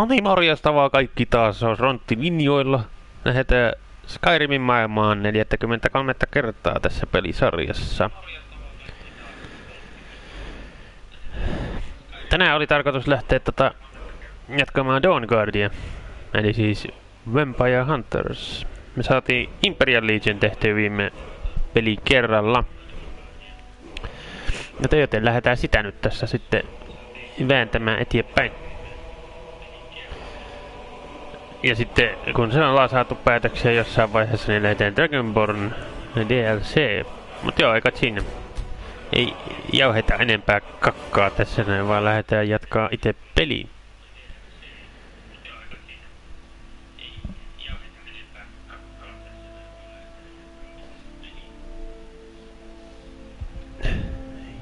No niin, morjesta vaan kaikki taas. On Rontti linjoilla. Lähdetään Skyrimin maailmaan 43 kertaa tässä pelisarjassa. Tänään oli tarkoitus lähteä jatkamaan Dawn Guardia. Eli siis Vampire Hunters. Me saatiin Imperial Legion tehtyä viime peli kerralla. Joten lähdetään sitä nyt tässä sitten vääntämään eteenpäin. Ja sitten kun se ollaan saatu päätöksiä jossain vaiheessa, niin lähdetään Dragonborn DLC. Mut joo, eikä siinä. Ei jauheta enempää kakkaa tässä näin, vaan lähdetään jatkaa itse peliin.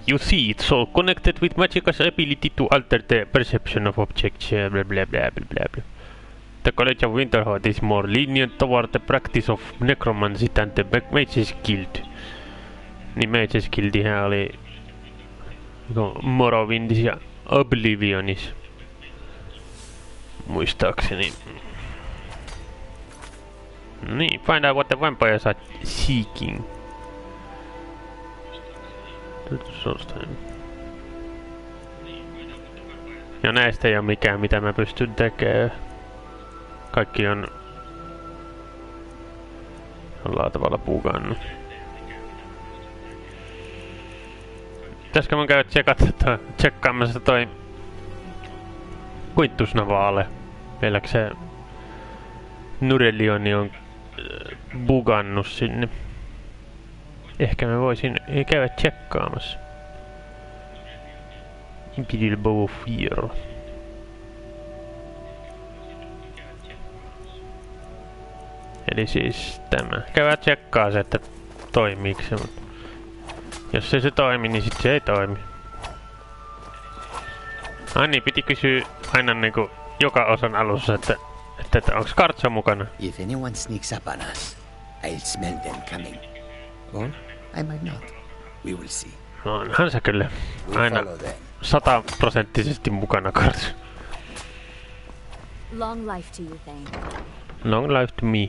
You see, it's all connected with Magic's ability to alter the perception of objects, blah blah blah blah blah blah. The College of Winterhold is more lenient toward the practice of necromancy than the Mages Guild. Niin Mages Guildihän oli Morrowindis ja Oblivionis. Muistaakseni. Niin, find out what the vampires are seeking. Ja näistä ei oo mikään mitä mä pystyn tekemään. Kaikki on jollain tavalla bugannut. Pitäisikö mun käydä tsekkaamassa toi kuittusnavaale? Vieläkö se Nurelioni on bugannut sinne? Ehkä mä voisin käydä tsekkaamassa. Imperial Bow of Fear. Eli siis tämä. Käydään tsekkaa se, että toimiiko se, mutta jos ei se toimi, niin sit se ei toimi. Ai niin, piti kysyä aina niinku joka osan alussa, että onks kartsa mukana? If anyone sneaks up on us, I'll smell them coming. Or I might not. We will see. No onhan se kyllä aina 100% mukana kartsa. Long life to you, Thane. Long life to me.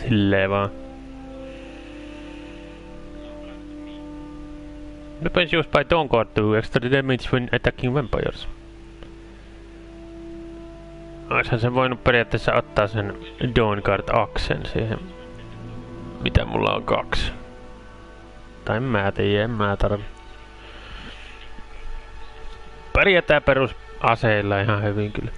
Silleen vaan. Weapons used by Dawn Guard do extra damage when attacking vampires. Oishan sen voinut periaatteessa ottaa sen Dawn Guard-aksen siihen. Mitä mulla on 2. Tai en mä tiedä, en mä tarvi. Pärjätään perusaseilla ihan hyvin kyllä.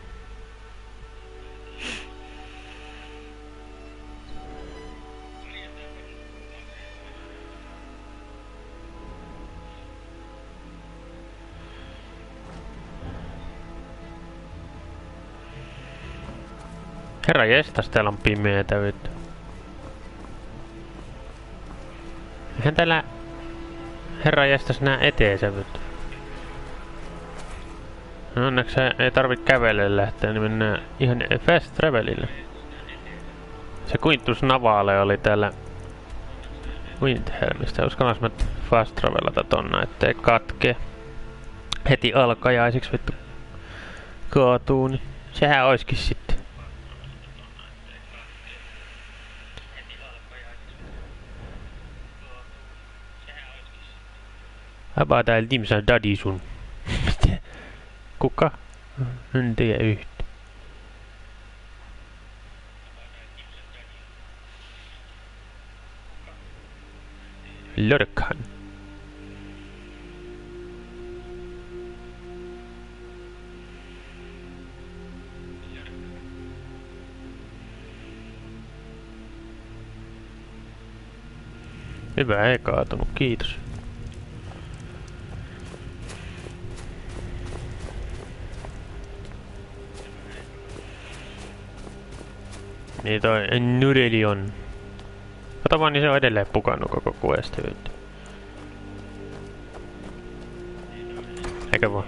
Herra jestas, täällä on pimeetä vittu. Eihän täällä herra jestas nää eteensä vittu. No onneksi ei tarvitse kävelle lähteä, niin mennään ihan fast travelille. Se Quintus Navale oli täällä Windhelmistä. Uskallas mä fast travelata tonna, ettei katkee. Heti alkajaisiksi vittu kaatuu, niin sehän oiskin sitten. Häpää täällä Dimsa Daddy sun. Mitä? Kuka? En tiedä yhtä. Lörkhan. Hyvä, ei kaatunut, kiitos. Niin toi Nurelion. Kato vaan, niin se on edelleen pukannut koko questi. Eikä vaan.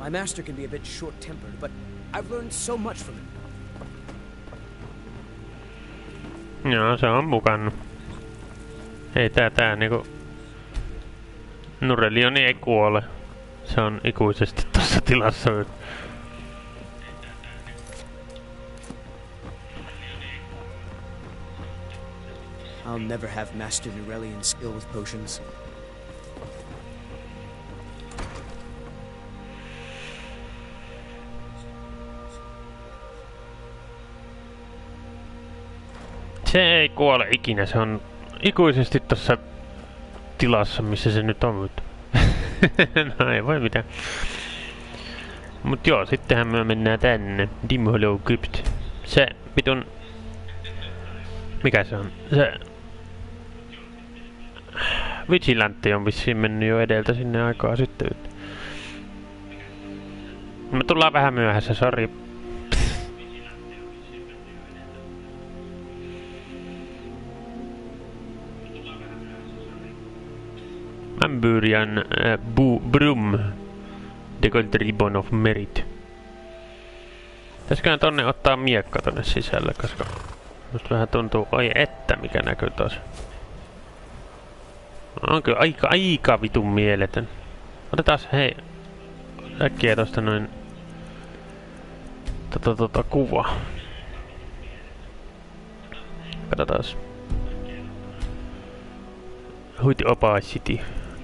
My master can be a bit short-tempered, but I've learned so much from him. Joo, se on mukannut. Ei tää niinku... Nurelioni ei kuole. Se on ikuisesti tossa tilassa. I'll never have Master Nurelian skill with potions. Se ei kuole ikinä, se on ikuisesti tossa tilassa, missä se nyt on. No ei voi mitään. Mut joo, sittenhän me mennään tänne. Dim Hollow Crypt. Se vitun... Mikä se on? Se... Vigilantti on vissiin mennyt jo edeltä sinne aikaa sitten. Me tullaan vähän myöhässä, sori. Amburian Brum. The Gold Ribbon of Merit. Pitäisiköhän tonne ottaa miekka tonne sisälle, koska musta vähän tuntuu, oi että mikä näkyy tos. On kyllä aika vitun mieletön. Otetaan hei äkkiä tosta noin kuva. Katsotaas. Huiti opacity.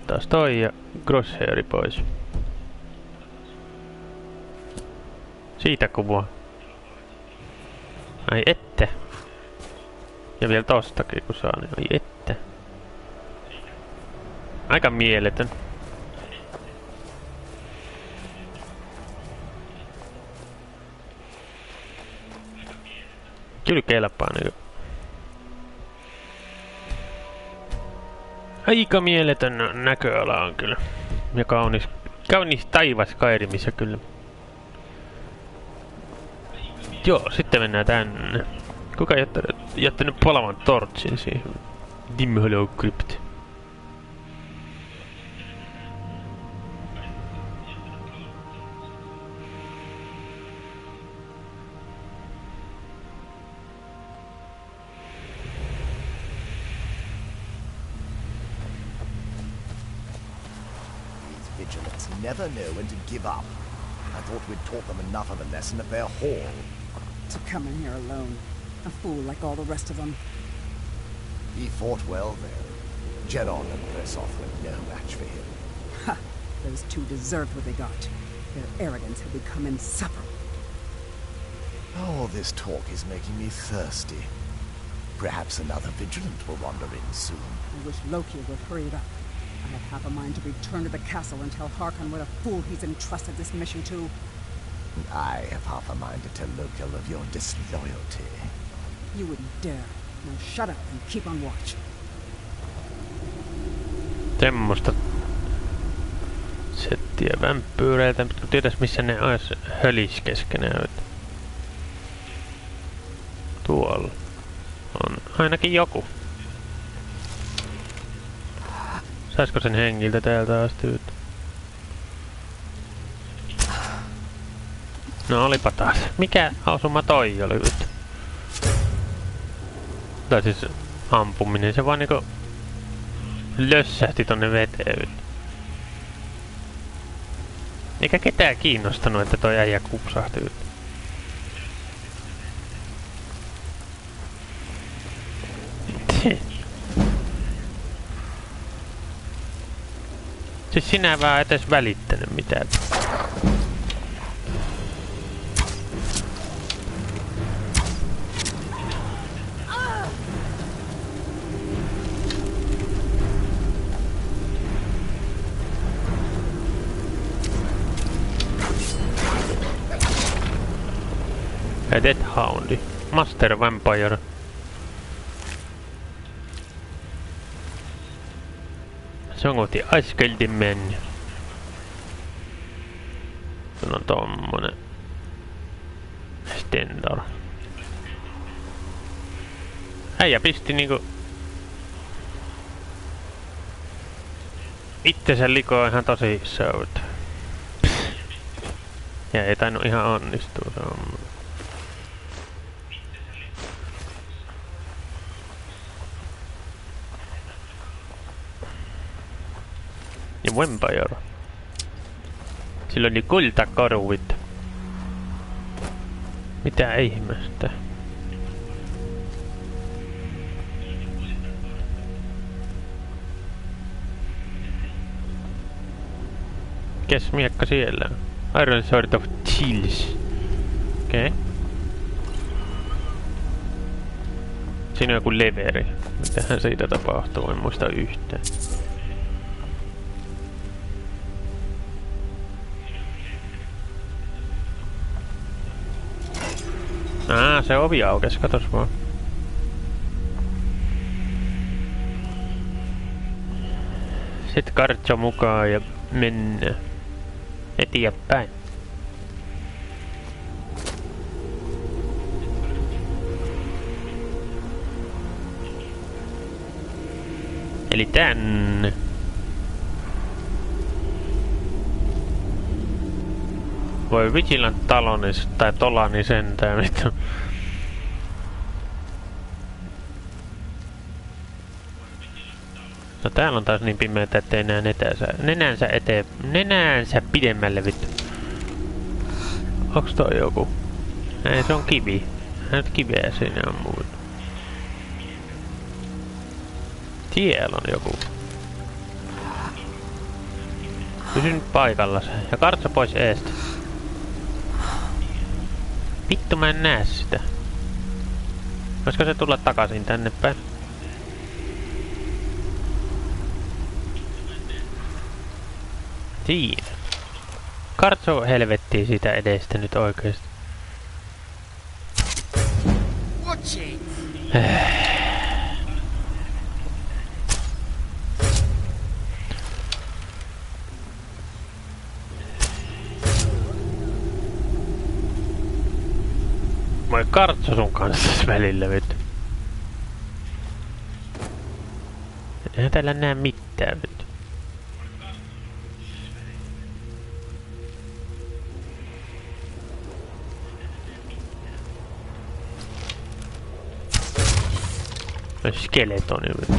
Taas toi ja crosshairi pois. Siitä kuvaa. Ai ette. Ja vielä tostakin kun saa, niin ai ette. Aika mieletön. Kyllä kelpaa niinku. Aika mieletön näköala on kyllä. Ja kaunis taivas Skyrimissa kyllä. Joo, sitten mennään tänne. Kuka jättänyt palavan torchin siihen? Dim Hollow Crypt. Vigilants never know when to give up. I thought we'd taught them enough of a lesson at their hall. To come in here alone. A fool like all the rest of them. He fought well there. Jedon and Versov were no match for him. Ha! Those two deserved what they got. Their arrogance had become insufferable. Oh, this talk is making me thirsty. Perhaps another vigilant will wander in soon. I wish Loki would hurry it up. I had half a mind to return to the castle and tell Harkon what a fool he's entrusted this mission to. And I have half a mind to tell Loki of your disloyalty. You wouldn't dare. Now shut up and keep on watch. Semmosta settiä vampyyreiltä, mutta kun tietäis missä ne ois hölis keskenään. Tuolla on ainakin joku. Saisko sen hengiltä täältä asti? No olipa taas. Mikä osuma toi oli nyt? Tai siis ampuminen, se vaan niinku lössähti tonne veteen. Eikä ketään kiinnostanut, että toi äijä kupsahti. Siis sinä vaan et edes välittänyt mitään. Death Houndi. Master Vampire. Song of the Ice Guildin Men. Tuolla on tommonen Stendar. Äijä pisti niinku itsensä likoon ihan tosissaan. Ja ei tainnut ihan onnistua se homma. Ja vampire. Sillä oli kultakorvit. Mitä ihmestä? Kes miekka siellä on? Iron Sword of Chills. Okei. Okay. Siinä on joku leveri. Mitähän siitä tapahtuu? En muista yhtään. Se ovi aukesi, katos vaan. Sitten kartso mukaan ja mennään eteenpäin. Eli tänne. Voi Vigilant talonis tai tolani sentään vittu. No täällä on taas niin pimeätä, ettei näe nenäänsä pidemmälle vittu. Onks toi joku? Ei, se on kivi. Nyt kiveä siinä on muuta. Siellä on joku. Pysy nyt paikallas. Ja kartsa pois eestä. Vittu mä en näe sitä. Voisiko se tulla takaisin tänne päin? Siinä. Kartso helvettiin siitä edestä nyt oikeesti. Moi kartso sun kanssa välillä vittu. Eihän täällä näe mitään vittu. Skeletoni vittu.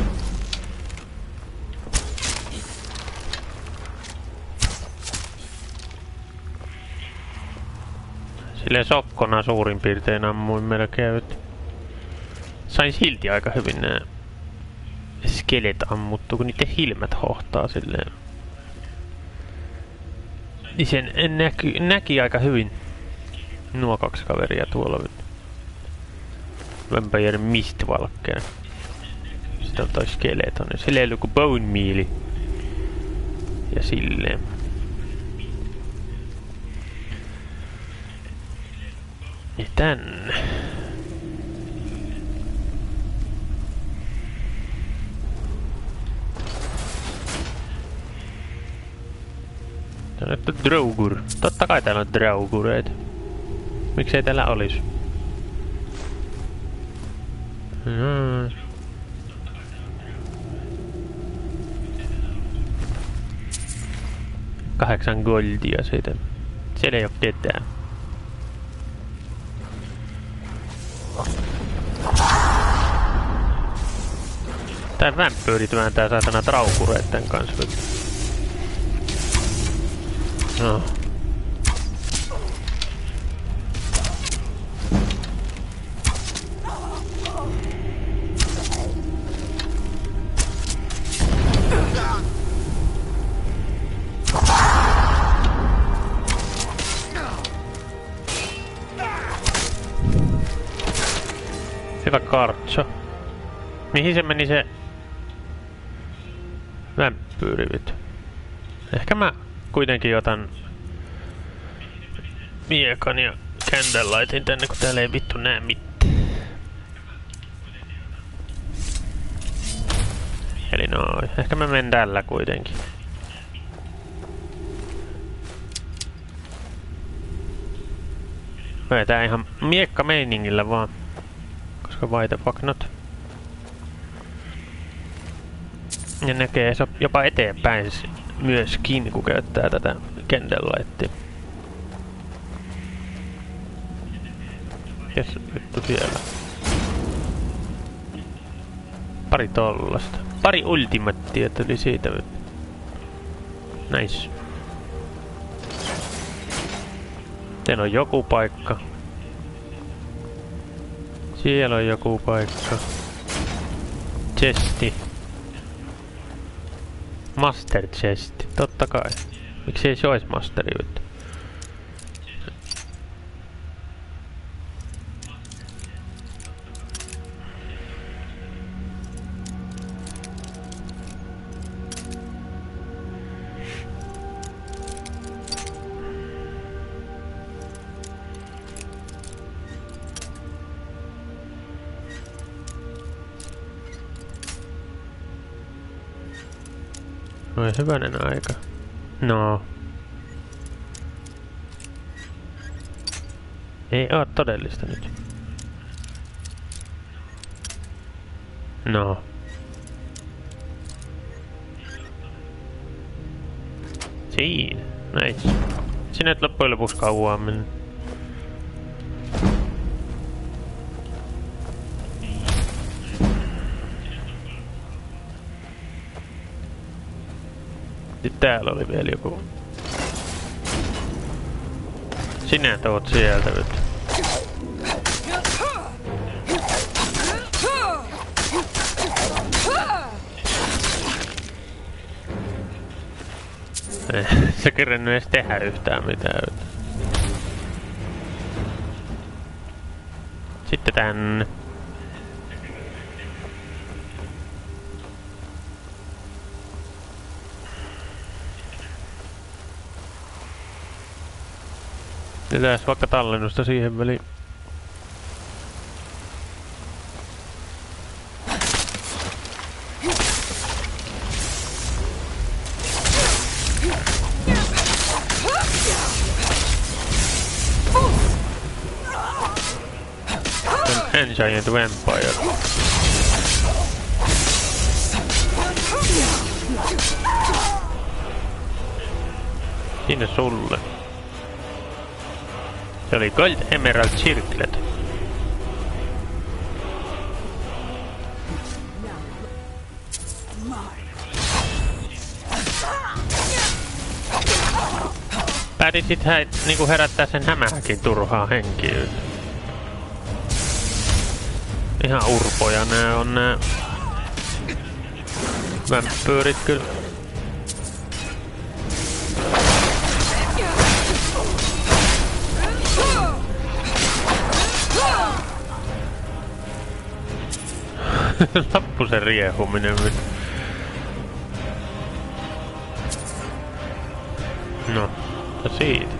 Silleen sokkona suurin piirtein ammuin melkein vittu. Sain silti aika hyvin nää skelet ammuttu, kun niiden hilmät hohtaa silleen. Niin sen näki aika hyvin nuo kaksi kaveria tuolla vittu. Vampire Mistvalkkeena. Sitten on toi skeletoni. Sillä ei ollut kuin bone meali. Ja silleen. Ja tänne. Täällä on draugur. Totta kai täällä on draugureita. Miksei täällä olis? 8 goldia siitä. Siellä ei oo ketään. Tää vampyyrit vääntää saatana traukureitten kanssa. No. Hyvä kartso. Mihin se meni se vampyyri vittu? Ehkä mä kuitenkin otan miekan ja candlelightin tänne, kun täällä ei vittu näe mitään. Eli noin. Ehkä mä menen tällä kuitenkin. Vetää ihan miekka meiningillä vaan. Koska why the fuck not? Ja näkee jopa eteenpäin myöskin, kun käyttää tätä candlelightia. Mikäs vittu siellä? Pari tollasta. Pari ultimattia tuli siitä. Nice. Siellä on joku paikka. Siellä on joku paikka. Chesti. Master chesti. Totta kai. Miksi ei se ois masteri juttu? Oi hyvänen aika. No. Ei oo todellista nyt. No. Siinä. Nice. Sinä et loppujen lopuksi kauan mennyt. Täällä oli vielä joku. Sinä tuot sieltä nyt. Se kerennyt edes tehdä yhtään mitään. Sitten tänne. Tehdään vaikka tallennusta siihen väliin. Giant Vampire. Sinne sulle. Se oli Gold Emerald Circlet. Päätit niinku herättää sen hämähäkin turhaa henkiä. Ihan urpoja nää on nää vampyyrit kyllä. Lappu se riehuminen. No, siitä.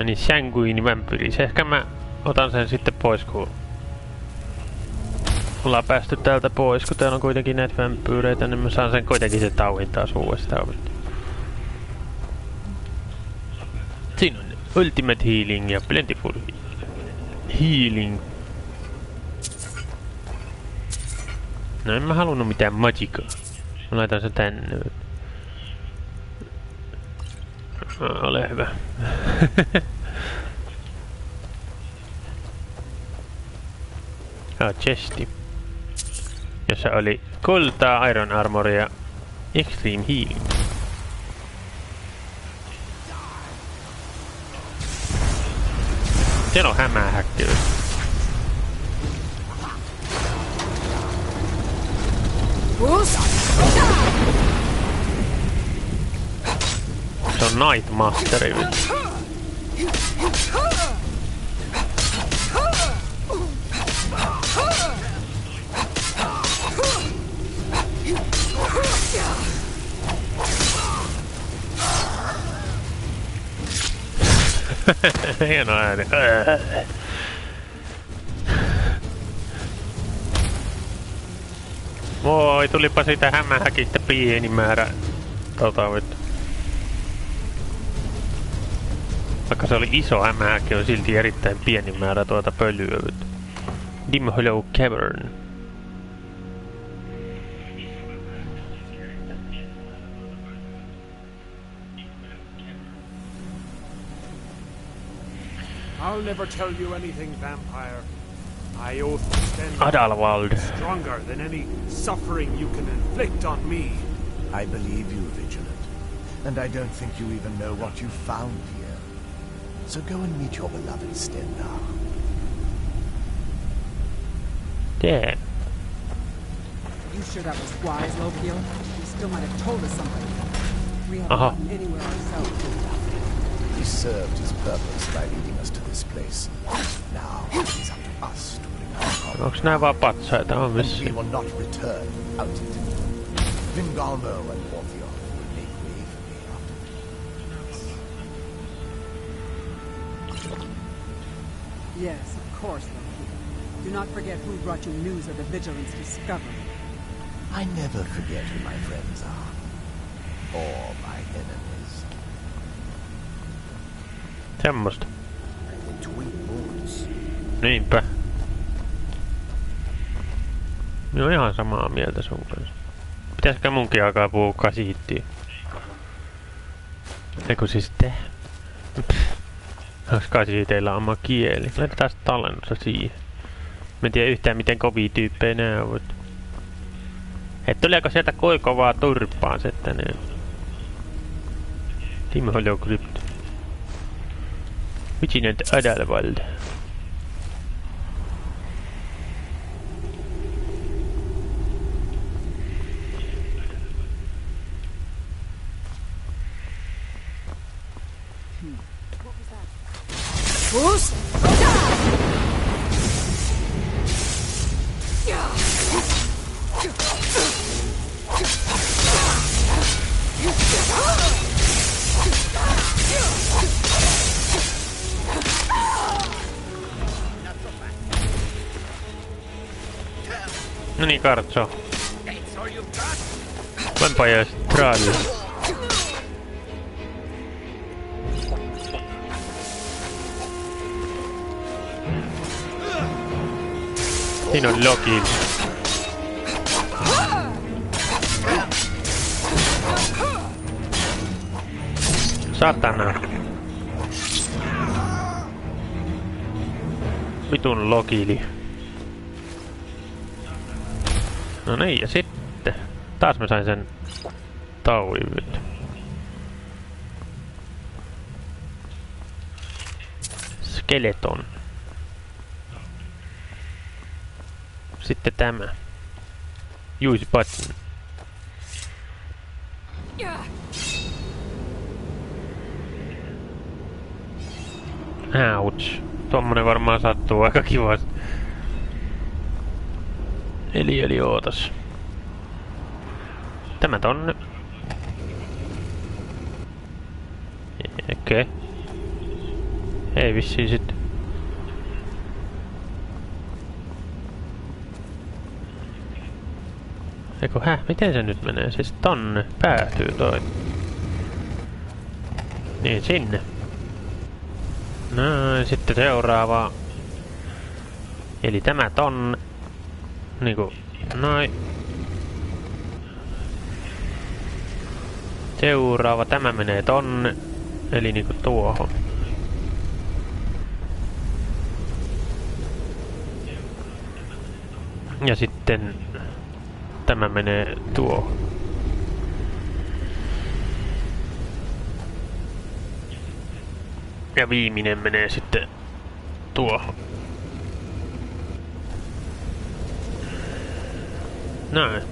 Ai niin, sanguini vampyyri. Ehkä mä otan sen sitten pois, kun ollaan päästy täältä pois, kun täällä on kuitenkin näitä vampyyreitä, niin mä saan sen kuitenkin se tauhin taas uudestaan. Siinä on Ultimate Healing ja Plentiful Healing. No en mä halunnut mitään magicaa. Mä laitan sen tänne. Ole hyvä. Chesti. Jossa oli kultaa, Iron Armor ja Extreme Healing. Siellä on hämähäkkiä. Se on Night Masteri. Hieno ääni. Voi, tulipa siitä hämähäkistä pieni määrä. Vaikka se oli iso hämähäkki, on silti erittäin pieni määrä tuota pölyä. Dim Hollow Cavern. I'll never tell you anything, vampire. I oath to stand Adalwald. stronger than any suffering you can inflict on me. I believe you, Vigilant. And I don't think you even know what you found here. So go and meet your beloved Stendarr. Yeah. You sure that was wise, Lokio? You still might have told us something. We haven't Uh-huh. gotten anywhere ourselves. He served his purpose by leading us to this place. Now it's up to us to bring our cause. Onks nää vaan patsaita? On And we vissiin. will not return without it. Vingalmo and Orpheon will make way for me after me. Yes, of course, Lokio. Do not forget who brought you news of the Vigilance discovery. I never forget who my friends are. Or my enemies. Semmosta. The twin moons. Niinpä. Minä oon ihan samaa mieltä sun kanssa. Pitäisikö munkin alkaa puhua kasiittia? Eiku siis te? Onks kasiiteilla oma kieli? Laitetaan tallennusta siihen. Mä en tiedä yhtään miten kovia tyyppejä nää ovat. Et tuleeko sieltä kovaa turpaa sitten ne? Team Holocrypt. Vigilant Adalwald. No niin, Kartso. Vampire Strahd. Siinä on Loki. Satana. Vitun Lokili. No niin, ja sitten. Taas mä sain sen tauin. Skeleton. Sitten tämä. Use button. Ouch. Tommonen varmaan sattuu aika kivasti. Eli ootas. Tämä tonne. Okei. Ei vissiin sit. Eiku miten se nyt menee? Siis tonne päätyy toi. Niin sinne. No sitten seuraava. Eli tämä tonne. Niinku noin. Seuraava, tämä menee tonne. Eli niinku tuohon. Ja sitten tämä menee tuohon. Ja viimeinen menee sitten tuohon. Näin.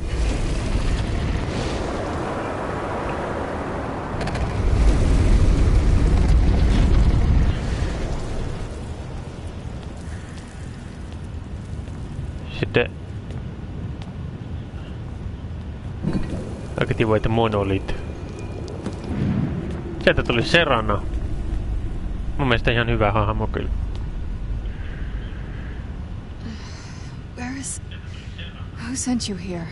Sitten aktivoita monolit. Sieltä tuli Serana. Mun mielestä ihan hyvä hahmo kyllä. Who sent you here?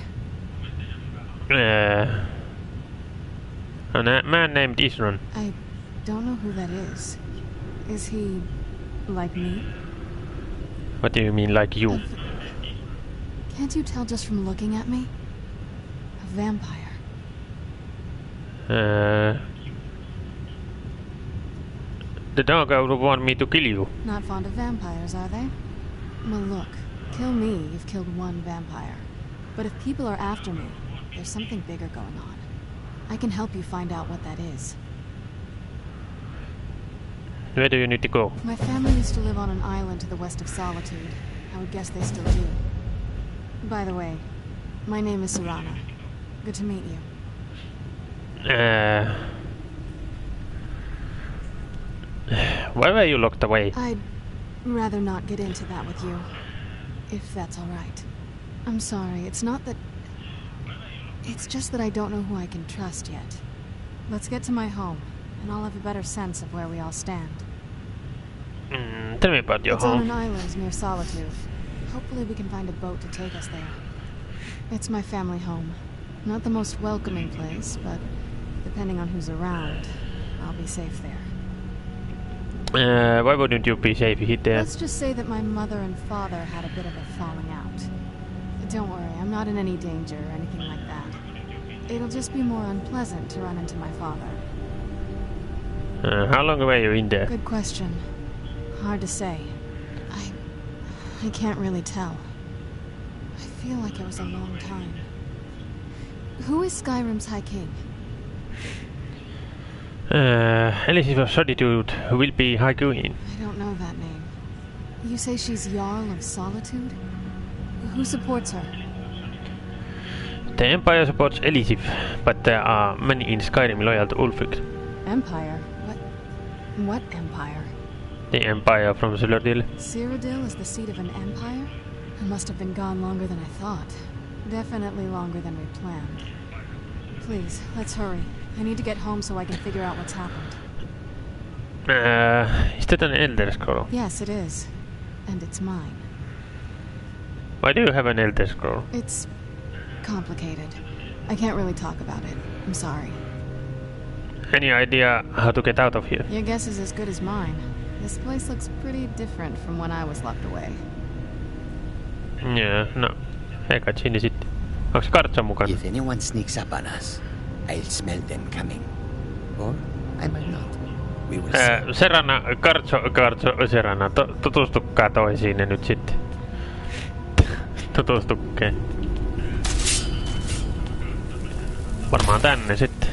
A man named Isran. I don't know who that is. Is he like me? What do you mean, like you? Can't you tell just from looking at me? A vampire. The dog would want me to kill you. Not fond of vampires, are they? Well, look. Kill me, you've killed one vampire. But if people are after me, there's something bigger going on. I can help you find out what that is. Where do you need to go? My family used to live on an island to the west of Solitude. I would guess they still do. By the way, my name is Serana. Good to meet you. Why were you locked away? I'd rather not get into that with you, if that's all right. I'm sorry, it's not that... It's just that I don't know who I can trust yet. Let's get to my home, and I'll have a better sense of where we all stand. Tell me about your home. It's on an island near Solitude. Hopefully we can find a boat to take us there. It's my family home. Not the most welcoming place, but depending on who's around, I'll be safe there. Why wouldn't you be safe there? Let's just say that my mother and father had a bit of a falling out. Don't worry, I'm not in any danger or anything like that. It'll just be more unpleasant to run into my father. How long were you in there? Good question. Hard to say. I can't really tell. I feel like it was a long time. Who is Skyrim's High King? Elizabeth of Solitude will be High Queen. I don't know that name. You say she's Jarl of Solitude? Who supports her? The Empire supports Elizabeth, but there are many in Skyrim loyal to Ulfric. Empire? What empire? The Empire from Cyrodiil. Cyrodiil is the seat of an empire? It must have been gone longer than I thought. Definitely longer than we planned. Please, let's hurry. I need to get home so I can figure out what's happened. Is that an Elder Scroll? Yes, it is. And it's mine. Why do you have an Elder Scroll? It's complicated. I can't really talk about it. I'm sorry. Any idea how to get out of here? Your guess is as good as mine. This place looks pretty different from when I was locked away. Yeah, no. Eikä siinä sitten. Onks kartsa mukana? If anyone sneaks up on us, I'll smell them coming. Or I might not. We will see. Serana, Kartso, Serana, tutustukaa toisiinne nyt sitten. Tutustukkeen. Varmaan tänne sitten.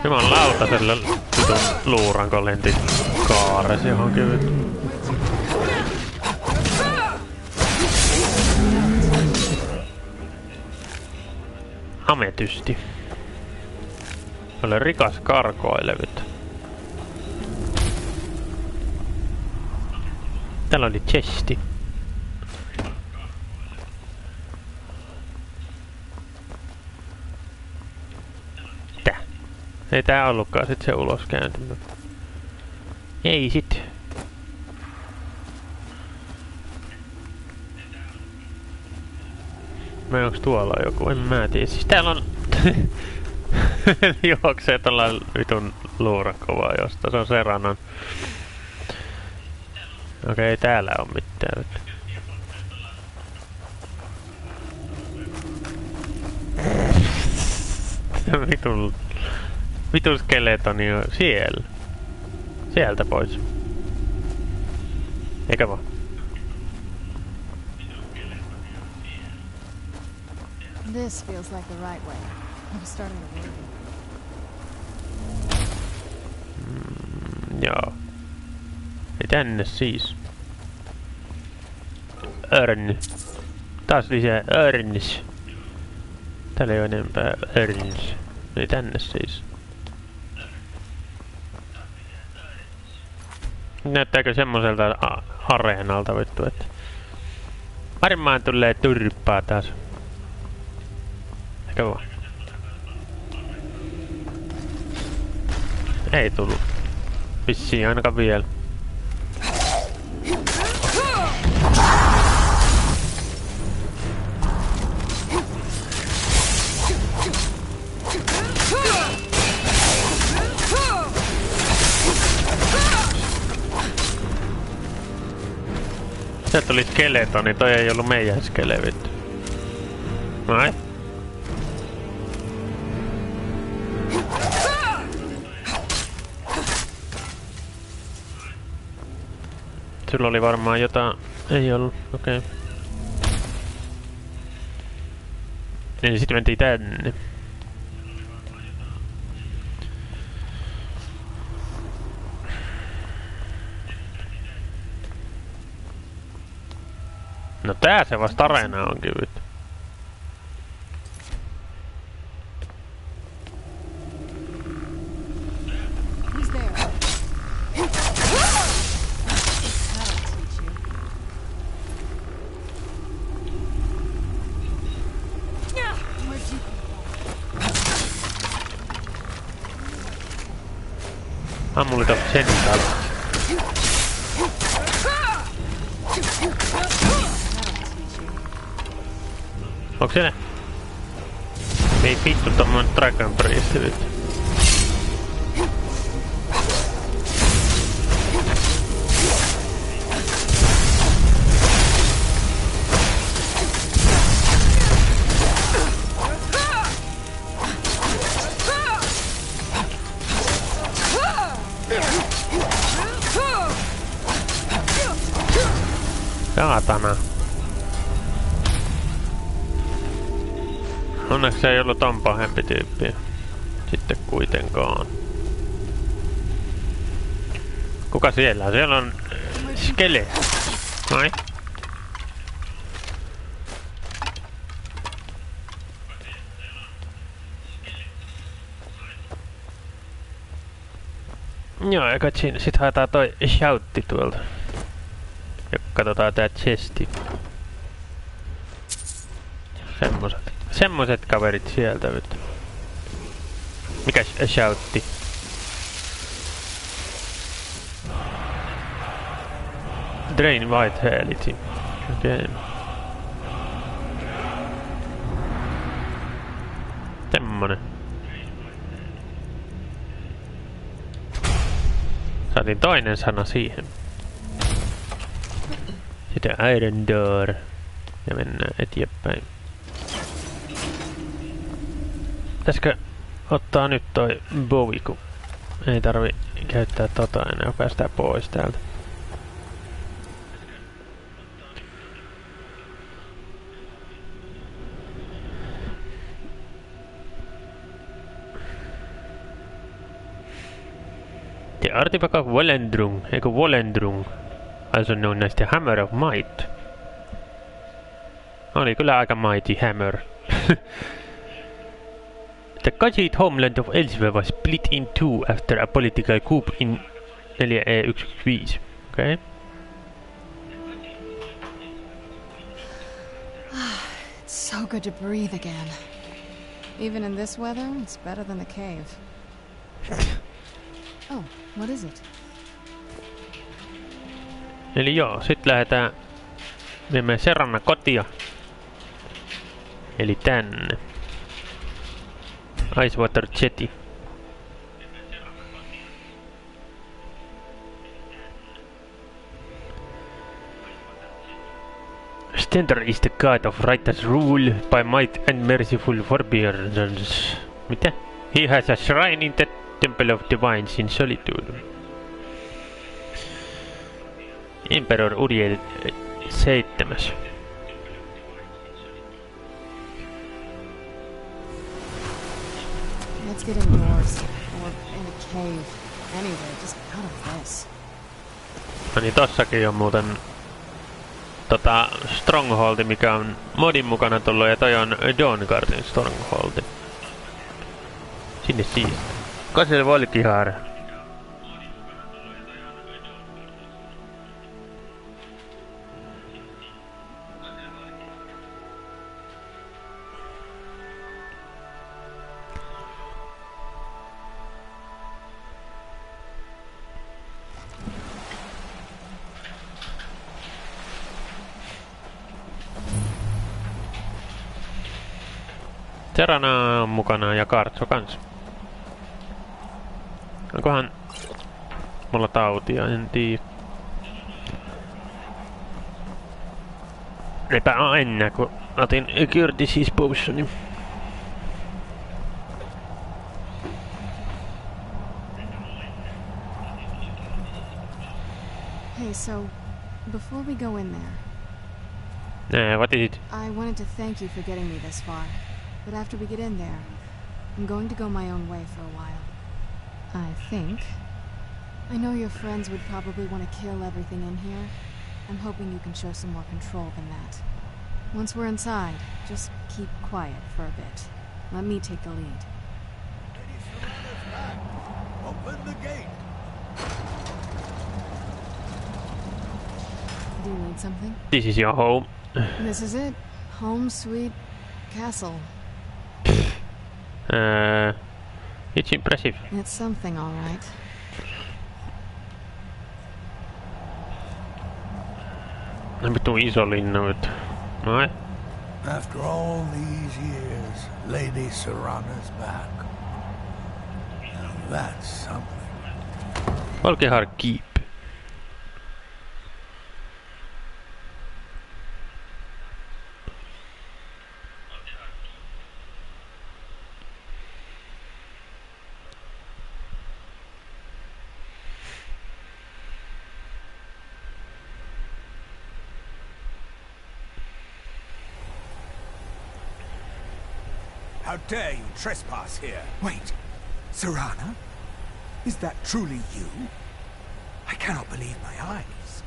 Jumalauta sillä vitun luuranko lenti kaares johonkin vittu. Ametysti. Ole rikas karkoile vittu. Täällä oli chesti. Ei tää ollutkaan sit se uloskäynti. Ei sit. Mä onks tuolla joku? En mä tiedä. Siis täällä on... juoksee tällainen vitun luurakovaa josta. Se on Seranan. Okei, ei täällä on mitään. Vitun skeletoni on siellä. Sieltä pois. Eikä vaan. This feels like the right way. I'm starting to worry. Joo. Ja tänne siis. Örn. Taas lisää örns. Täällä ei oo enempää örns. Niin tänne siis. Näyttääkö semmoselta areenalta vittu, että... Varmaan tulee turppaa taas. Eikä vaan. Ei tullut. Vissiin ainakaan vielä. Sieltä tuli skeletoni, toi ei ollut meidän skelevit. Noin. Sulla oli varmaan jotain... Ei ollut, okei. Okay. Niin sitten mentiin tänne. No tää se vasta arena onkin vittu. Ammuli tosta sen täällä. Onks se ne? Ei vittu tommonen Dragon Priest vittu. Saatana. Onneksi se ei ollut ton pahempi tyyppi. Sitten kuitenkaan. Kuka siellä on? Siellä on skele. Noin. Joo, ja katsin, sit haetaan toi shoutti tuolta. Ja katsotaan tää chesti. Semmoset kaverit sieltä nyt. Mikäs shoutti? Drain Vitality. Okei. Okay. Semmonen. Saatiin toinen sana siihen. Sitten Iron Door. Ja mennään eteenpäin. Pitäisikö ottaa nyt toi bowi, kun ei tarvi käyttää tota enää, päästään pois täältä. The Artifact of Volendrung, eikö Volendrung, also known as the Hammer of Might. Oli kyllä aika mighty hammer. The Khajiit homeland of Elsewhere was split in two after a political coup in 4115. Okay. It's so good to breathe again. Even in this weather, it's better than the cave. Oh, what is it? Eli joo, sit lähdetään viemään Serranna kotia. Eli tänne. Icewater Jetty. Stender is the god of righteous rule by might and merciful forbearance. Mitä? He has a shrine in the Temple of Divines in Solitude. Emperor Uriel 7. Let's get indoors, or in a cave. Anywhere, just out of this. No niin, tossakin on muuten Strongholdi, mikä on modin mukana tullut, ja toi on Dawnguardin Strongholdi. Sinne siis. Kasel Volkihaara. Serana on mukana ja Kartso kans. Onkohan mulla tautia, en tiedä. Eipä aina, kun otin Curtis's Potionin. Hey, so, before we go in there... What is it? I wanted to thank you for getting me this far. But after we get in there, I'm going to go my own way for a while. I think. I know your friends would probably want to kill everything in here. I'm hoping you can show some more control than that. Once we're inside, just keep quiet for a bit. Let me take the lead. Open the gate. Do you need something? This is your home. This is it. Home sweet castle. It's impressive. It's something, all right. Vittu iso linna nyt. Noin. After all these years, Lady Serana's back. Now that's something. Volkehar Keep. How dare you trespass here? Wait, Serana? Is that truly you? I cannot believe my eyes.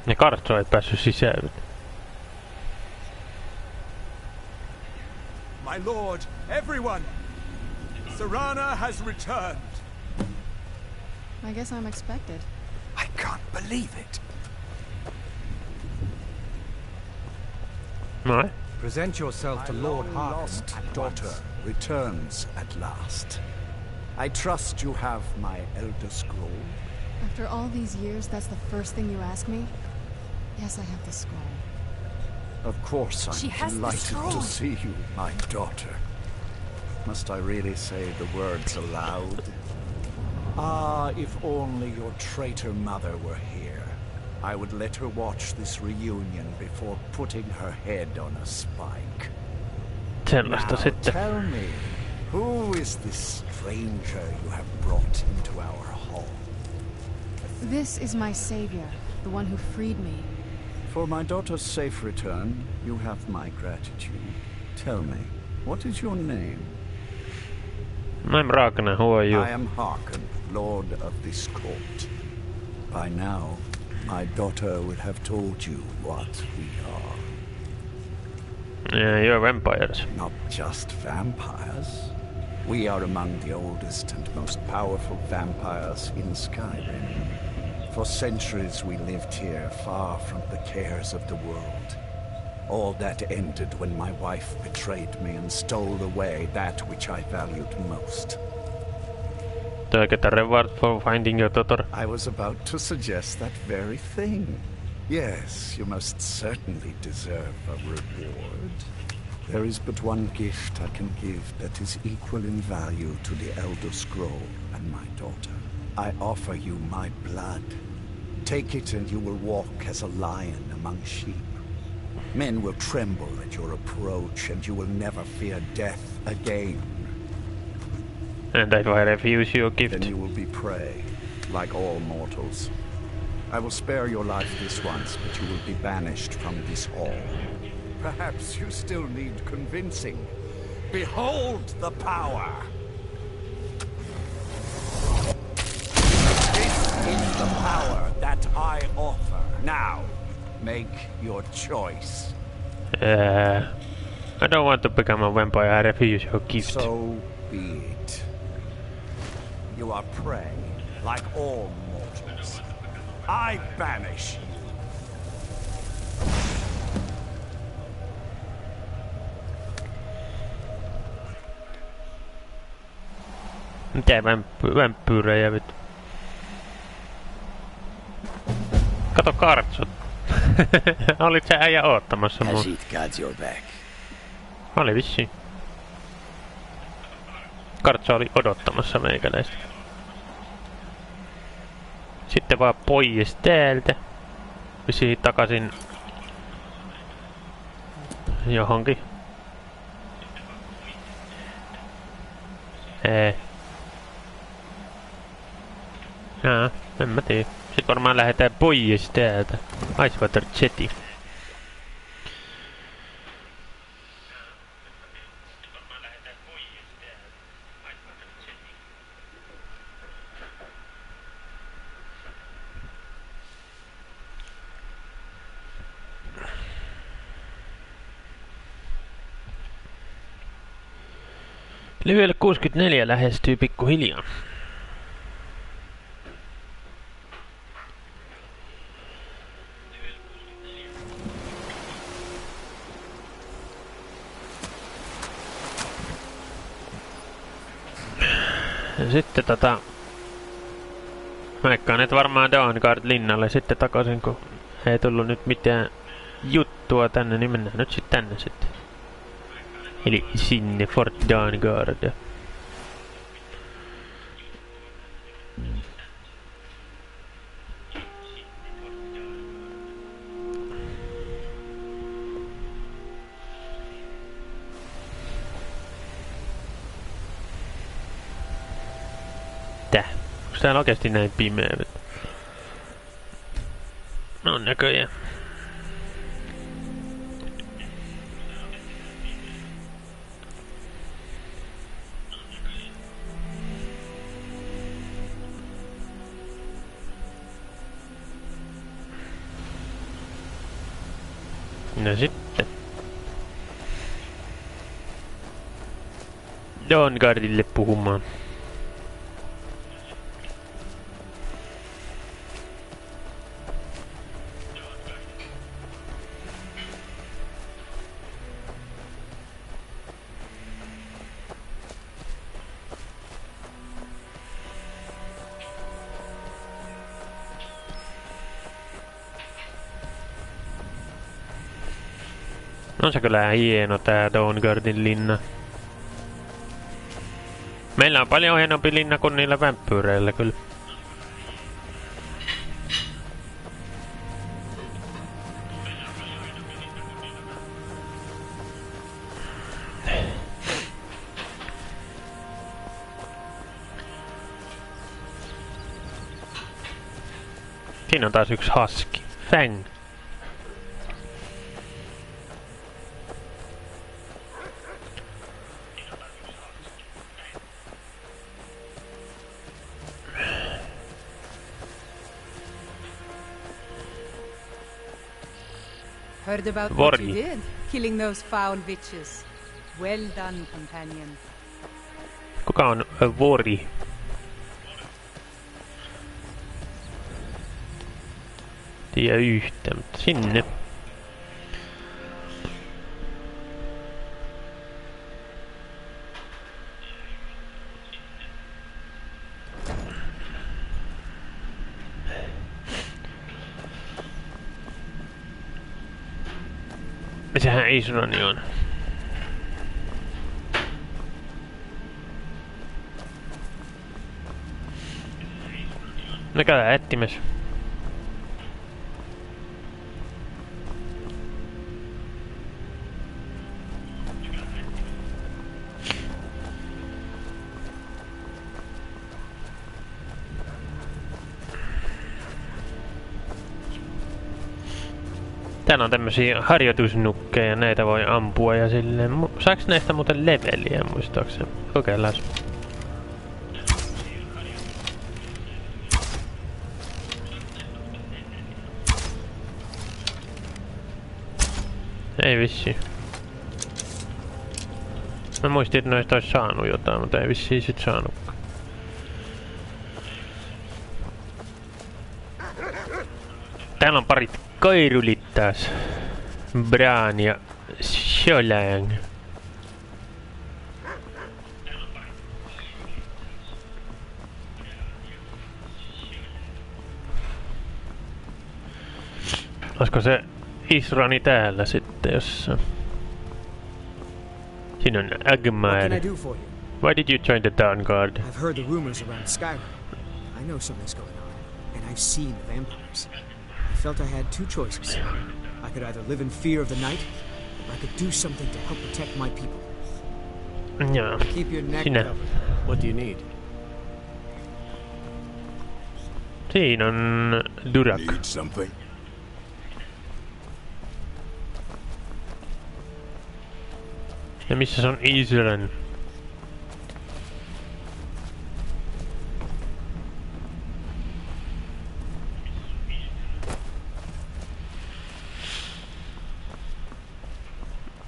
Ne Kartso ei päässyt sisään. My lord, everyone! Serana has returned. I guess I'm expected. I can't believe it. Noin. Present yourself to Lord Harkin. Lost daughter returns at last. I trust you have my Elder Scroll. After all these years, that's the first thing you ask me? Yes, I have the scroll. Of course, She I'm has the delighted scroll. to see you, my daughter. Must I really say the words aloud? Ah, if only your traitor mother were here. I would let her watch this reunion before putting her head on a spike. Sellaista Now, sitten. tell me, who is this stranger you have brought into our hall? This is my savior, the one who freed me. For my daughter's safe return, you have my gratitude. Tell me, what is your name? I'm Ragnar, who are you? I am Harkin, Lord of this court. By now, my daughter would have told you what we are. Yeah, you're vampires. Not just vampires. We are among the oldest and most powerful vampires in Skyrim. For centuries we lived here, far from the cares of the world. All that ended when my wife betrayed me and stole away that which I valued most. Do I get a reward for finding your daughter? I was about to suggest that very thing. Yes, you must certainly deserve a reward. There is but one gift I can give that is equal in value to the Elder Scroll and my daughter. I offer you my blood. Take it and you will walk as a lion among sheep. Men will tremble at your approach and you will never fear death again. And if I refuse your gift? Then you will be prey, like all mortals. I will spare your life this once, but you will be banished from this hall. Perhaps you still need convincing. Behold the power! This is the power that I offer. Now, make your choice. I don't want to become a vampire, I refuse your gift. So be it. You are prey, like all mortals. I banish you. Mitä vampyyrejä vittu? Kato Kartsot. Olit sä äijä oottamassa mua? Ajit got your back. Oli vissiin. Kartso oli odottamassa meikäläistä. Sitten vaan pois täältä. Vissiin takaisin johonkin. En mä tiedä. Sit varmaan lähdetään pois täältä. Icewater Jetty. Level 64 lähestyy pikkuhiljaa. Ja sitten Vaikka nyt varmaan Dawnguard-linnalle sitten takaisin, kun ei tullut nyt mitään juttua tänne, niin mennään nyt sitten tänne sitten. Eli sinne Fort Dawnguard. Onko täällä oikeesti näin pimeä nyt? No näköjään. No sitten. Dawnguardille puhumaan. On se kyllä hieno tää Dawnguardin linna. Meillä on paljon hienompi linna kuin niillä vampyyreillä kyllä. Siinä on taas yksi husky. Fang. Heard about what you did, killing those foul bitches. Well done, companion. Kuka on Vori? Tiedä yhtään, mutta sinne. Missähän Israni on? Me käydään etsimässä. Täällä on tämmösiä harjoitusnukkeja, näitä voi ampua ja silleen. Saaks näistä muuten leveliä muistaakseni? Kokeillaan. Ei vissiin. Mä muistin, että noista ois saanut jotain, mutta ei vissiin sit saanutkaan. Täällä on parit koirulit taas. Bran ja Sholang. Olisiko se Israni täällä sitten jossain? Siinä on Agmar. Why did you join the Dawnguard? I've heard the rumors around Skyrim. I know something's going on, and I've seen the vampires. I felt I had two choices. I could either live in fear of the night, I could do something to help protect my people. Joo. Keep your neck Sinä. covered. What do you need? Siinä on Durak. Need something? Ja missä se on Island?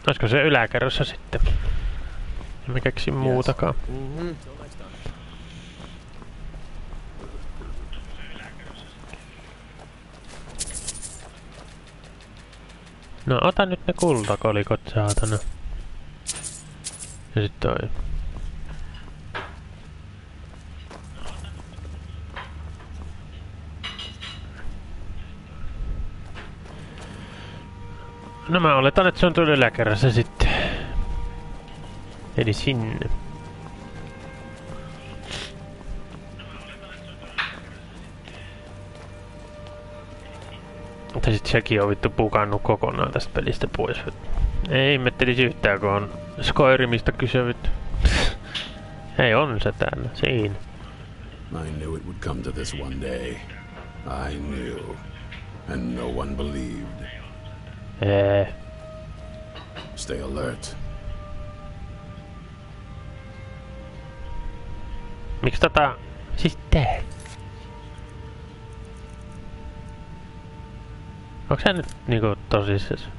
Olisiko se yläkerrassa sitten? Mä keksin muutakaan. No ota nyt ne kultakolikot, saatana. Ja sit toi. No mä oletan, että se on tuolla yläkerrassa sitten. Eli sinne. Mutta sit sekin on vittu pukannut kokonaan tästä pelistä pois. Ei ihmettelisi yhtään, kun on Skyrimista kysynyt. Ei, on se täällä, siinä. I knew it would come to this one day. I knew. And no one believed. Stay alert. Miksi siis tää? Onks sä nyt niinku tosissas?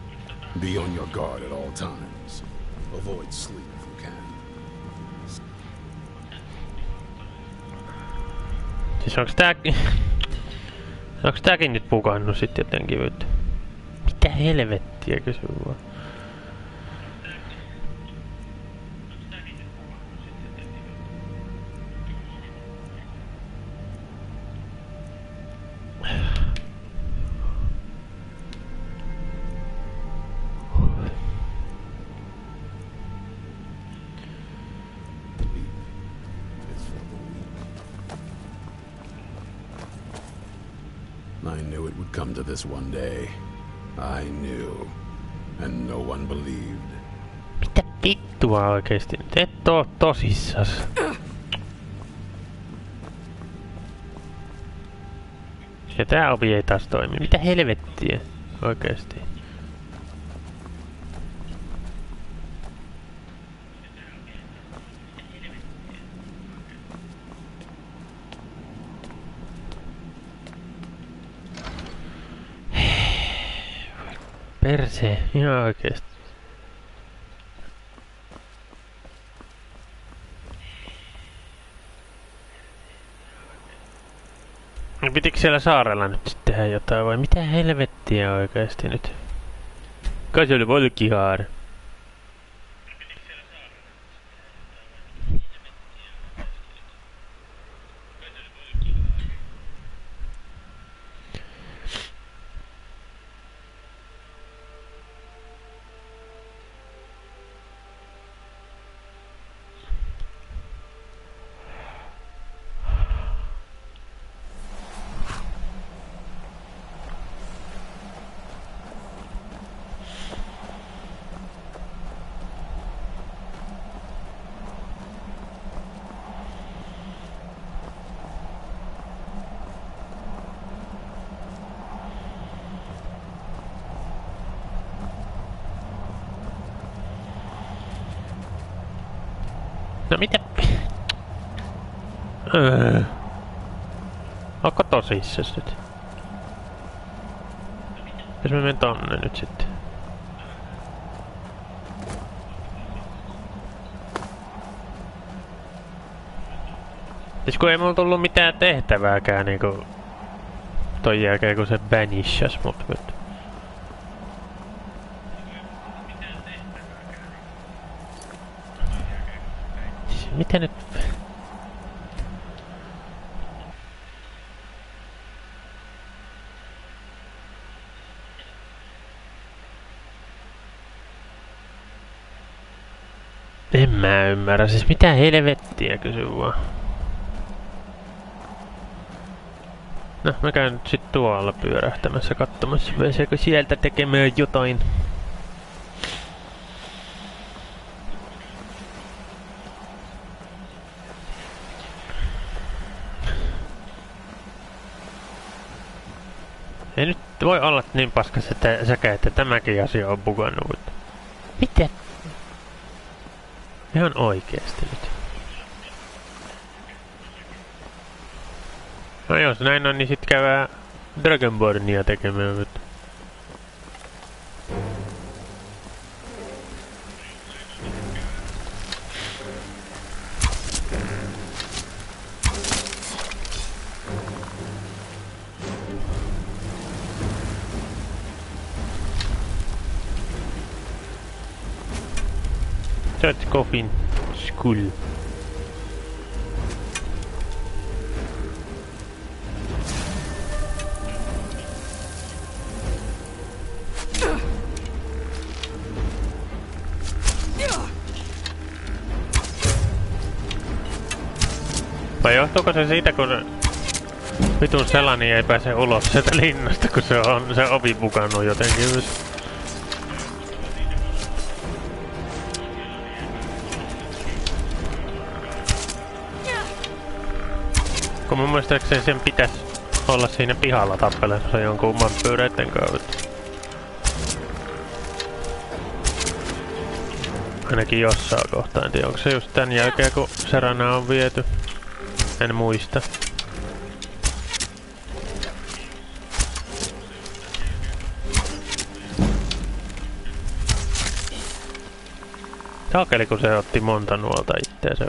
Be on your guard at all times. Avoid sleep if you can. Siis onks tääkin nyt pukannut sit jotenkin vittu? Mitä helvettiä kysy vaan? I knew it would come to this one day. I knew. And no one believed. Mitä vittua oikeesti? Nyt et oo tosissas. Ja tää ovi ei taas toimi. Mitä helvettiä? Oikeesti. Persee, ihan oikeesti. Pitikö siellä saarella nyt sitten tehdä jotain vai mitä helvettiä oikeesti nyt? Kai se oli Volkihaar. No mitä? Onko tosissas nyt? Jos mä menen tonne nyt sitten. Siis kun ei mulla tullut mitään tehtävääkään niinku ton jälkeen kun se banishas mut nyt. Mitä nyt? En mä ymmärrä, siis mitä helvettiä kysy vaan. No, mä käyn nyt sit tuolla pyörähtämässä katsomassa, pääseekö sieltä tekemään jotain. Ei nyt voi olla niin paskas säkä, että tämäkin asia on bugannut. Mitä? Ihan oikeesti nyt. No jos näin on, niin sit käydään Dragonbornia tekemään. Touch coffin skull. Vai johtuuko se siitä, kun vitun Selani ei pääse ulos sieltä linnasta, kun se on se ovi bugannut jotenkin? Kun mun muistaakseni sen pitäisi olla siinä pihalla tappelemassa jonkun vampyyreitten kanssa. Ainakin jossain kohtaa, en tiedä onko se just tän jälkeen kun Serana on viety. En muista. Saakeli kun se otti monta nuolta itteensä.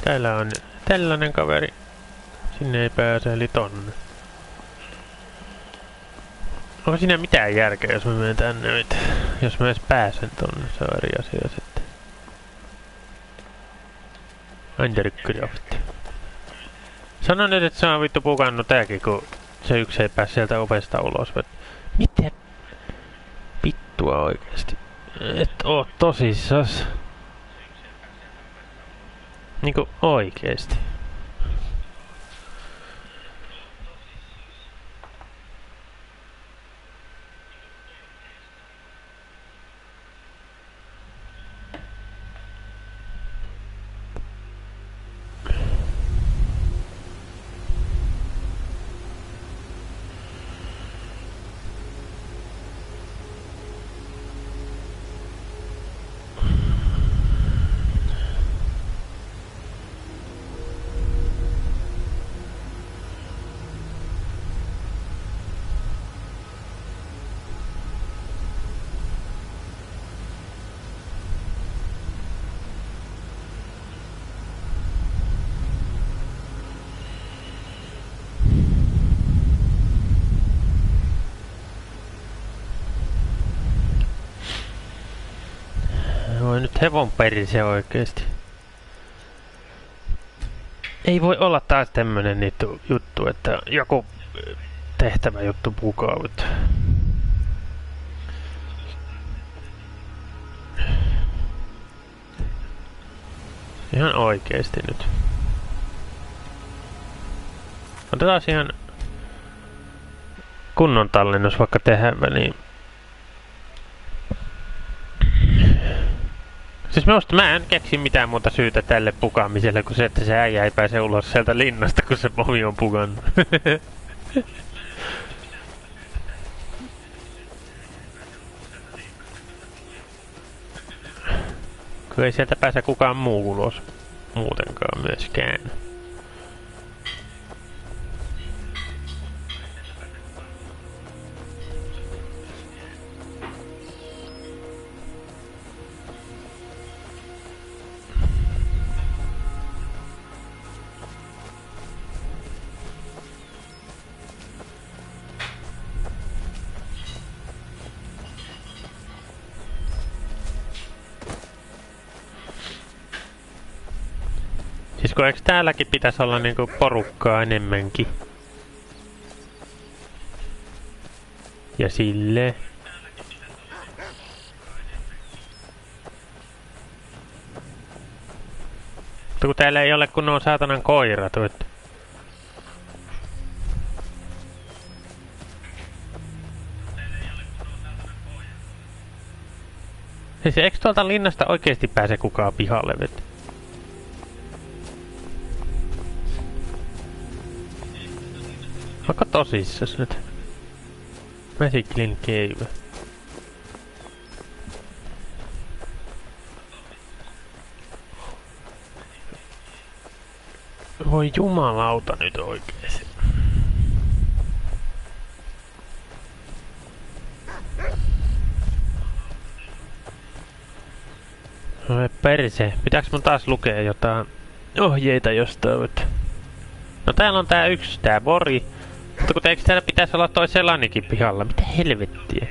Täällä on tällainen kaveri. Sinne ei pääse, eli tonne. Onko siinä mitään järkeä, jos mä menen tänne nyt? Jos mä edes pääsen tonne, se on eri asia sitten. Undercraft. Sano nyt, että se on vittu pukannut tääkin, kun se yksi ei pääse sieltä ovesta ulos. Mitä? Vittua oikeesti. Et oo tosissas. Niinku oikeesti. Nyt hevon perise oikeesti. Ei voi olla taas tämmönen juttu, että joku tehtävä juttu pukaut. Ihan oikeesti nyt. Otetaan ihan kunnon tallennus vaikka tehdä väliin. Siis mä en keksi mitään muuta syytä tälle pukaamiselle kuin se, että se äijä ei pääse ulos sieltä linnasta, kun se pomi on pukannut. Kun ei sieltä pääse kukaan muu ulos muutenkaan myöskään. Siis kun eikö täälläkin pitäisi olla niinku porukkaa enemmänkin? Ja sille. Mutta kun täällä ei ole kun nuo saatanan koirat, että. Siis eikö tuolta linnasta oikeesti pääse kukaan pihalle vetä? Onko tosissas nyt? Magic Cave. Voi jumalauta nyt oikeesti. Oi perse. Pitääks mun taas lukea jotain ohjeita jostain? No täällä on tää Bori. Mutta kun eikö täällä pitäisi olla toi Selanikin pihalla? Mitä helvettiä?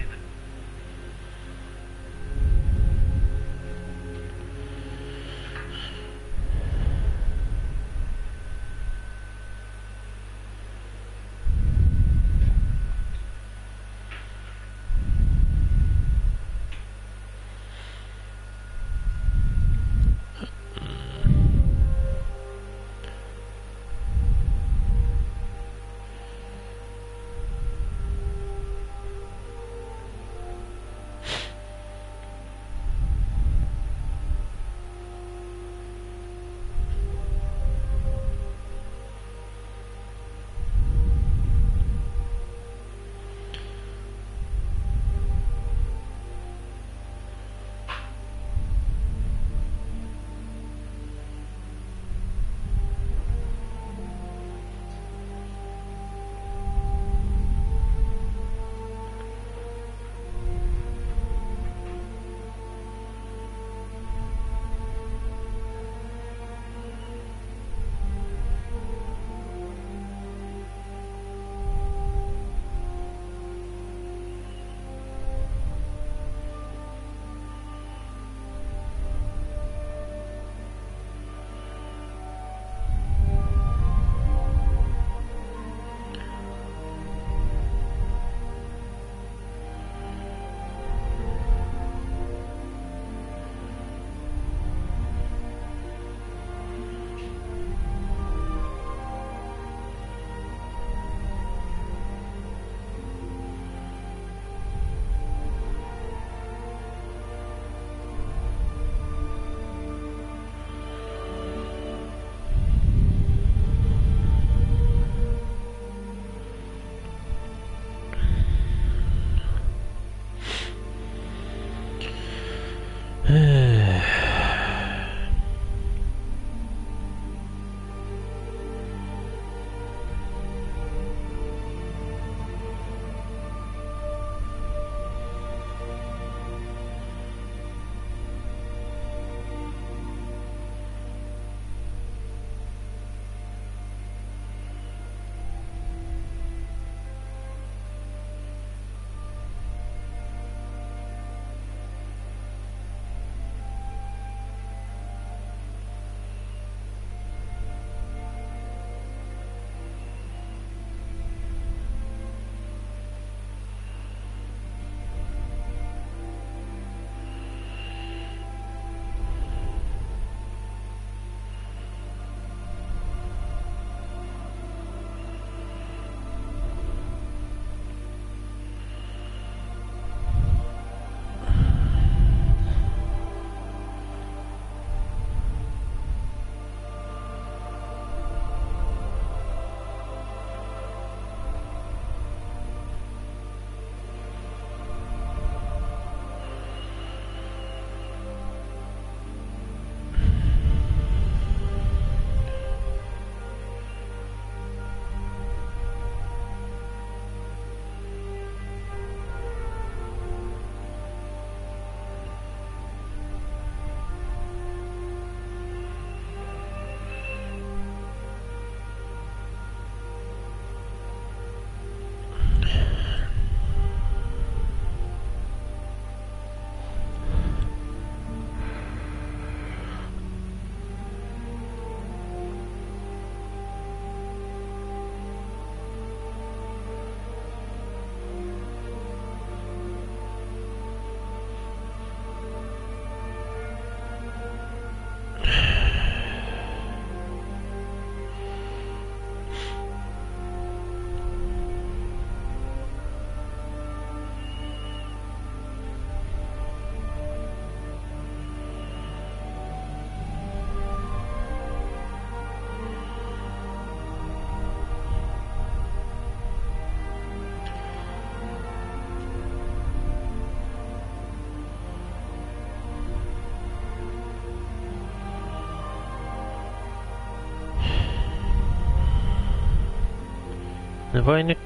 voi nyt.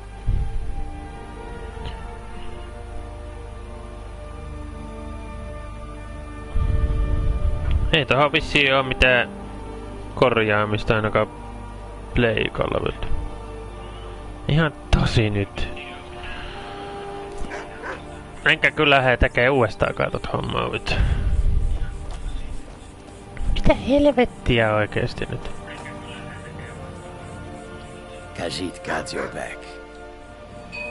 Ei tohon vissiin oo mitään korjaamista ainakaan pleikalla. Ihan tosi nyt. Enkä kyllä lähde tekee uudestaan tot hommaa nyt. Mitä helvettiä oikeesti nyt? Khajiit got your back.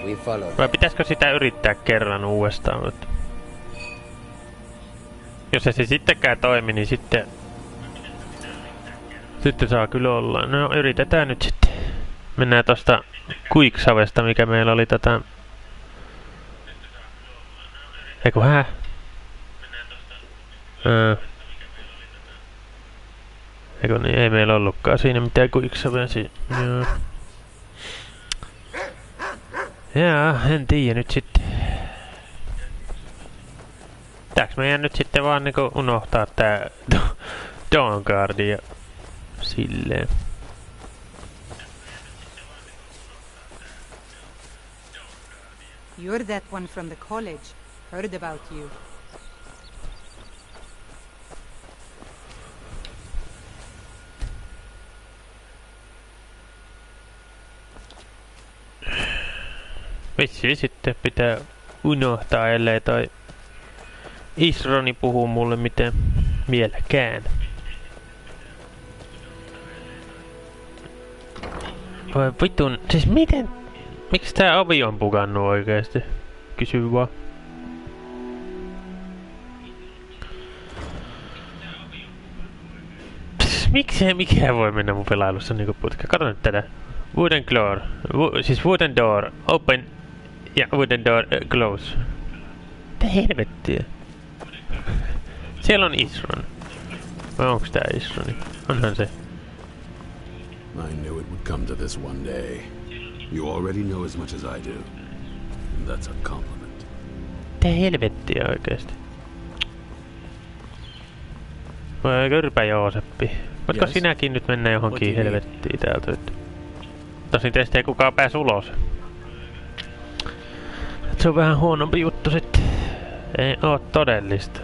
We follow. Vai pitäisikö sitä yrittää kerran uudestaan? Mutta jos ei se sittenkään toimi, niin sitten saa kyllä olla. No yritetään nyt sitten. Mennään tosta Quicksavesta, mikä meillä oli tätä. Eiku hää? Eiku niin, ei meillä ollutkaan siinä mitään Quicksavea. Joo. Jaa, en tiedä nyt sitten. Pitääks meidän nyt sitten vaan niinku unohtaa tää Dawn Guard ja silleen. You're that one from the college. Heard about you. Vitsi sitten pitää unohtaa, ellei toi Isroni puhuu mulle mitään vieläkään. Voi vitun, siis miten? Miksi tää ovi on pukannut oikeesti? Kysy vaan. Miksei mikään voi mennä mun pelailussa niinku putkeen? Kato nyt tätä. Wooden door. Siis wooden door. Open. Ja wooden door close. Mitä helvettiä? Siellä on Isron. Vai onks tää Isroni? Onhan se. I knew it would come to this one day. You already know as much as I do. And that's a compliment. Mitä helvettiä oikeesti? Voi kyrpä Jooseppi. Voitko sinäkin nyt mennä johonkin helvettiin täältä nyt? Tosin teistä ei kukaan pääs ulos. Se on vähän huonompi juttu sitten. Ei oo todellista.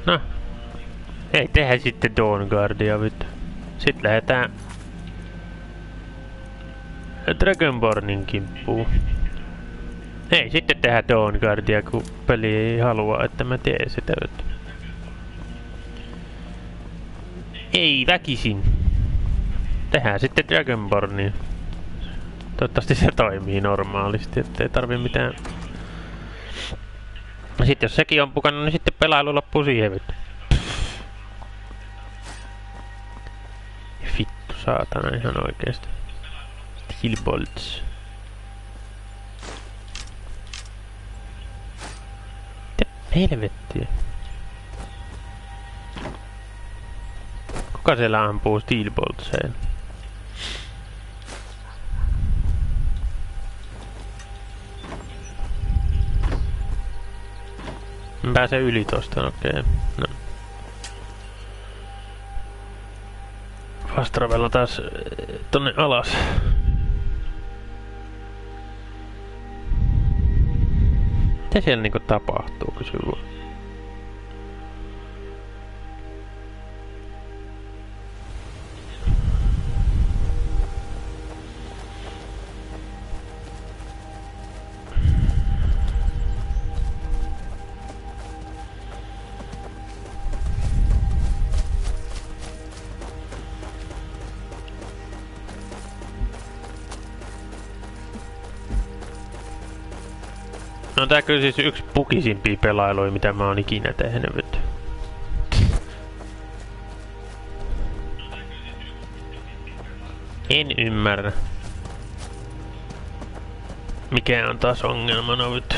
No. Ei tehdä sitten Dawn Guardia vittu. Sitten lähdetään Dragonbornin kimppuun. Ei sitten tehdä Dawn Guardia, kun peli ei halua, että mä teen sitä vittu. Ei väkisin. Tehdään sitten Dragonbornia. Toivottavasti se toimii normaalisti, ettei tarvi mitään. Sitten jos sekin on pukannut, niin sitten pelailu loppuu siihen vittu. Vittu saatana ihan oikeesti. Hillbolts. Mitä helvettiä? Kuka siellä ampuu Steelboltseen? Mä pääsen yli tosta, okei. No. Fast travella taas tonne alas. Mitä siellä niinku tapahtuu, kysy vaan. No tää kyllä siis yksi pukisimpia pelailuja, mitä mä oon ikinä tehnyt. En ymmärrä. Mikä on taas ongelmana nyt?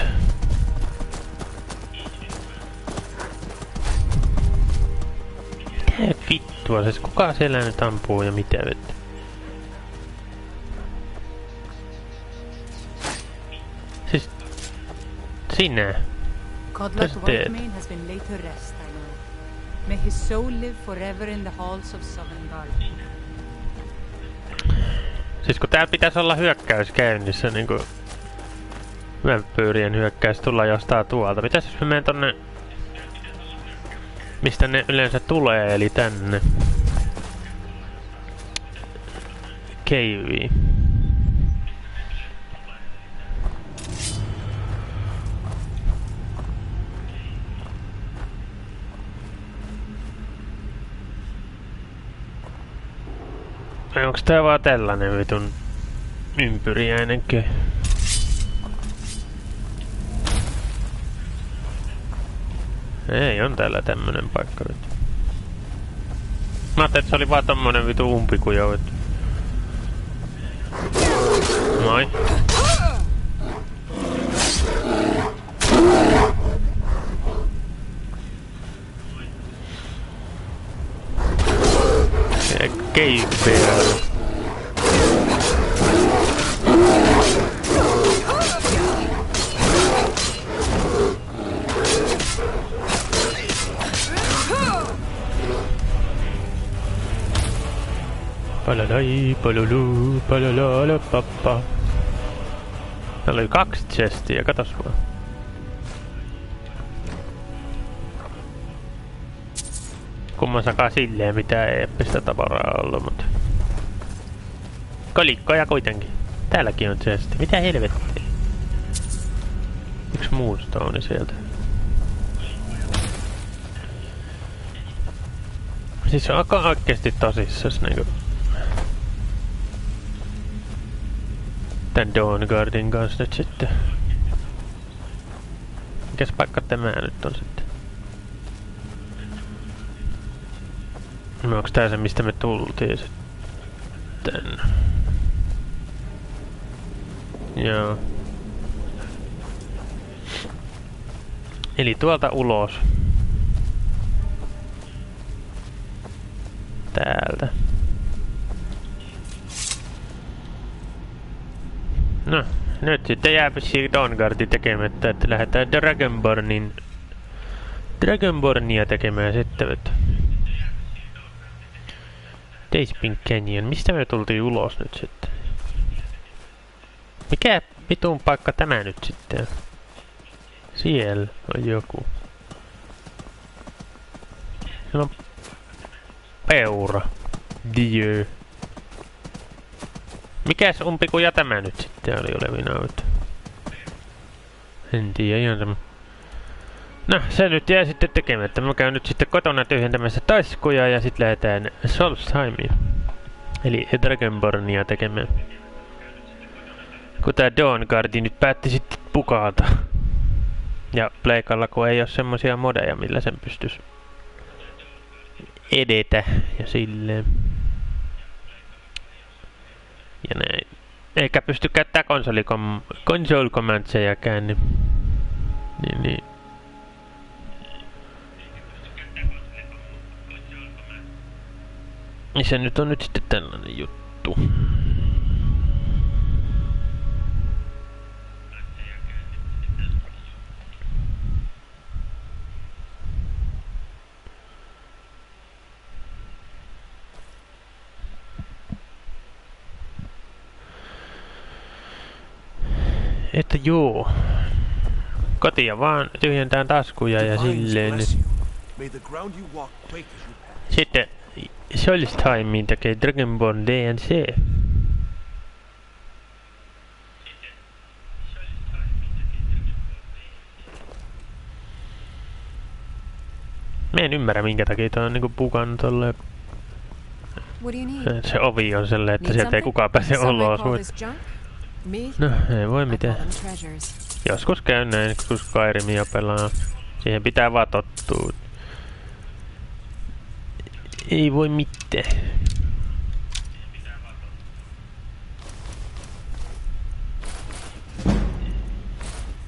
Mitä vittua, siis kuka siellä nyt ampuu ja mitä vittu? Siis sinä. Godless Whitemane has been laid to rest, I know. May his soul live forever in the halls of Sovngarde. Siis kun täällä pitäisi olla hyökkäys käynnissä, niinku... Vampyyrien hyökkäys tulla jostain tuolta. Mitäs jos mä menen tonne... Mistä ne yleensä tulee, eli tänne. Caveen. Onks tää vaan tällainen vitun ympyriäinenkö? Ei, on täällä tämmönen paikka nyt. Mä ajattelin, että se oli vaan tommonen vitu umpikujo. Moi. Cave bear. Palalai, palulu, palalala, pappa. Täällä oli 2 chestiä, katos vaan. Kummassakaan silleen mitään eeppistä tavaraa ollut, mutta... Kolikkoja kuitenkin. Täälläkin on chesti. Mitä helvettiä? Yksi moonstone sieltä. Siis on aika oikeesti tosissas niinku... Tän Dawnguardin kanssa nyt sitten. Mikäs paikka tämä nyt on sitten? No onks tää se mistä me tultiin sitten? Joo. Eli tuolta ulos. Täältä. No, nyt sitten jääpä Dawnguardi tekemättä, että lähdetään Dragonbornia tekemään sitten. Dayspin Canyon. Mistä me tultiin ulos nyt sitten? Mikä vitun paikka tämä nyt sitten? Siellä on joku. Siellä on peura. Dieu. Mikäs umpikuja tämä nyt sitten oli olevinaan? En tiedä, ihan sama. No, se nyt jää sitten tekemättä. Mä käyn nyt sitten kotona tyhjentämässä taskuja ja sit lähdetään Solstheimiin. Eli Dragonbornia tekemään. Kun tää Dawnguardi nyt päätti sitten pukata. Ja pleikalla kun ei oo semmosia modeja, millä sen pystys edetä ja silleen. Ja näin. Eikä pysty käyttää console commandsejakään, niin. Niin se nyt on nyt sitten tällainen juttu. Että joo. Kotia vaan tyhjentään taskuja ja silleen. Sitten Solstheimiin tekee Dragonborn DNC. Mä en ymmärrä minkä takia tää on niinku pukannut tolleen. Se ovi on sellainen, että sieltä ei kukaan pääse ulos. No, ei voi mitään. Joskus käyn näin, kun Skyrimia pelaa. Siihen pitää vaan tottua. Ei voi mitään.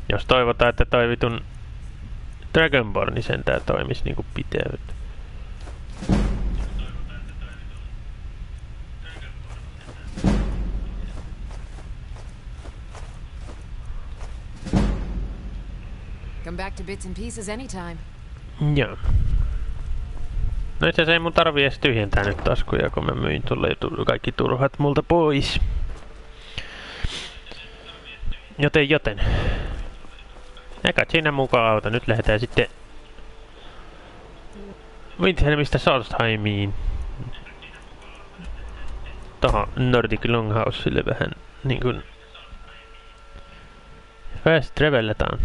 Jos toivotaan, että toi vitun Dragonborn sentään toimis niinku pitää. Come back to bits and pieces anytime. Joo. No itse asiassa ei mun tarvii edes tyhjentää nyt taskuja, kun mä myin tulle kaikki turhat multa pois. Joten. Eikä siinä mukaan auta. Nyt lähdetään sitten Windhelmistä Solstheimiin. Tohon Nordic Longhouselle vähän niinkun fast traveletaan.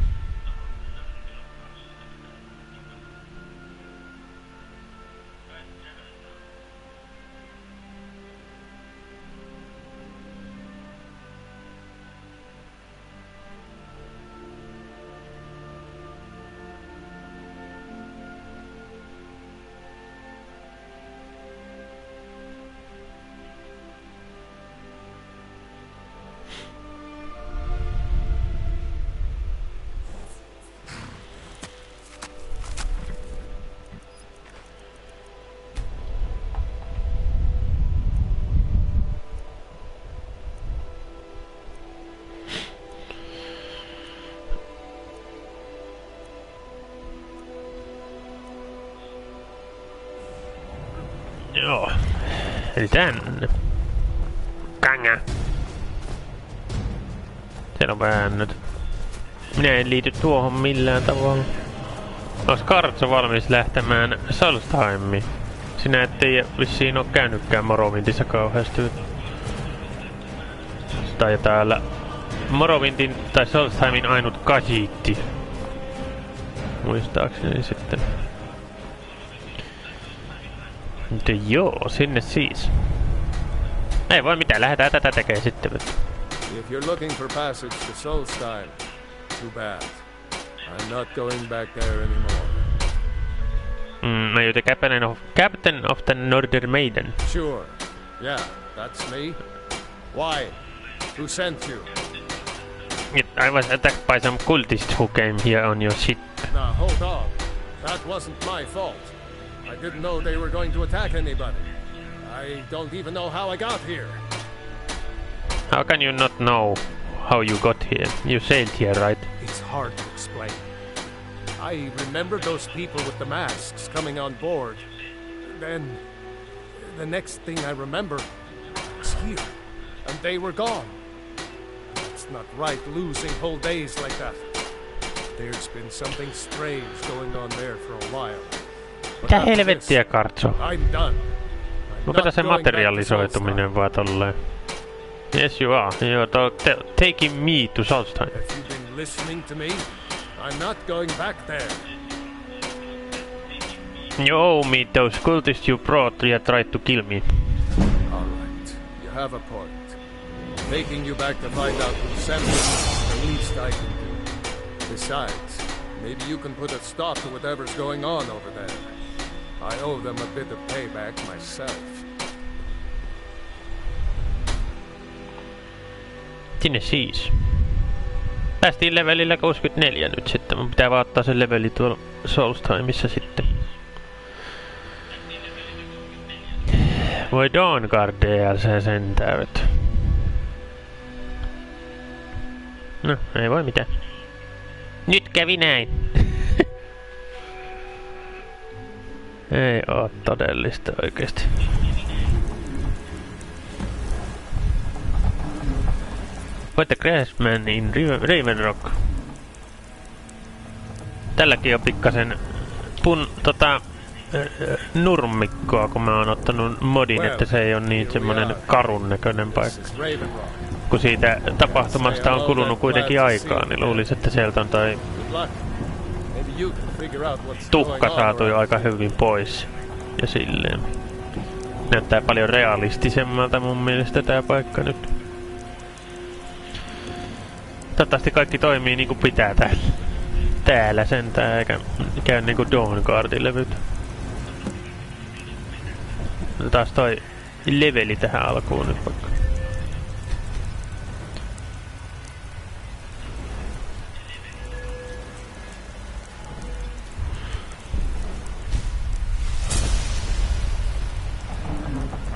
Joo. Eli tänne. Kanga. Siellä on väännöt. Minä en liity tuohon millään tavalla. Ois Kartso valmis lähtemään Solstheimiin? Sinä ettei vissiin oo käynytkään Morrowindissa kauheasti. Tai täällä Morrowindin tai Solstheimin ainut kasiitti. Muistaakseni sitten. Mutta joo, sinne siis. Ei voi mitään, lähdetään tätä tekee sitten. If you're looking for passage to Solstheim, too bad. I'm not going back there anymore. Are you the captain of the Northern Maiden? Sure. Yeah, that's me. Why? Who sent you? I was attacked by some cultists who came here on your ship. Now, hold on. That wasn't my fault. I didn't know they were going to attack anybody. I don't even know how I got here. How can you not know how you got here? You sailed here, right? It's hard to explain. I remember those people with the masks coming on board. Then, the next thing I remember was here, and they were gone. It's not right losing whole days like that. There's been something strange going on there for a while. Mitä helvettiä, Kartso? I'm done. Luketa se materialisoituminen vaan tolleen. Yes you are. You're taking me to Solstheim. Have you been listening to me? I'm not going back there. You owe me those cultists you brought and tried to kill me. Alright, you have a point. Taking you back to find out who sent me is the least I can do. Besides, maybe you can put a stop to whatever's going on over there. I owe them a bit of payback myself. Sinne siis. Päästiin levelillä 64 nyt sitten. Mun pitää vaan ottaa se leveli tuolla Solstheimissa sitten. Voi Dawnguard DLC sentään. No, ei voi mitään. Nyt kävi näin. Ei oo todellista oikeesti. Voitte Crashman in Ravenrock. Tälläkin on pikkasen nurmikkoa, kun mä oon ottanut modin, että se ei oo niin semmonen karun näköinen paikka. Kun siitä tapahtumasta on kulunut kuitenkin aikaa, niin luulis, että sieltä on toi tukka saatu jo aika hyvin pois. Ja silleen. Näyttää paljon realistisemmalta mun mielestä tää paikka nyt. Toivottavasti kaikki toimii niinku pitää täällä sentään, eikä käy niinku Dawnguardin levyt. Taas toi leveli tähän alkuun nyt vaikka.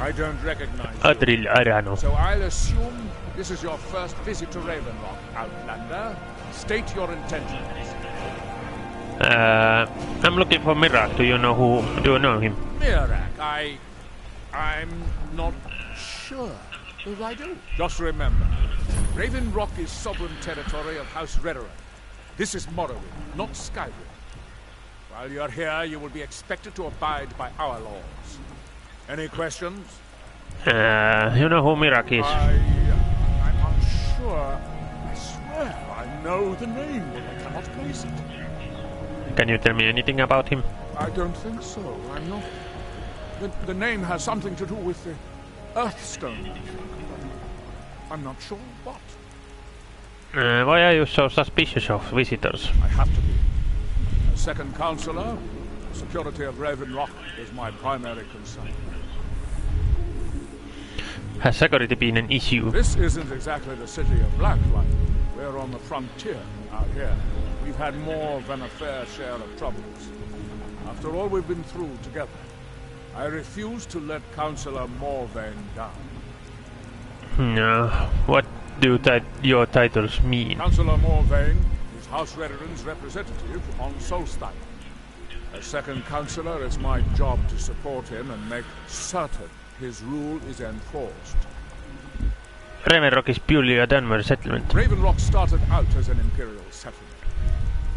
I don't recognize Adril Arano. So I'll assume this is your first visit to Ravenrock, Outlander. State your intentions. I'm looking for Mirak. Do you know him? I'm not sure if I do. Just remember, Raven Rock is sovereign territory of House Redoran. This is Morrowind, not Skyrim. While you're here, you will be expected to abide by our laws. Any questions? You know who Mirak is. I'm unsure. I swear I know the name, but I cannot place it. Can you tell me anything about him? I don't think so. I'm not... The name has something to do with the Earthstone. I'm not sure what. Why are you so suspicious of visitors? I have to be. As second counselor, the security of Raven Rock is my primary concern. Has security been an issue? This isn't exactly the city of Blacklight. We're on the frontier out here. We've had more than a fair share of troubles. After all we've been through together, I refuse to let Councillor Morvain down. No. What do your titles mean? Councillor Morvain is House Redoran's representative on Solstein. As second councillor, it's my job to support him and make certain his rule is enforced. Raven Rock is purely a Dunmer settlement. Raven Rock started out as an imperial settlement.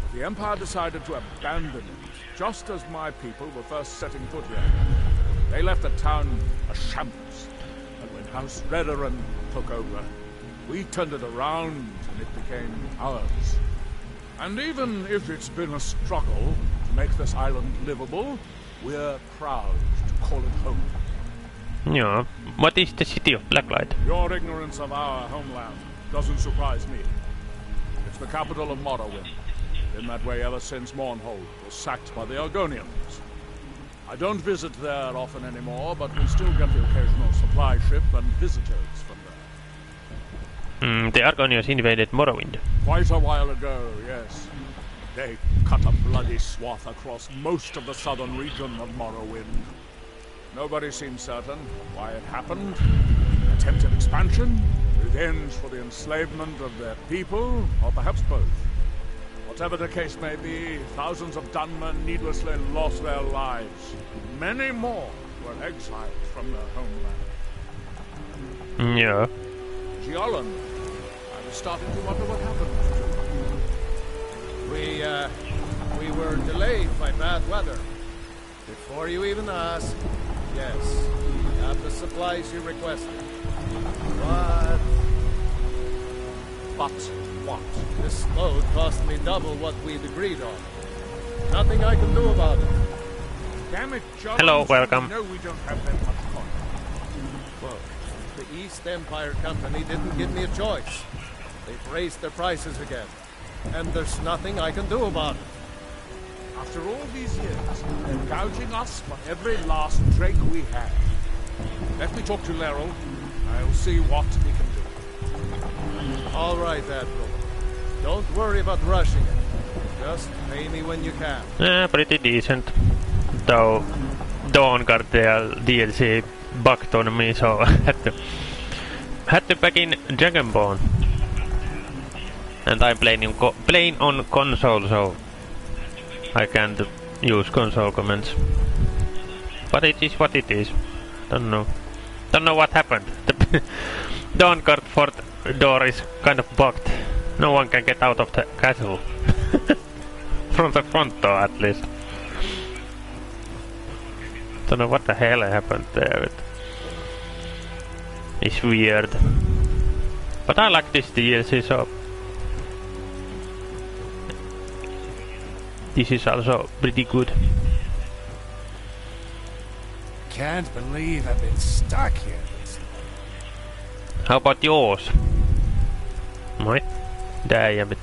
But the Empire decided to abandon it, just as my people were first setting foot here. They left the town a shambles. And when House Redoran took over, we turned it around and it became ours. And even if it's been a struggle to make this island livable, we're proud to call it home. Yeah. What is the city of Blacklight? Your ignorance of our homeland doesn't surprise me. It's the capital of Morrowind. Been that way ever since Mournhold was sacked by the Argonians. I don't visit there often anymore, but we still get the occasional supply ship and visitors from there. The Argonians invaded Morrowind. Quite a while ago, yes. They cut a bloody swath across most of the southern region of Morrowind. Nobody seems certain why it happened. Attempted expansion, revenge for the enslavement of their people, or perhaps both. Whatever the case may be, thousands of Dunmer needlessly lost their lives. Many more were exiled from their homeland. Yeah. Giollan, I was starting to wonder what happened. We were delayed by bad weather. Before you even ask, yes, we have the supplies you requested. But what? This load cost me double what we'd agreed on. Nothing I can do about it. Damn it, John. Hello, welcome. No, we don't have that much fun. Look, the East Empire Company didn't give me a choice. They've raised their prices again. And there's nothing I can do about it. After all these years, they're gouging us for every last drake we have. Let me talk to Laryl. I'll see what we can do. All right, Admiral. Don't worry about rushing it. Just pay me when you can. Pretty decent. Though Dawn got their DLC bugged on me, so had to back in Dragonborn. And I'm playing on console, so I can't use console commands. But it is what it is. Don't know what happened. The Dawnguard fort door is kind of bugged. No one can get out of the castle. From the front door, at least. Don't know what the hell happened there. It's weird. But I like this DLC, so this is also pretty good. Can't believe I've been stuck here. How about yours? Moi. Damn.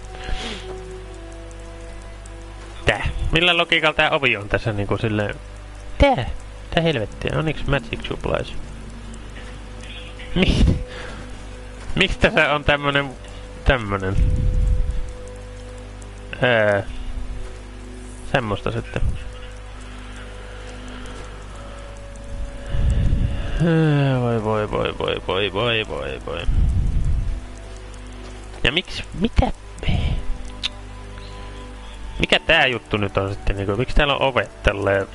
Tää? Millä logiikalla tää ovi on tässä niinku silleen... Tää? Tää helvettiä? Oniks Magic Supplies? Miksi tässä on tämmönen? Semmosta sitten. Voi. Ja miksi? Mitä? Mikä tää juttu nyt on sitten niinku? Miksi täällä on ovet tälleen?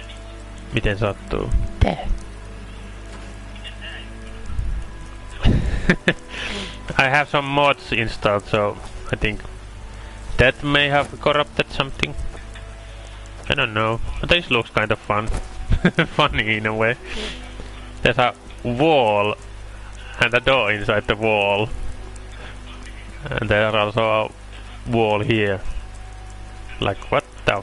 Miten sattuu? Tää? I have some mods installed, so I think that may have corrupted something. I don't know. But this looks kind of fun. Funny in a way. There's a wall and a door inside the wall. And there's also a wall here. Like, what the?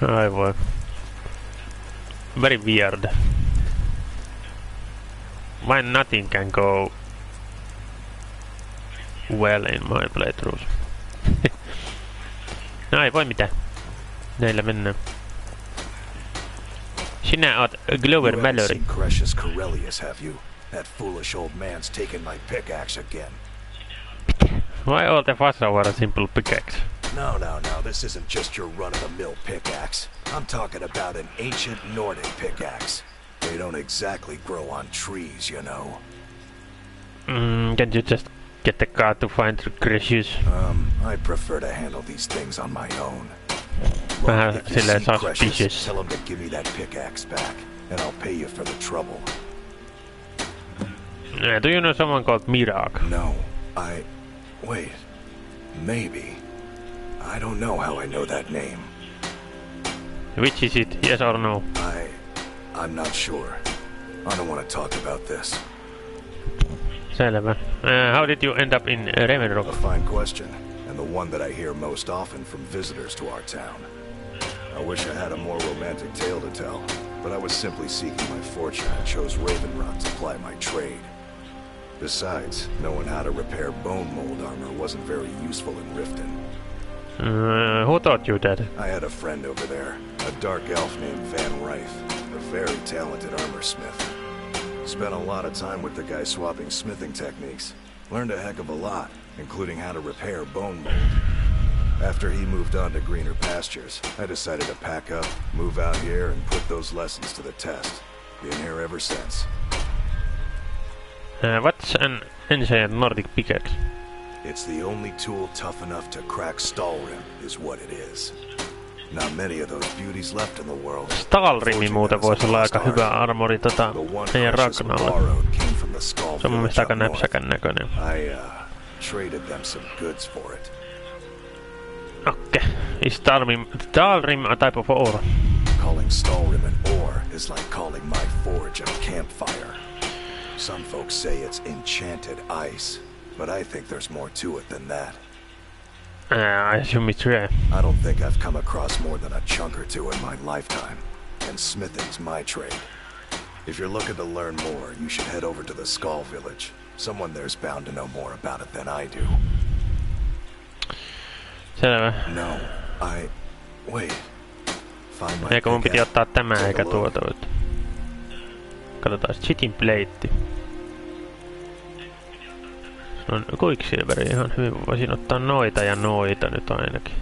I was very weird. Why nothing can go well in my playthroughs? No ei voi mitään. Näillä mennään. Sinä oot Glover Mallory. Precious Corellius, have you? That foolish old man's taken my pickaxe again. Why all the fuss over a simple pickaxe? No, this isn't just your run-of-the-mill pickaxe. I'm talking about an ancient Nordic pickaxe. They don't exactly grow on trees, you know. Can you just get the car to find Gracious? I prefer to handle these things on my own. Vähän If you silleen see Precious, suspicious. tell him to give me that pickaxe back, and I'll pay you for the trouble. Do you know someone called Mirak? No, wait. Maybe. I don't know how I know that name. Which is it? Yes or no? I'm not sure. I don't want to talk about this. Selvä. How did you end up in Ravenrock? A fine question, and the one that I hear most often from visitors to our town. I wish I had a more romantic tale to tell, but I was simply seeking my fortune and chose Ravenrock to ply my trade. Besides, knowing how to repair bone mold armor wasn't very useful in Riften. Who taught you that? I had a friend over there, a dark elf named Van Rife, a very talented armor smith. Spent a lot of time with the guy swapping smithing techniques. Learned a heck of a lot, including how to repair bone mold. After he moved on to greener pastures, I decided to pack up, move out here, and put those lessons to the test. Been here ever since. What's an ancient Nordic pickaxe? It's the only tool tough enough to crack Stalrim, is what it is. Not many of those beauties left in the world. Stalrimi muuten voisi olla aika hyvä armori meidän Ragnalle. Se on mun mielestä aika näpsäkän näköinen. I traded them some goods for it. Okay. Is Stalrim a type of ore? Calling Stalrim an ore is like calling my forge a campfire. Some folks say it's enchanted ice, but I think there's more to it than that. I assume it's rare. I don't think I've come across more than a chunk or two in my lifetime, and smithing's my trade. If you're looking to learn more, you should head over to the Skull Village. Someone there's bound to know more about it than I do. Selvä. No, wait. Find my Eikö mun piti pickaxe. ottaa tämä Take a eikä look. tuota? Katsotaan chitin plate. Se on Quicksilveri ihan hyvin. Voisin ottaa noita ja noita nyt ainakin.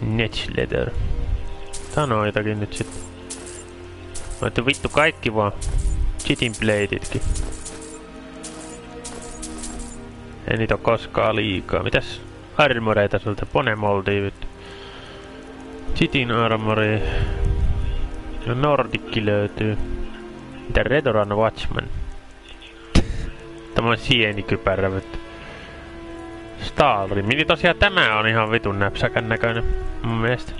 Netch leather. Tää noitakin nyt sit. Voitte vittu kaikki vaan. Chitin plateitkin. Ei niitä oo koskaan liikaa. Mitäs armoreita sulta? Ponemoldia vittu. Chitin armori. No Nordikki löytyy. Mitä Redoran Watchman? Tämä on sienikypärä vittu. Stalrim. Niin tosiaan tämä on ihan vitun näpsäkän näköinen. Mun mielestä.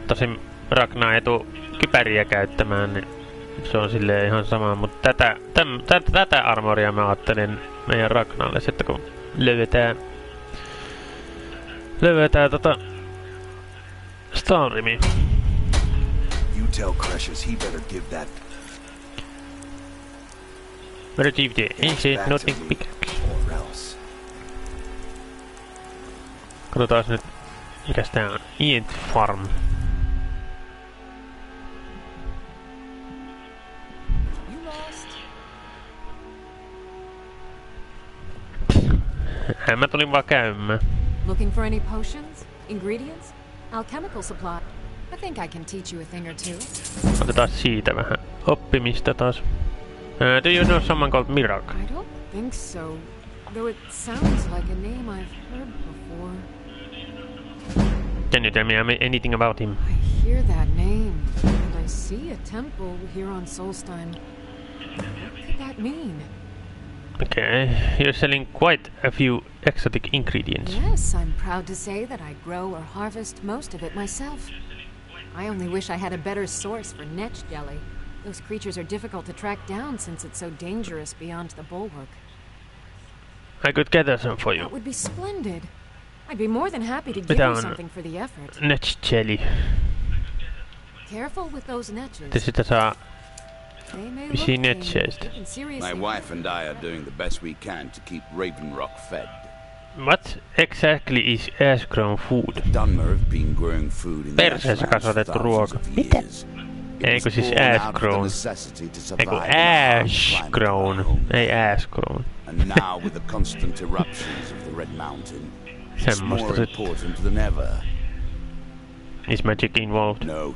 Tosin Ragnar ei tuu kypäriä käyttämään, niin se on silleen ihan sama. Mutta tätä armoria mä ajattelin meidän Ragnarille sitten kun löydetään Stalrimia. You tell Cresius he better give that Retrieve the ancient Nordic pickaxe. or else. Katsotaan nyt mikäs tää on. Ient Farm. Mä tulin vaan käymään. Looking for any potions? Ingredients? Alchemical supply? I think I can teach you a thing or two. Otetaan siitä vähän oppimista taas. Do you know someone called Mirak? I don't think so. Though it sounds like a name I've heard before. Can you tell me anything about him? I hear that name, and I I see a temple here on Solstheim. What could that mean? Okay, you're selling quite a few exotic ingredients. Yes, I'm proud to say that I grow or harvest most of it myself. I only wish I had a better source for netch jelly. Those creatures are difficult to track down since it's so dangerous beyond the bulwark. I could gather some for you. That would be splendid. I'd be more than happy to give you something for the effort. Netch jelly. Careful with those netches. Sitä saa They may vissiin look netcheistä. tame, but you can seriously My wife and I are doing the best we can to keep Raven Rock fed. What exactly is ash-grown food? Dunmer have been growing food in Perseessä kasvatettu ruoka. Mitä? Eikö siis ash-grown? Eikö ash-grown? Ei ash-grown. And now with the constant eruptions of the Red Mountain, it's more Semmosta sit. important than ever. Is magic involved? No.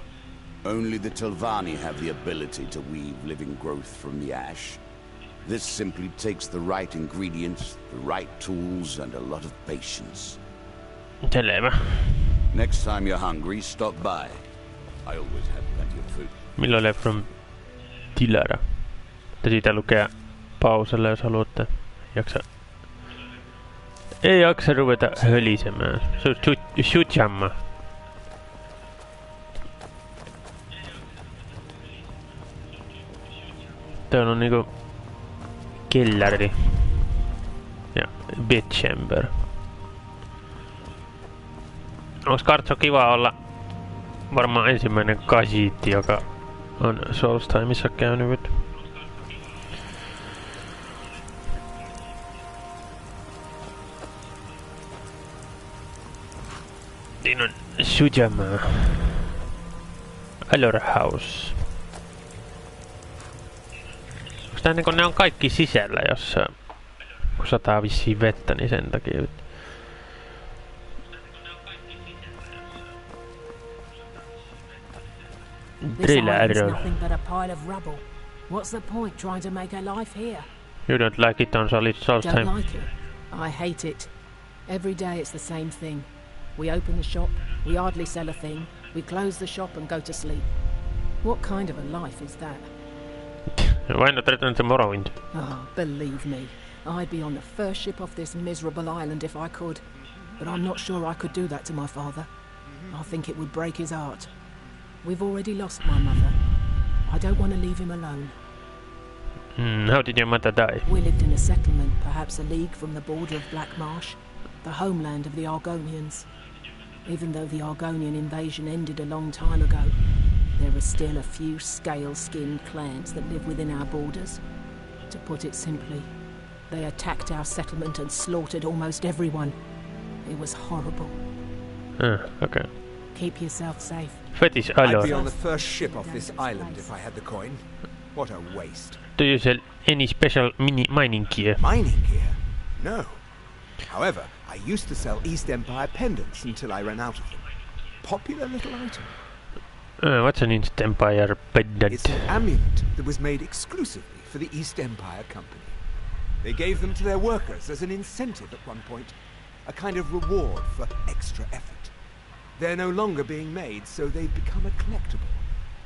Only the Telvanni have the ability to weave living growth from the ash. This simply takes the right ingredients, the right tools, and a lot of patience. Selvä. Next time you're hungry, stop by. I always have plenty of food. Milloin from Tilara? Te siitä lukee pauselle, jos haluatte. Ei jaksa ruveta hölisemään. Se on shujamma. Täällä on niinku kellari ja bedchamber. Onks Kartso kiva olla varmaan ensimmäinen kasiitti, joka on Solstheimissa käynyt. Siinä on Sujamaa. Allora House. Onko ne on kaikki sisällä, jos kun sataa vissiin vettä, niin sen takia. This island is nothing but a pile of rubble. What's the point trying to make a life here? You don't like it on Solstheim? Don't like it. I hate it. Every day it's the same thing. We open the shop, we hardly sell a thing, we close the shop and go to sleep. What kind of a life is that? Why not return to Morrowind? Oh, believe me, I'd be on the first ship off this miserable island if I could. But I'm not sure I could do that to my father. I think it would break his heart. We've already lost my mother. I don't want to leave him alone. How did your mother die? We lived in a settlement, perhaps a league from the border of Black Marsh, the homeland of the Argonians. Even though the Argonian invasion ended a long time ago, there are still a few scale-skinned clans that live within our borders. To put it simply, they attacked our settlement and slaughtered almost everyone. It was horrible. Okay. Keep yourself safe. Fetish Island. I'd be on the first ship off this island if I had the coin. What a waste. Do you sell any special mining gear? Mining gear? No. However, I used to sell East Empire pendants until I ran out of them. Popular little item. What's an East Empire pendant? It's an amulet that was made exclusively for the East Empire Company. They gave them to their workers as an incentive at one point, a kind of reward for extra effort. They're no longer being made, so they've become a collectible.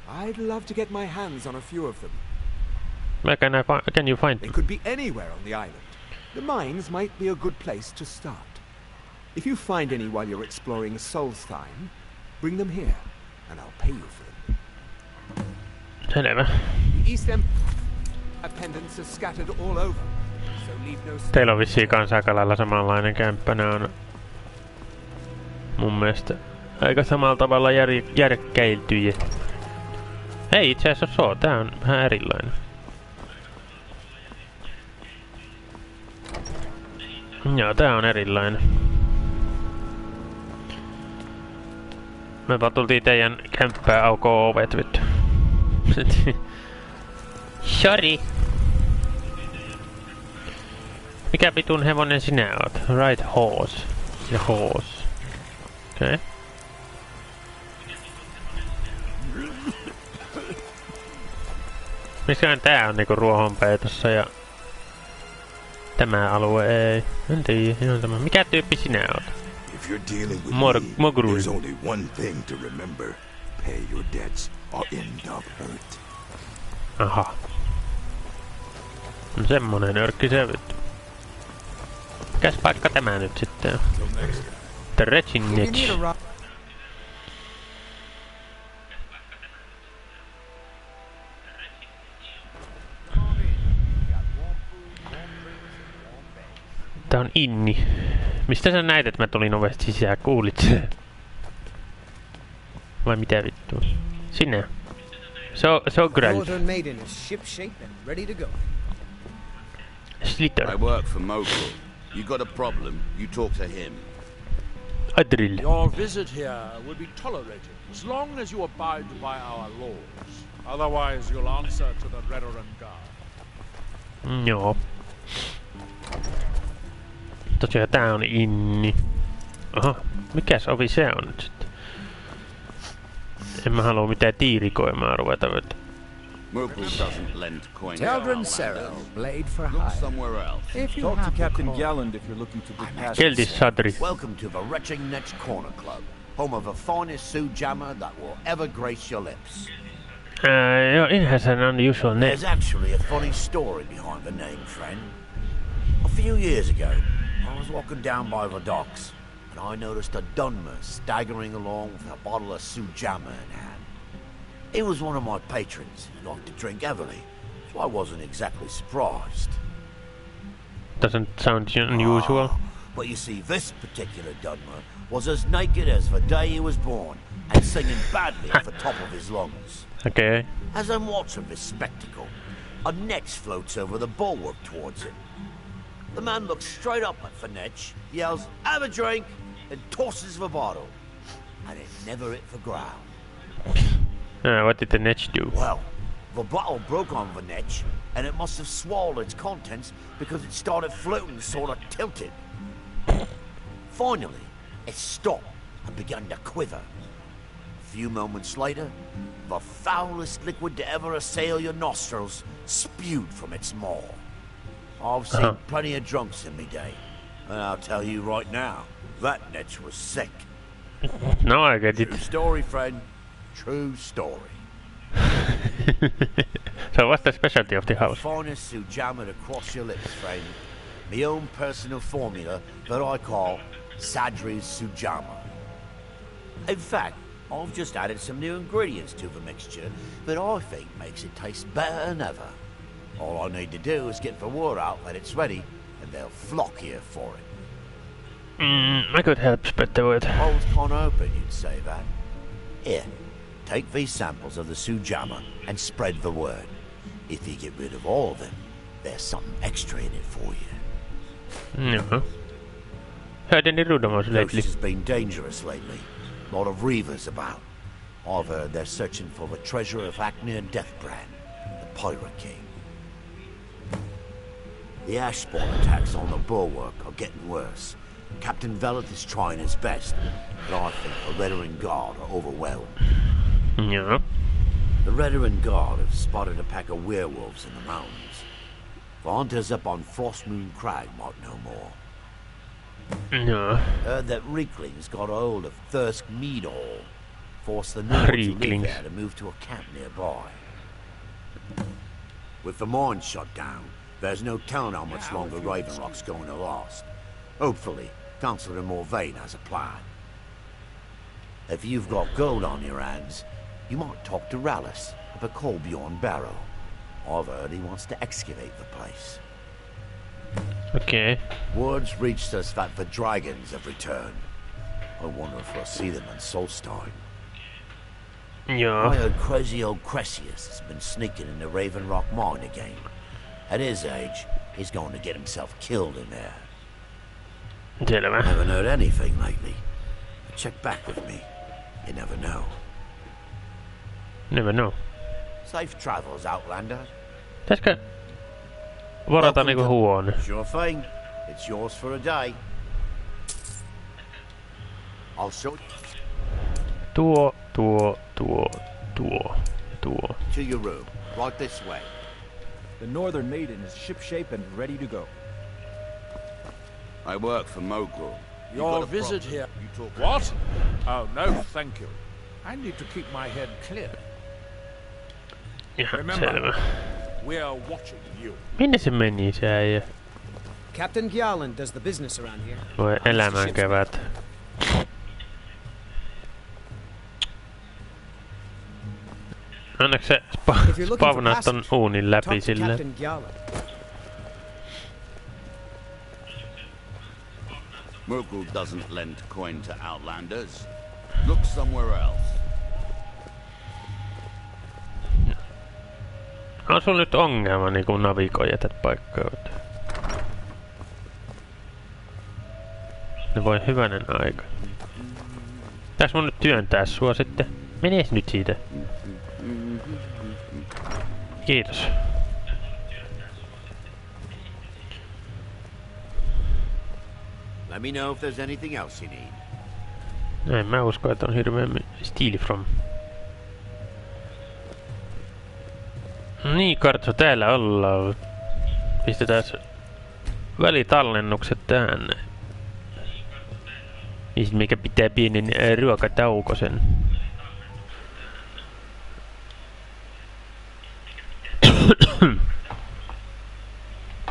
I'd love to get my hands on a few of them. Where can you find them? They could be anywhere on the island. The mines might be a good place to start. If you find any while you're exploring Solstheim, bring them here, and I'll pay you for them. Selvä. The East Empire pendants are scattered all over, so leave no... Teillä on vissiin kans aika lailla samanlainen kämppä. Nää on mun mielestä aika samalla tavalla järkkäiltyjä. Hei, itse asiassa tää on vähän erilainen. Joo, tää on erilainen. Me vaan tultiin teidän kämppää aukoo ovet vittu. Sorry. Mikä vitun hevonen sinä oot? Right horse. Ja horse. Okei. Okay. Missähän tää on niinku ruohonpeitossa ja... Tämä alue ei. En tiedä, tämä. Mikä tyyppi sinä oot? If you're dealing with Mogrul. there's only one thing to remember. Pay your debts or end up hurt. Aha. No semmonen nörkki se vittu. Mikäs paikka tämä nyt sitten on? The Wretched Niche. Tää on inni. Mistä sä näit, että mä tulin ovesta sisään? Kuulit sen? Vai mitä vittua? Sinä. Se on Grell. Northern Maiden is shipshape and ready to go. Slither. I work for Mogul. You got a problem, you talk to him. A drill. Your visit here will be tolerated as long as you abide by our laws. Otherwise, you'll answer to the Redoran Guard. Joo. Tosiaan tää on inni. Aha, mikäs ovi se on nyt sitten? En mä halua mitään tiirikoimaa ruveta vetä. Teldrin Serral, blade for hire. If you talk to Captain Galland if you're looking to get past. Keldis Sadri. Welcome to the Wretched Next Corner Club, home of the finest Sioux jammer that will ever grace your lips. It has an unusual name. There's actually a funny story behind the name, friend. A few years ago, I was walking down by the docks, and I noticed a Dunmer staggering along with a bottle of Sioux jammer in hand. He was one of my patrons and liked to drink heavily, so I wasn't exactly surprised. Doesn't sound unusual. But you see, this particular Dunmer was as naked as the day he was born, and singing badly at the top of his lungs. Okay. As I'm watching this spectacle, a netch floats over the bulwark towards him. The man looks straight up at the netch, yells, "Have a drink!" and tosses the bottle. And it never hit the ground. What did the netch do? Well, the bottle broke on the netch, and it must have swallowed its contents because it started floating sort of tilted. Finally, it stopped and began to quiver. A few moments later, the foulest liquid to ever assail your nostrils spewed from its maw. I've seen plenty of drunks in me day, and I'll tell you right now, that netch was sick. No, I get it. True story, friend. True story. So what's the specialty of the house? The finest Sioux jammer across your lips, friend. My own personal formula that I call Sadri's Sioux jammer. In fact, I've just added some new ingredients to the mixture that I think makes it taste better than ever. All I need to do is get the word out that it's ready, and they'll flock here for it. I could help spread the word. I was kind of hoping you'd say that. Here, take these samples of the Sioux jammer and spread the word. If you get rid of all of them, there's something extra in it for you. No. Heard any rumors lately? Ghost has been dangerous lately. A lot of reavers about. I've heard they're searching for the treasure of Acne and Deathbrand, the Pirate King. The ash spawn attacks on the bulwark are getting worse. Captain Veleth is trying his best, but I think the Redoran Guard are overwhelmed. Yeah. The Redoran Guard have spotted a pack of werewolves in the mountains. The hunters up on Frostmoon Crag might know more. No. Heard that Reeklings got hold of Thirsk Mead Hall, forced the Nords who live there to move to a camp nearby. With the mine shut down, there's no telling how much longer Raven Rock's going to last. Hopefully, Councillor Morvain has a plan. If you've got gold on your hands, you might talk to Rallis of a Colbjorn Barrow. I've heard he wants to excavate the place. Okay. Word's reached us that the dragons have returned. I wonder if we'll see them in Solstein. Yeah. I heard crazy old Cressius has been sneaking in the Raven Rock mine again. At his age, he's going to get himself killed in there. Selvä. Haven't heard anything lately. But check back with me. You never know. Never know. Safe travels, Outlander. Pitäisikö varata niinku huone? Sure thing. It's yours for a day. I'll show you. Tuo. To your room. Right this way. The Northern Maiden is shipshape and ready to go. I work for Mogul. Your visit here. What? Oh, no, thank you. I need to keep my head clear. Ihan selvä. We are watching you. Minne se meni se äijä? Captain Gjallan does the business around here. Voi elämän kevät. Annaks se spavnaa ton uunin läpi silleen? Merkel doesn't lend coin to outlanders. Look somewhere else. On sulla nyt ongelma niin kun navigoi jätät paikkaa. Ne voi hyvänen aika. Pitäis mun nyt työntää sua sitten. Menes nyt siitä. Kiitos. Let me know if there's anything else you need. En mä usko, että on hirveemmin steal from. Niin, Kartso, täällä ollaan. Pistetään välitallennukset tähän. Niin sit mikä pitää pienen ruokataukosen.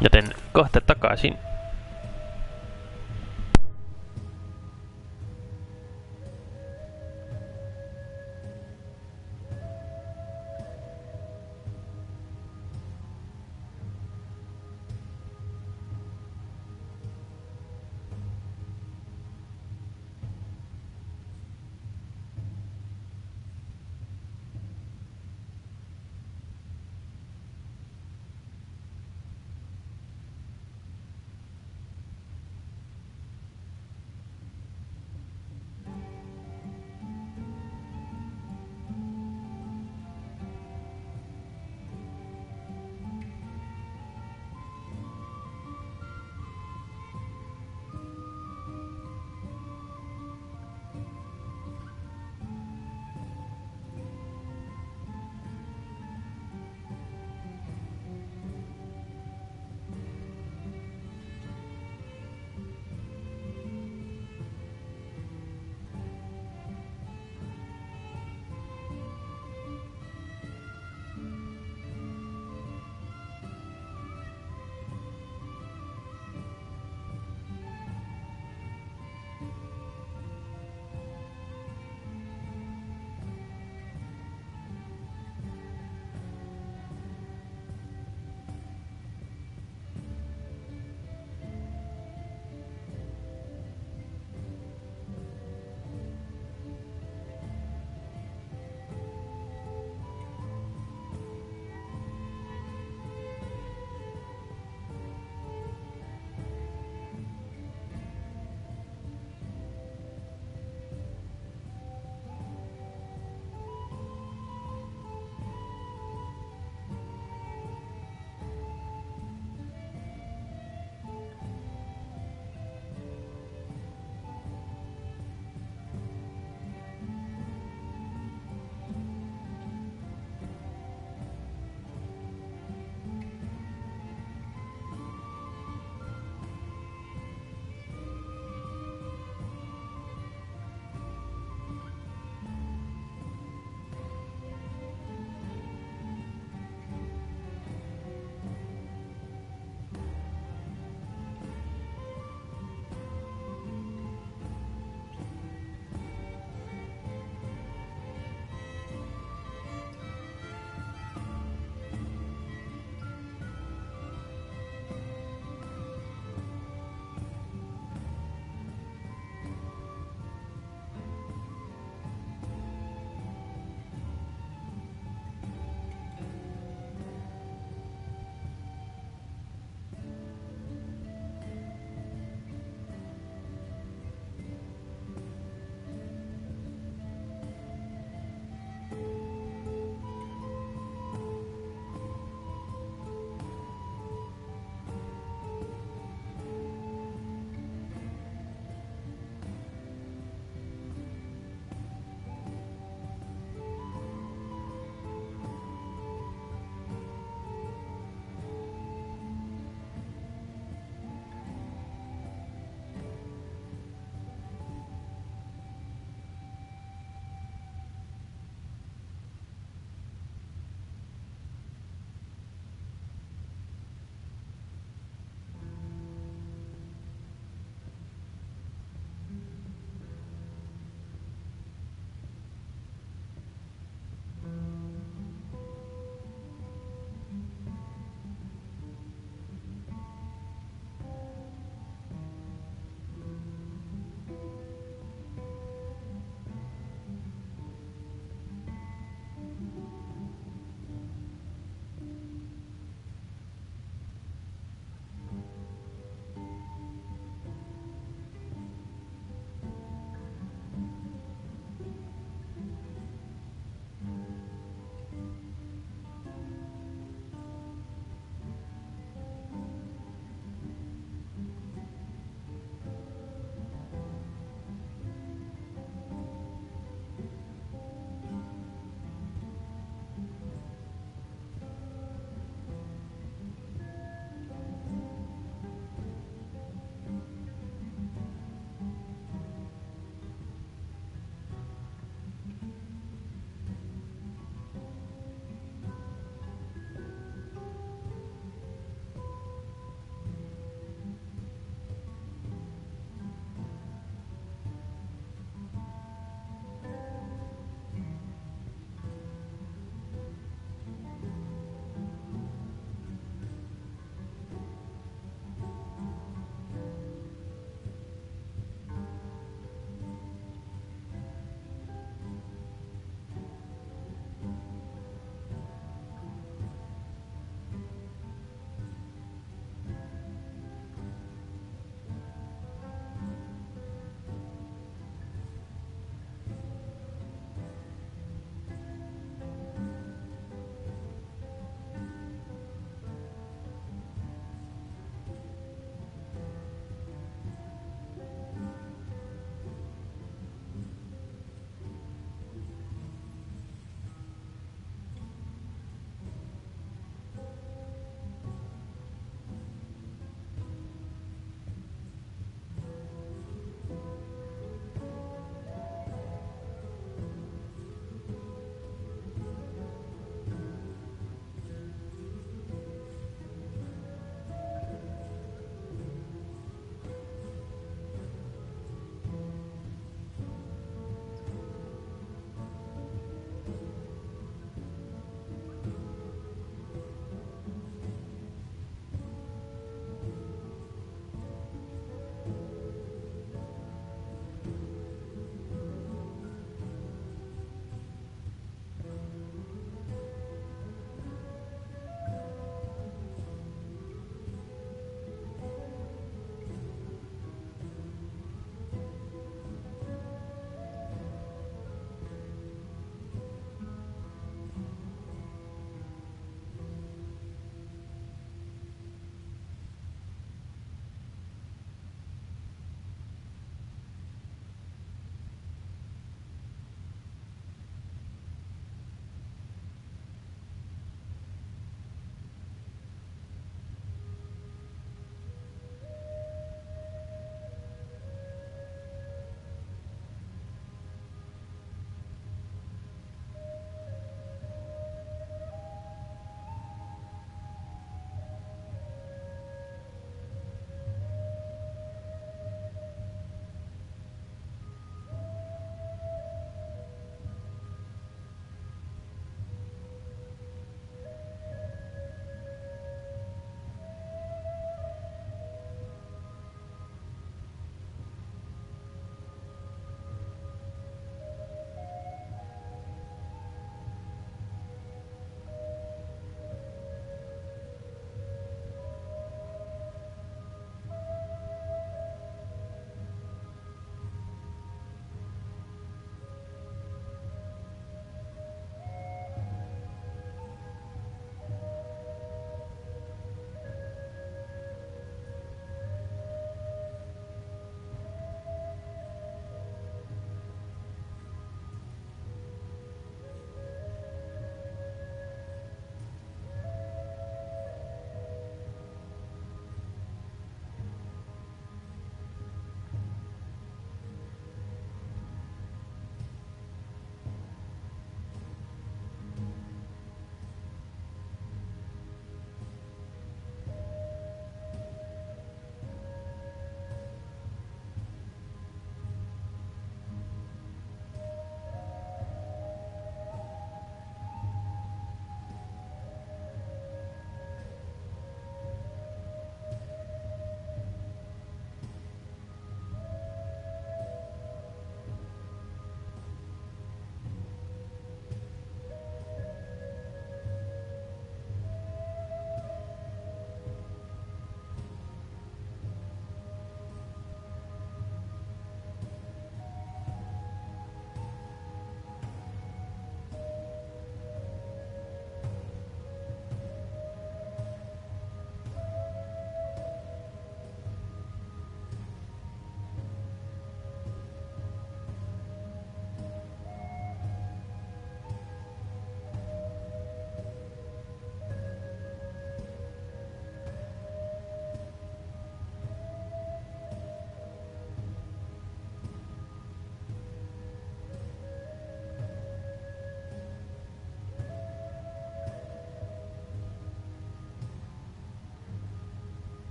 Joten kohta takaisin.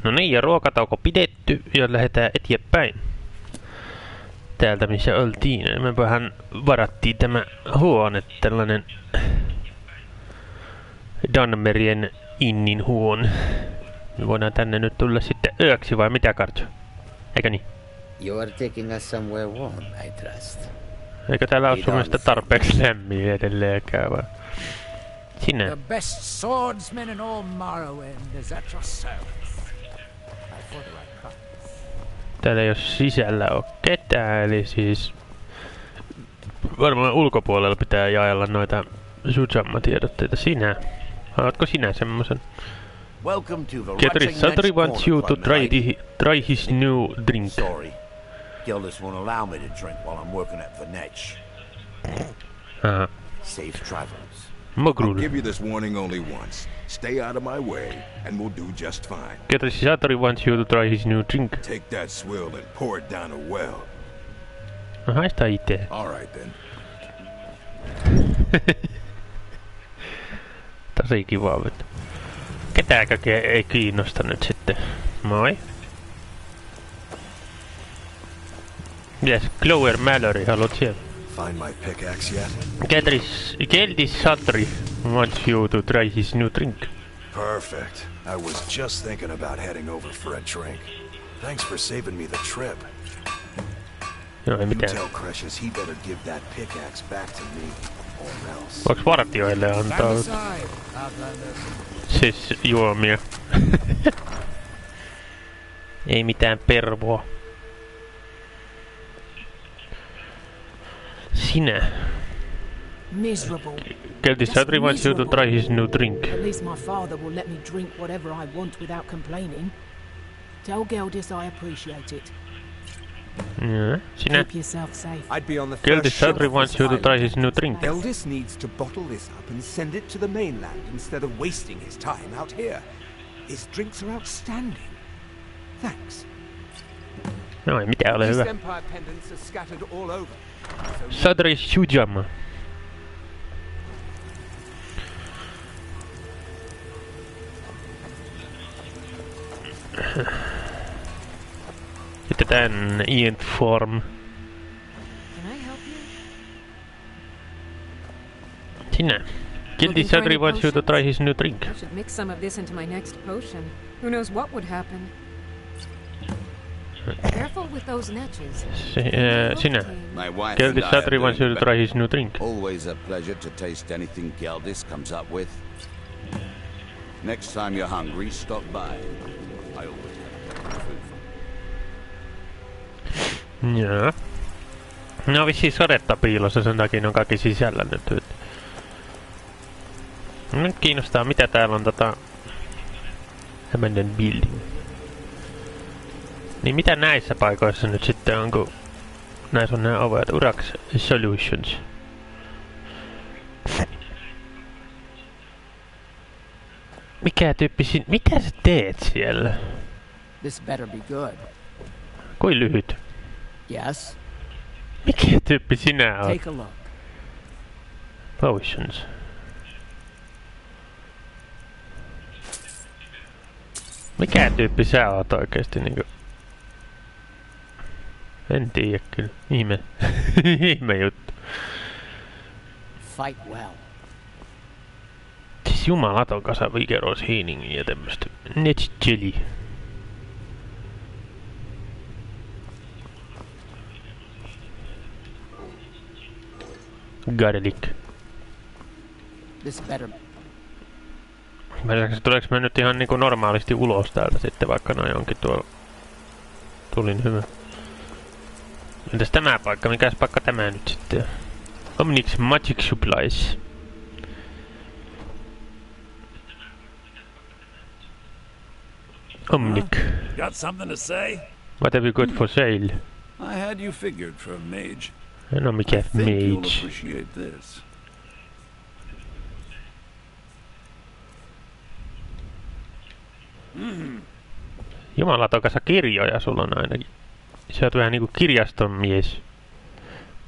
No niin, ja ruokatauko pidetty ja lähdetään eteenpäin. Täältä missä oltiin. Mepähän varattiin tämä huone, tällainen Danmerien innin huone. Me voidaan tänne nyt tulla sitten yöksi vai mitä, Kartsu? Eikö niin? You are taking us somewhere warm, I trust. Eikö täällä ole sun mielestä tarpeeksi lämmin edelleenkään vai? Sinä. The best swordsman in all Morrowind is at your service. Täällä ei ole sisällä ole ketään, eli siis varmaan ulkopuolella pitää jaella noita Sujamma-tiedotteita. Sinä. Haluatko sinä semmosen? Catherine Suttery wants you to try his new drink. Sorry. Gildas won't allow me to drink while I'm working at Vinetch. Safe travels. Mogrul. I'll give you this warning only once. Stay out of my way, and we'll do just fine. Catherine Suttery wants you to try his new drink. Take that swill and pour it down a well. No haista itse. All right then. Tosi kiva, mutta ketääkö ei kiinnosta nyt sitten? Moi. Mitäs Clover Mallory haluat siellä? Find my pickaxe yet? Catherine Suttery wants you to try his new drink. Perfect. I was just thinking about heading over for a drink. Thanks for saving me the trip. No, ei mitään. You tell Precious he better give that pickaxe back to me, or else. Voiko vartioille antaa? Siis juomia. Ei mitään pervoa. Sinä. Miserable. Catherine Suttery wants you to try his new drink. At least my father will let me drink whatever I want without complaining. Tell Geldis I appreciate it. Yeah, sinä. Keep yourself safe. I'd be on the Catherine first ship Suttery off wants this you to try island. his new drink. Geldis needs to bottle this up and send it to the mainland instead of wasting his time out here. His drinks are outstanding. Thanks. No ei mitään, ole East hyvä. Empire pendants are scattered all over. Suttery Sujamma. Sitten tän Inform. Sinä. Catherine Suttery wants you to try his new drink. I should mix some of this into my next potion. Who knows what would happen? Careful with those netches. Sinä. My wife Catherine and I Suttery have wants you to been try his new drink. Always a pleasure to taste anything Geldis comes up with. Next time you're hungry, stop by. I always have food for Joo. No vissiin sadetta piilossa, sen takia ne on kaikki sisällä nyt. Nyt kiinnostaa mitä täällä on Abandoned Building. Niin mitä näissä paikoissa nyt sitten on, kun näissä on nämä ovet? Urax Solutions. Mikä tyyppi mitä sä teet siellä? This better be good. Kuin lyhyt? Yes. Mikä tyyppi sinä oot? Take a look. Potions. Mikä tyyppi sä oot oikeesti niinku? En tiedä kyllä. Ihme. Ihme juttu. Fight well. Siis jumalaton kasa Vigeros Healingia ja tämmöstä. Net Jelly. Garlic. This better. Tuleeks mä nyt ihan niinku normaalisti ulos täältä sitten, vaikka noin onkin tuolla. Tulin hyvä. Entäs tämä paikka? Mikäs paikka tämä nyt sitten? Omnix Magic Supplies. Omnic. Got something to say? What have you got for sale? I had you figured for a mage. No mikä I think you'll mage. appreciate this. Jumalatokassa kirjoja sulla on ainakin. Sä oot vähän niinku kirjaston mies.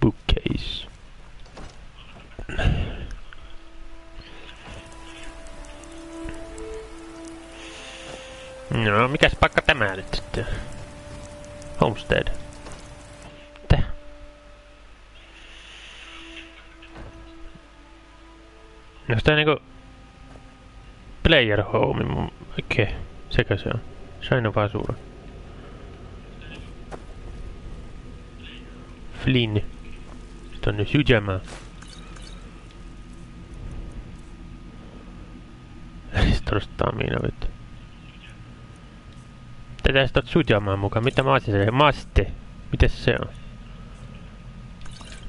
Bookcase. No, mikäs paikka tämä nyt sitten? Homestead. Täh? No sitä niinku... Player home, okei. Sekä se on. Shine of Azure. Flynn. Sitten on nyt Sujama. Restore stamina vittu. Tätä sit oot Sujamaa mukaan. Mitä mä otin se? Maste. Mites se on?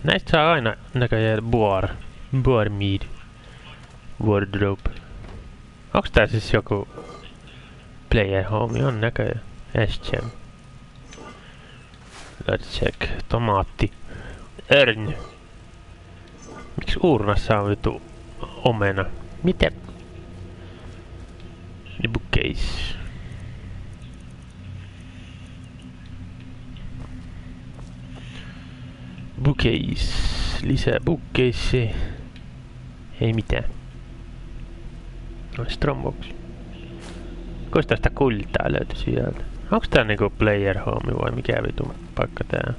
Näistä saa aina näköjään boar mead. Wardrobe. Onks tää siis joku player home? On näköjään. S-Gem. Let's check. Tomaatti. Örn. Miks uurnassa on vittu omena? Mitä? Bookcase. Bookcase. Lisää bookcase. Ei mitään. No, strongbox. Koista sitä kultaa löytyi sieltä. Onks tää niinku player home vai mikä vitu paikka tää?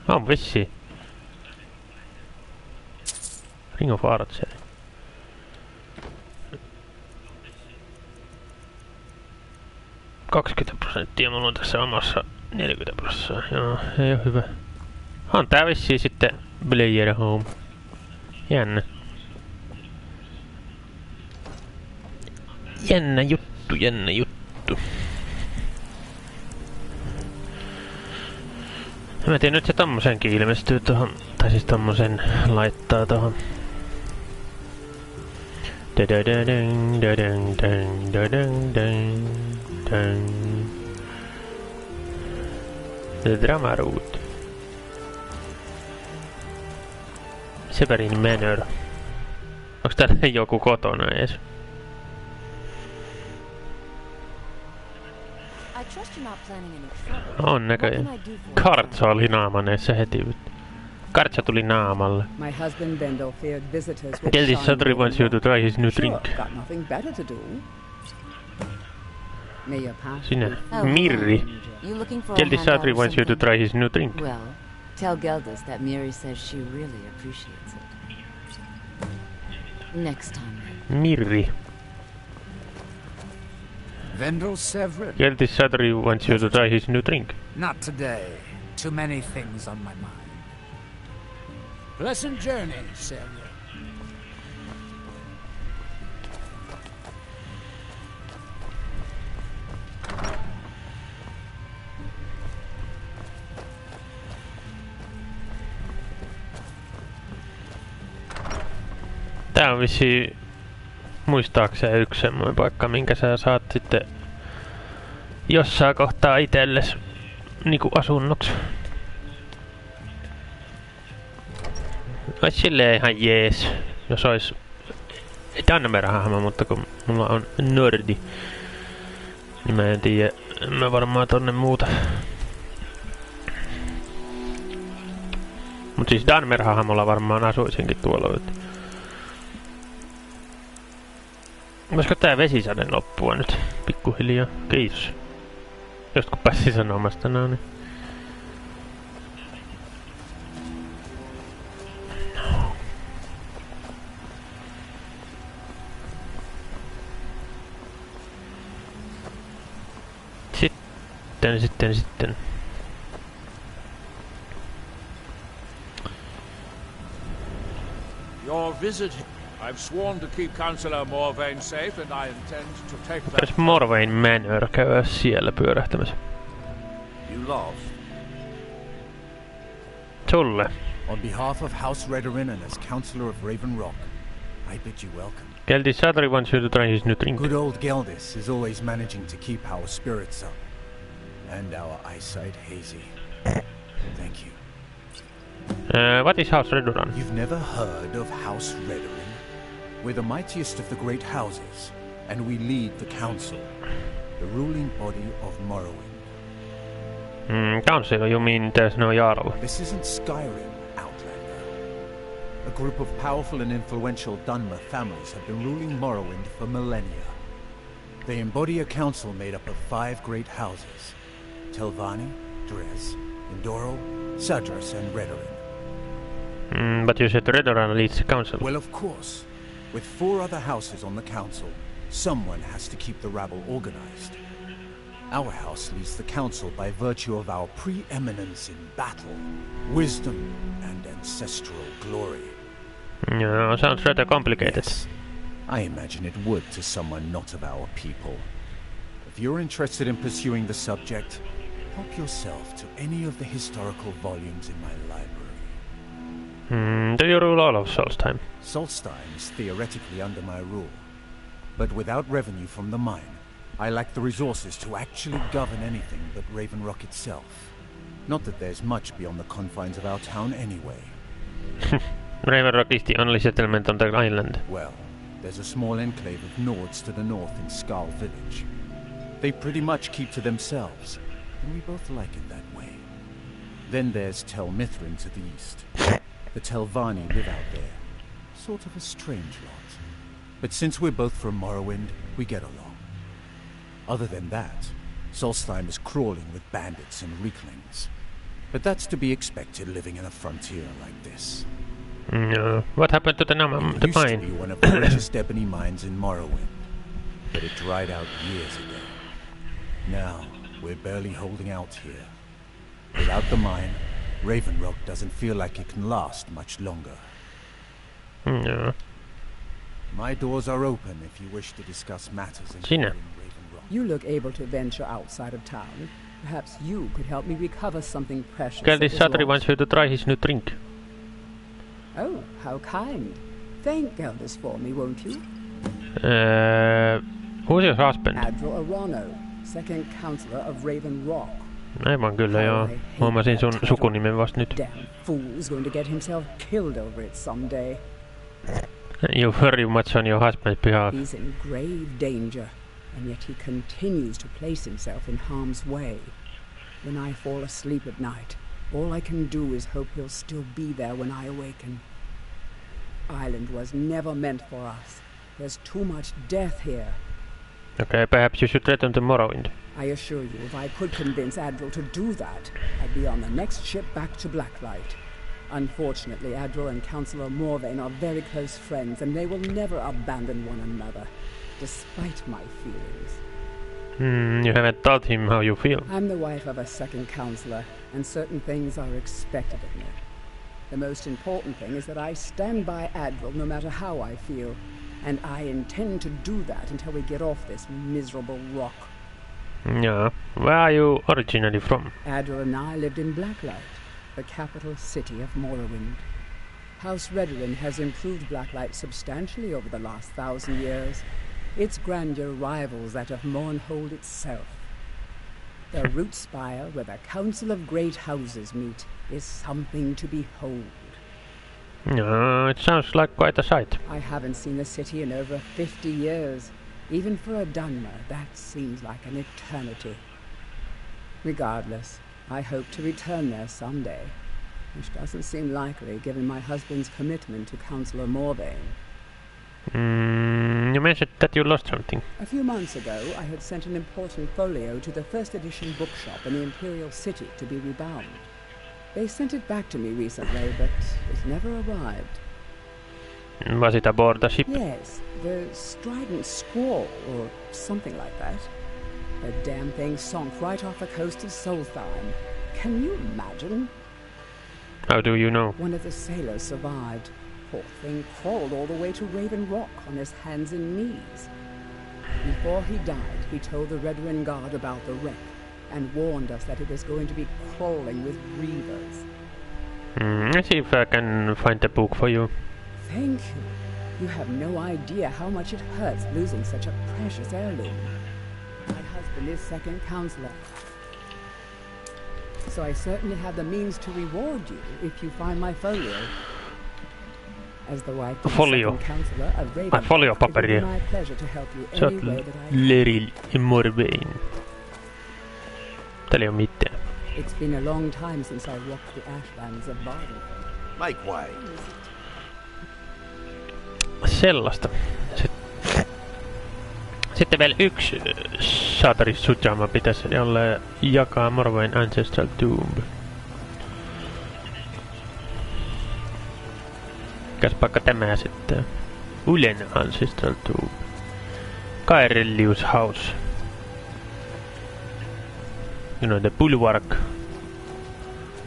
On vissi. Ring of Archery. %, mulla on tässä omassa 40%. Joo, ei oo hyvä. On tää vissiin sitten player home. Jännä. Jännä juttu, jännä juttu. Mä tiedän nyt se tommosenkin ilmestyy tohon. Tai siis tommosen laittaa tohon. The Drama Route. Severin Manor. Onks täällä joku kotona ees? On näköjään. Kartsa oli naamaneessa heti. Kartsa tuli naamalle. Kelly Sudbury wants you to try his new drink. Sinä. Mirri. Kelly Sudbury wants you to try his new drink. Well, tell Geldas that Miri says she really appreciates it. Next time. Mirri. Vendel Severin. Kelly Sudbury wants you to try his new drink. Not today. Too many things on my mind. Pleasant journey, Severin. Tää on vissiin muistaakseni yksi semmoinen paikka, minkä sä saat sitten jossain kohtaa itelles niinku asunnoksi. Ois silleen ihan jees, jos ois Danmerhahmo, mutta kun mulla on nordi, niin mä en tiedä, mä varmaan tonne muuta. Mut siis Danmerhahmolla varmaan asuisinkin tuolla. Voisiko tää vesisade loppua nyt pikkuhiljaa? Kiitos. Just kun pääsin sanomasta niin. Sitten. Your visit. I've sworn to keep Councillor Morvain safe, and I intend to take that. Pitäis Morvain Manor käydä siellä pyörähtämässä. You lost. Sulle. On behalf of House Redorin and as Councillor of Raven Rock, I bid you welcome. Geldis Sadri wants you to try his new drink. Good old Geldis is always managing to keep our spirits up. And our eyesight hazy. Thank you. What is House Redoran? You've never heard of House Redorin? We're the mightiest of the great houses, and we lead the council, the ruling body of Morrowind. Council, you mean there's no Jarl? This isn't Skyrim, Outlander. A group of powerful and influential Dunmer families have been ruling Morrowind for millennia. They embody a council made up of 5 great houses. Telvanni, Dres, Indoro, Sadras, and Redoran. But you said Redoran leads the council. Well, of course. With 4 other houses on the council, someone has to keep the rabble organized. Our house leads the council by virtue of our preeminence in battle, wisdom, and ancestral glory. Yeah, sounds rather complicated. Yes. I imagine it would to someone not of our people. If you're interested in pursuing the subject, help yourself to any of the historical volumes in my library. Do you rule all of Solstheim? Solstheim is theoretically under my rule. But without revenue from the mine, I lack the resources to actually govern anything but Raven Rock itself. Not that there's much beyond the confines of our town anyway. Raven Rock is the only settlement on the island. Well, there's a small enclave of Nords to the north in Skal village. They pretty much keep to themselves, and we both like it that way. Then there's Tel Mithrin to the east. The Telvanni live out there. Sort of a strange lot. But since we're both from Morrowind, we get along. Other than that, Solstheim is crawling with bandits and weaklings. But that's to be expected living in a frontier like this. No. What happened to the mine? It used to be one of the richest ebony mines in Morrowind, but it dried out years ago. Now, we're barely holding out here. Without the mine, Raven Rock doesn't feel like it can last much longer. No. My doors are open if you wish to discuss matters involving Raven Rock. You look able to venture outside of town. Perhaps you could help me recover something precious. Geldis Satri wants you to try his new drink. Oh, how kind. Thank Geldis for me, won't you? Who's your husband? Admiral Arano, second counselor of Raven Rock. Aivan kyllä joo. Huomasin sun sukunimen vasta nyt. Damn fool's going to get himself killed over it someday. You very much on your husband's behalf. He's in grave danger, and yet he continues to place himself in harm's way. When I fall asleep at night, all I can do is hope he'll still be there when I awaken. Island was never meant for us. There's too much death here. Okay, perhaps you should return to Morrowind. I assure you, if I could convince Admiral to do that, I'd be on the next ship back to Blacklight. Unfortunately, Admiral and Councillor Morvain are very close friends, and they will never abandon one another, despite my feelings. You haven't told him how you feel. I'm the wife of a second councillor, and certain things are expected of me. The most important thing is that I stand by Admiral no matter how I feel, and I intend to do that until we get off this miserable rock. Yeah. Where are you originally from? Admiral and I lived in Blacklight, the capital city of Morrowind. House Redoran has improved Blacklight substantially over the last 1,000 years. Its grandeur rivals that of Mournhold itself. The root spire where the Council of Great Houses meet is something to behold. It sounds like quite a sight. I haven't seen the city in over 50 years. Even for a Dunmer, that seems like an eternity. Regardless, I hope to return there someday, which doesn't seem likely given my husband's commitment to Councillor Morvain. You mentioned that you lost something. A few months ago, I had sent an important folio to the first edition bookshop in the Imperial City to be rebound. They sent it back to me recently, but it never arrived. Was it aboard the ship? Yes, the Strident Squall, or something like that. The damn thing sunk right off the coast of Solstheim. Can you imagine? How do you know? One of the sailors survived. Poor thing crawled all the way to Raven Rock on his hands and knees. Before he died, he told the Redoran Guard about the wreck and warned us that it was going to be crawling with reavers. Let's see if I can find the book for you. Thank you. You have no idea how much it hurts losing such a precious heirloom. My husband is second counselor, so I certainly have the means to reward you if you find my folio. As the wife of the second counselor of Raven, it will be my pleasure to help you any way that I can. Leril Morvain. Täällä ei oo mitään. It's been a long time since I walked the ashlands of Barden. Make way. Sitten vielä yksi Satari Sujama pitäisi olla jakaa Morrowind Ancestral Tomb. Mikäs paikka tämä sitten? Ulen Ancestral Tomb. Kairelius House. You know, the Bulwark.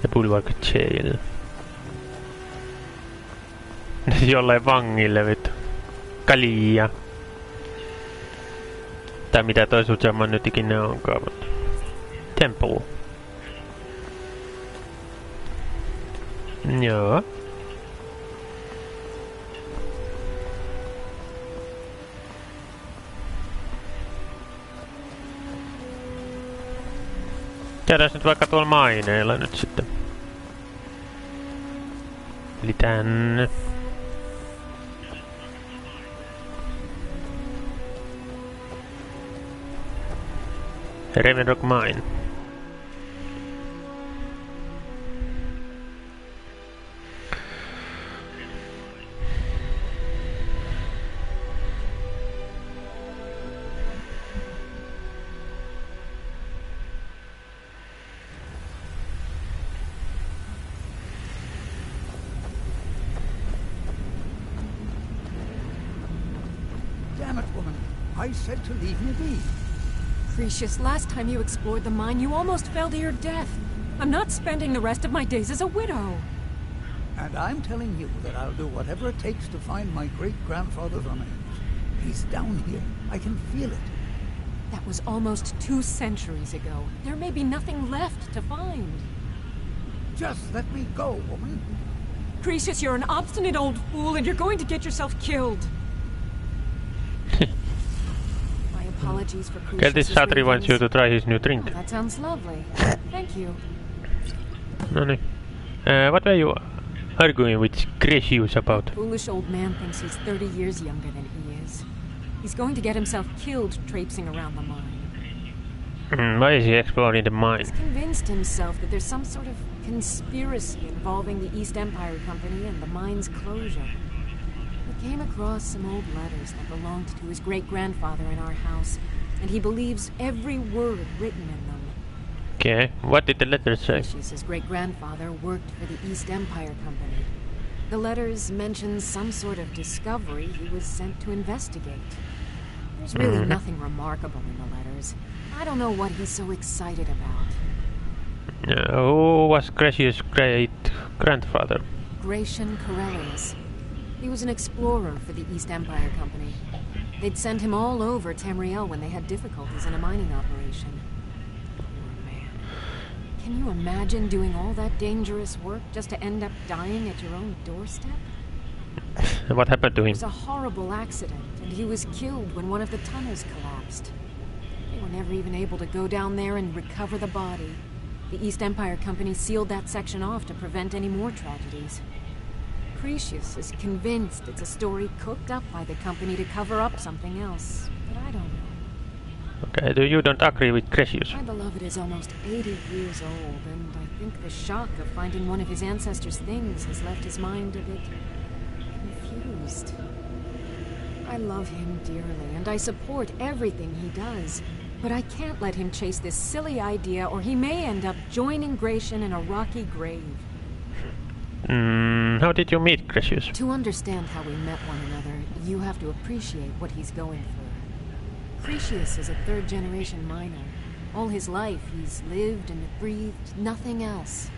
The Bulwark Jail. Jollain vangille vittu. Kalia. Tai mitä toi Sujama nyt ikinä onkaan, mutta... Temple. Joo. Käydään nyt vaikka tuolla maineilla nyt sitten. Eli tänne. Ravenrock Mine. Damn it, woman. I said to leave me be. Cretius, last time you explored the mine, you almost fell to your death. I'm not spending the rest of my days as a widow. And I'm telling you that I'll do whatever it takes to find my great-grandfather's remains. He's down here. I can feel it. That was almost 2 centuries ago. There may be nothing left to find. Just let me go, woman. Cretius, you're an obstinate old fool and you're going to get yourself killed. Apologies for Okay, this Satri wants you to try his new drink. Oh, that sounds lovely. Thank you. No, no. What were you arguing with Cretius about? The foolish old man thinks he's 30 years younger than he is. He's going to get himself killed traipsing around the mine. Why is he exploring the mine? He's convinced himself that there's some sort of conspiracy involving the East Empire Company and the mine's closure. He came across some old letters that belonged to his great-grandfather in our house, and he believes every word written in them. Okay, what did the letters say? His great-grandfather worked for the East Empire Company. The letters mention some sort of discovery he was sent to investigate. There's really nothing remarkable in the letters. I don't know what he's so excited about. Who was Cretius' great-grandfather? Gratian Corellius. He was an explorer for the East Empire Company. They'd send him all over Tamriel when they had difficulties in a mining operation. Poor man. Can you imagine doing all that dangerous work just to end up dying at your own doorstep? What happened to him? It was a horrible accident, and he was killed when one of the tunnels collapsed. They were never even able to go down there and recover the body. The East Empire Company sealed that section off to prevent any more tragedies. Cretius is convinced it's a story cooked up by the company to cover up something else, but I don't know. Okay, you don't agree with Cretius? My beloved is almost 80 years old, and I think the shock of finding one of his ancestors' things has left his mind a bit confused. I love him dearly, and I support everything he does, but I can't let him chase this silly idea, or he may end up joining Gratian in a rocky grave. How did you meet Cretius? To understand how we met one another, you have to appreciate what he's going through. Cretius is a 3rd-generation miner. All his life, he's lived and breathed nothing else.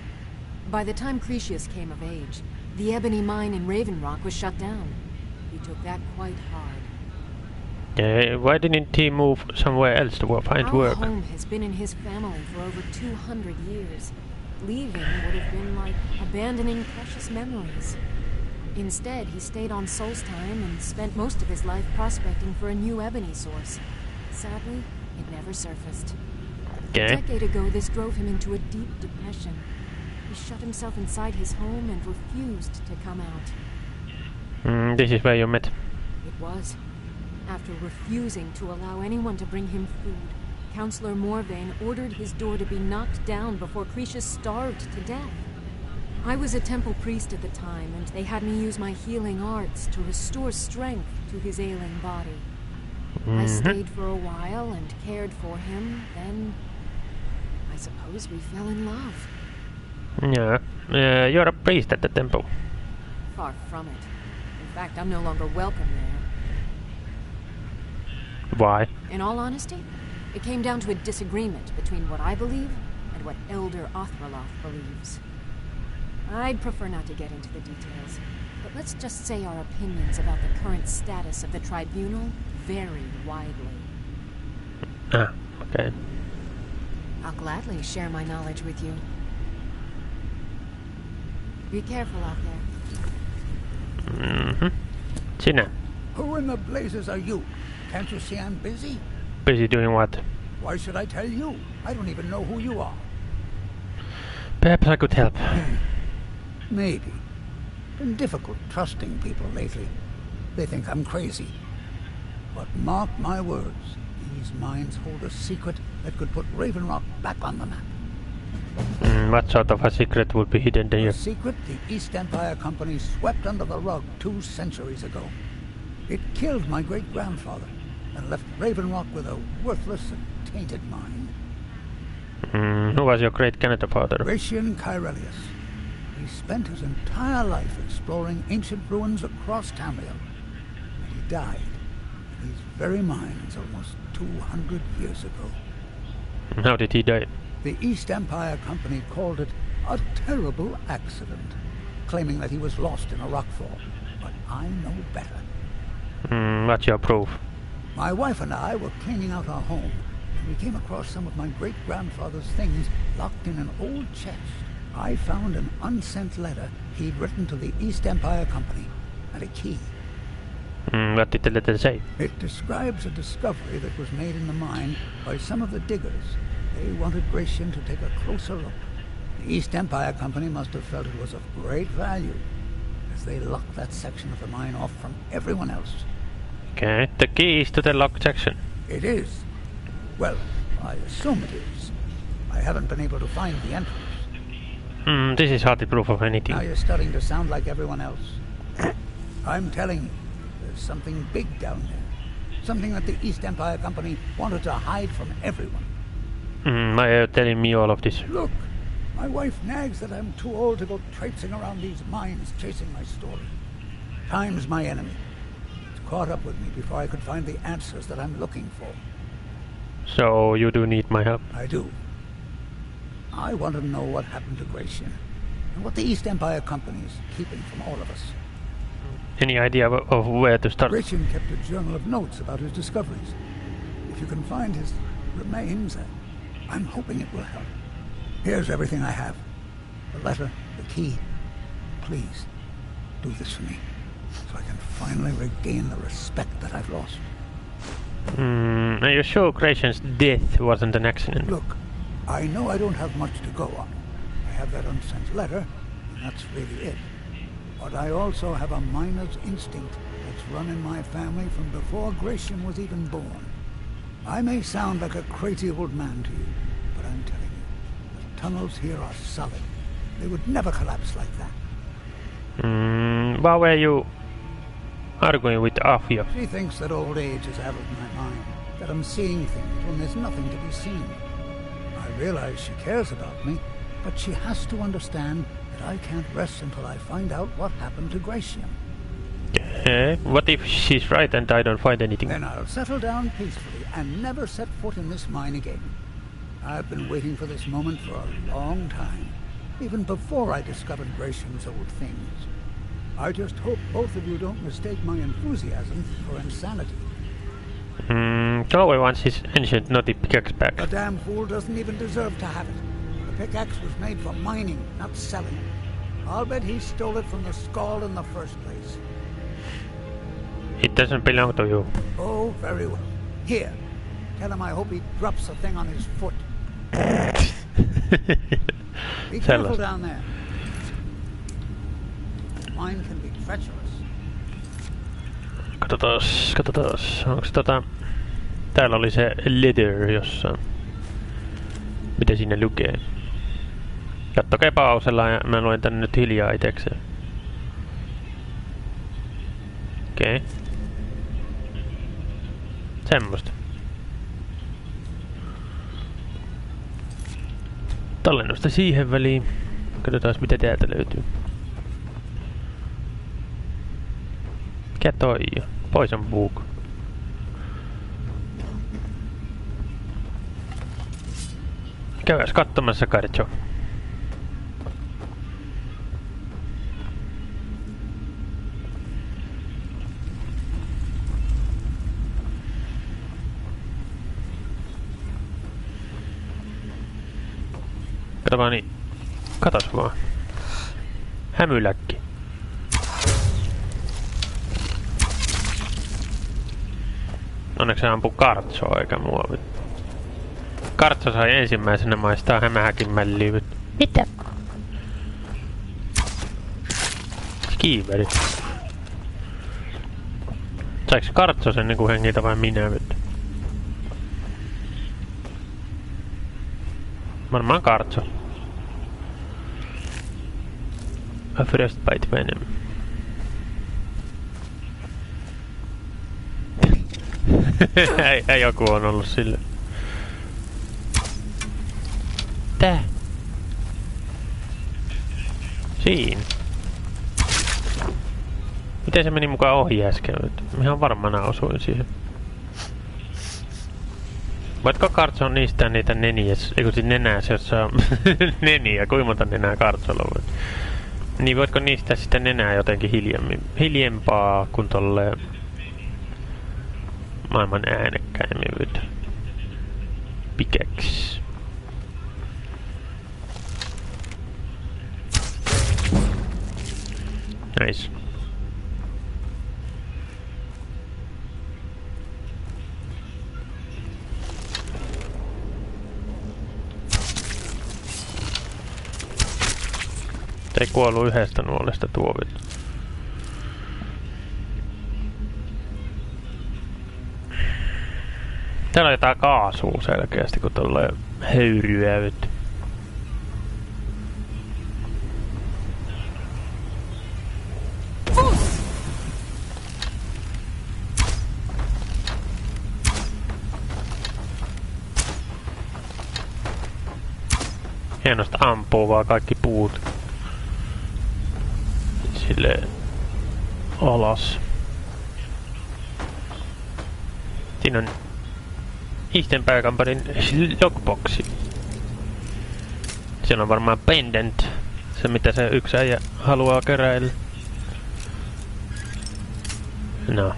By the time Cretius came of age, the ebony mine in Raven Rock was shut down. He took that quite hard. Why didn't he move somewhere else to find work? Our home has been in his family for over 200 years. Leaving would have been like abandoning precious memories. Instead, he stayed on Solstheim and spent most of his life prospecting for a new ebony source. Sadly, it never surfaced. A decade ago, this drove him into a deep depression. He shut himself inside his home and refused to come out. This is where you met. It was. After refusing to allow anyone to bring him food, Councillor Morvain ordered his door to be knocked down before Cretius starved to death. I was a temple priest at the time, and they had me use my healing arts to restore strength to his ailing body. I stayed for a while and cared for him, then I suppose we fell in love. Yeah, you're a priest at the temple. Far from it. In fact, I'm no longer welcome there. Why? In all honesty, it came down to a disagreement between what I believe and what Elder Othraloth believes. I'd prefer not to get into the details, but let's just say our opinions about the current status of the tribunal vary widely. Ah, okay. I'll gladly share my knowledge with you. Be careful out there. Sinä. Who in the blazes are you? Can't you see I'm busy? Busy doing what? Why should I tell you? I don't even know who you are. Perhaps I could help. Maybe. Been difficult trusting people lately. They think I'm crazy. But mark my words, these mines hold a secret that could put Raven Rock back on the map. What sort of a secret would be hidden there? A secret the East Empire Company swept under the rug 2 centuries ago. It killed my great-grandfather and left Raven Rock with a worthless and tainted mine. Who was your great-grandfather? Gratian Kyrelius. He spent his entire life exploring ancient ruins across Tamriel. And he died in these very mines almost 200 years ago. How did he die? The East Empire Company called it a terrible accident, claiming that he was lost in a rockfall. But I know better. What's your proof? My wife and I were cleaning out our home, and we came across some of my great-grandfather's things locked in an old chest. I found an unsent letter he'd written to the East Empire Company, and a key. What did the letter say? It describes a discovery that was made in the mine by some of the diggers. They wanted Gratian to take a closer look. The East Empire Company must have felt it was of great value, as they locked that section of the mine off from everyone else. Okay, the key is to the locked section. It is. Well, I assume it is. I haven't been able to find the entrance. This is hardly proof of anything. Now you're starting to sound like everyone else. I'm telling you, there's something big down there. Something that the East Empire Company wanted to hide from everyone. Why are you telling me all of this? Look, my wife nags that I'm too old to go traipsing around these mines chasing my story. Time's my enemy. It's caught up with me before I could find the answers that I'm looking for. So you do need my help? I do. I want to know what happened to Gratian, and what the East Empire Company is keeping from all of us. Any idea of where to start? Gratian kept a journal of notes about his discoveries. If you can find his remains, I'm hoping it will help. Here's everything I have. The letter, the key. Please, do this for me, so I can finally regain the respect that I've lost. Are you sure Gratian's death wasn't an accident? Look, I know I don't have much to go on. I have that unsent letter, and that's really it. But I also have a miner's instinct that's run in my family from before Gratian was even born. I may sound like a crazy old man to you, but I'm telling you, the tunnels here are solid. They would never collapse like that. Why were you arguing with Afia? She thinks that old age has addled my mind, that I'm seeing things when there's nothing to be seen. I realize she cares about me, but she has to understand that I can't rest until I find out what happened to Gratian. What if she's right and I don't find anything? Then I'll settle down peacefully and never set foot in this mine again. I've been waiting for this moment for a long time, even before I discovered Gratian's old things. I just hope both of you don't mistake my enthusiasm for insanity. Galway wants his ancient naughty pickaxe back. The damn fool doesn't even deserve to have it. The pickaxe was made for mining, not selling. I'll bet he stole it from the Skald in the first place. It doesn't belong to you. Oh, very well. Here, tell him I hope he drops the thing on his foot. Be careful down there. Mine can be treacherous. Katsotaas. Onks täällä oli se letter jossain. Mitä siinä lukee? Kattokaa pausella ja mä luen tän nyt hiljaa itekseen. Okei. Semmosta. Tallennusta siihen väliin. Katsotaan mitä täältä löytyy. Mikä toi on? Poison book. Käydään katsomassa Karjo. Kato vaan niin. Katos vaan. Hämyläkki. Onneksi se ampuu Kartsoa eikä mua. Kartso sai ensimmäisenä maistaa hämähäkin mälliä. Mitä? Skiiveri. Saiks Kartso sen niinku hengitä vai minä nyt? Varmaan Kartso. A frostbite venom. ei joku on ollut sille. Tää? Siinä. Miten se meni mukaan ohi äsken? Ihan varmana osuin siihen. Voitko Kartsoa niistä niitä neniä? Eiku siis nenääs, jossa on neniä. Kuinka monta nenää Kartsolla voi? Niin voitko niistä sitten nenää jotenkin hiljempaa kuin tolleen maailman äänekkäimmin? Pikeksi. Nice. Ei kuollut yhdestä nuolesta tuovit. Täällä on jotain kaasua selkeästi, kun tolleen höyryävyt. Hienosti ampuu vaan kaikki puut. Silleen alas. Siinä on Eastern Company logboxi. Siellä on varmaan pendant. Se mitä se yksi äijä haluaa keräillä. No.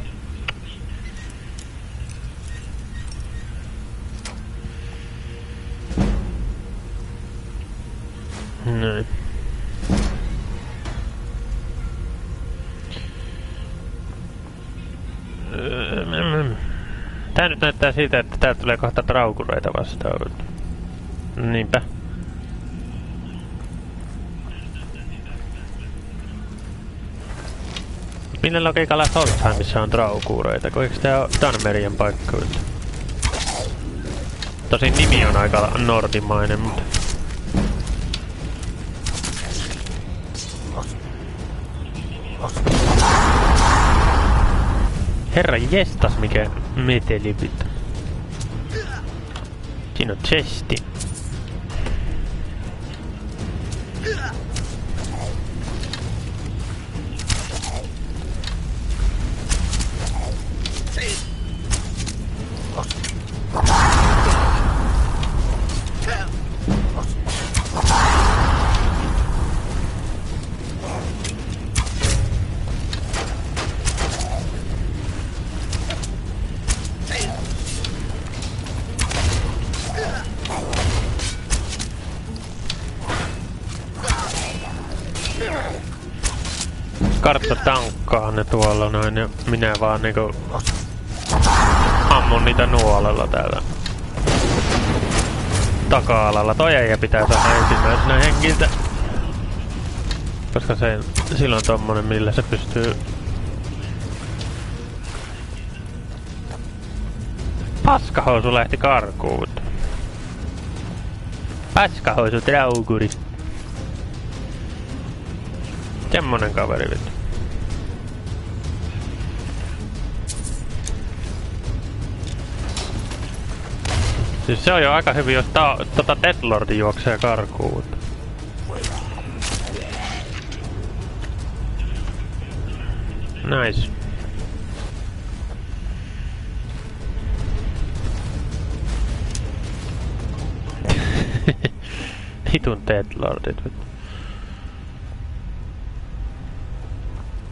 Noin. Tää nyt näyttää siltä, että täältä tulee kohta traukureita vastaan. Niinpä. Millä logiikalla Solsheimissa on traukureita? Kun eikö tää oo Danmerien paikka? Tosin nimi on aika nordimainen, mutta... Herra jestas mikä meteli vittu. Siinä on chesti. Kartta tankkaa ne tuolla noin ja minä vaan niinku ammun niitä nuolella täällä taka-alalla. Toi äijä pitää saada ensimmäisenä hengiltä. Koska se silloin tommonen millä se pystyy... Paskahousu lähti karkuun. Paskahousu traukuri. Semmonen kaveri vittu. Siis se on jo aika hyvin, jos Deathlordi juoksee karkuun. Nice. Vitun Deathlordit.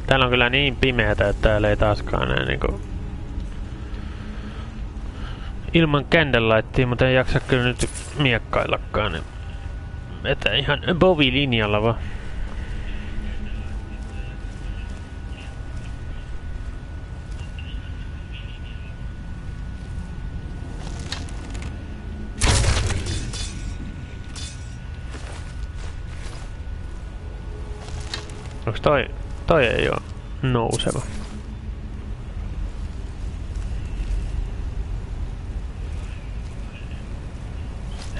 Täällä on kyllä niin pimeätä, että täällä ei taaskaan enää niinku... Ilman candlelightia, mutta en jaksa kyllä nyt miekkaillakaan. Niin että ihan bovi-linjalla vaan. Onks toi ei oo nouseva?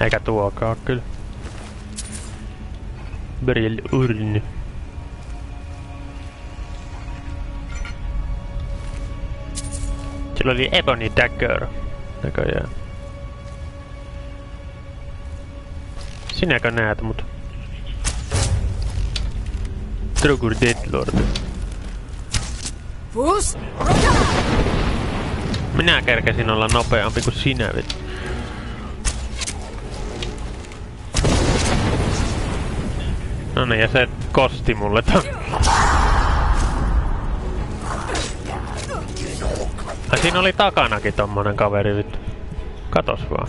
Eikä tuokaan kyllä. Burial urn. Sillä oli Ebony Dagger näköjään. Sinäkö näet mut? Drogur Deathlord. Minä kerkesin olla nopeampi kuin sinä, vittu. No niin, ja se kosti mulle ton. Siinä oli takanakin tommonen kaveri, vittu. Katos vaan.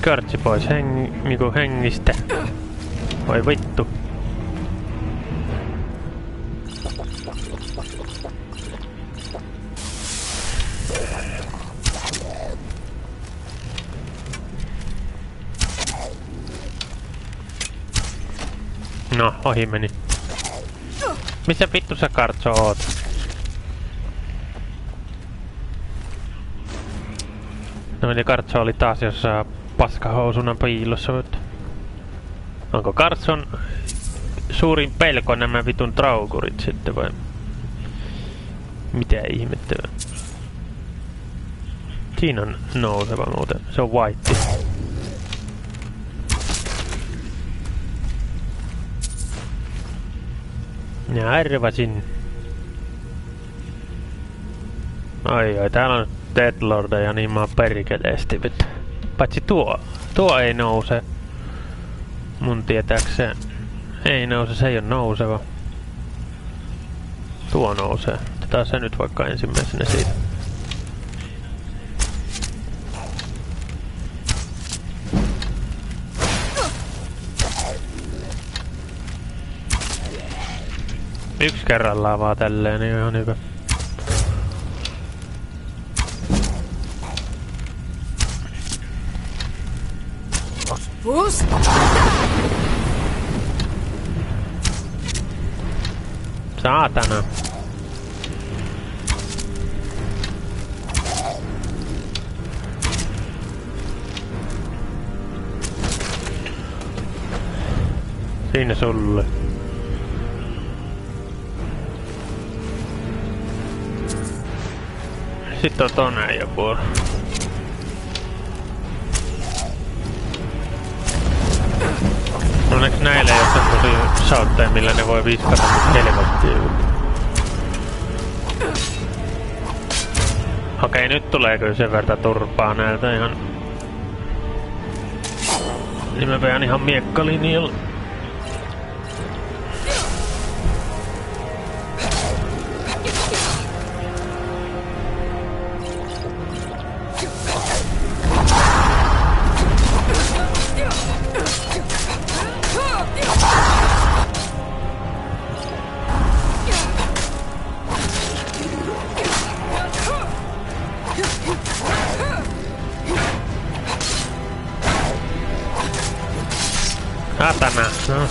Skörtsi pois niinku hengistä. Oi vittu. No, ohi meni. Missä vittu sä Kartso oot? No eli Kartso oli taas jossain paskahousuna piilossa, mutta... Onko Kartson suurin pelko nämä vitun traukurit sitten vai? Mitä ihmettä? Siinä on nouseva muuten, se on white. Ja arvasin. Ai, täällä on Deathlordeja niin maan perkeleesti, vittu. Paitsi tuo ei nouse. Mun tietääkseen. Ei nouse, se ei oo nouseva. Tuo nousee. Otetaan se nyt vaikka ensimmäisenä siitä. Yksi kerrallaan vaan tälleen, niin ihan hyvä. Saatana. Siinä sulle. Sitten on tonne ja vuoro. Onneksi näillä ei oo semmosia sautteja, millä ne voi viskata mut helvettiin. Okei, nyt tulee kyllä sen verran turpaa näiltä ihan... Niin mä vedän ihan miekkalinjalla. Satana, no.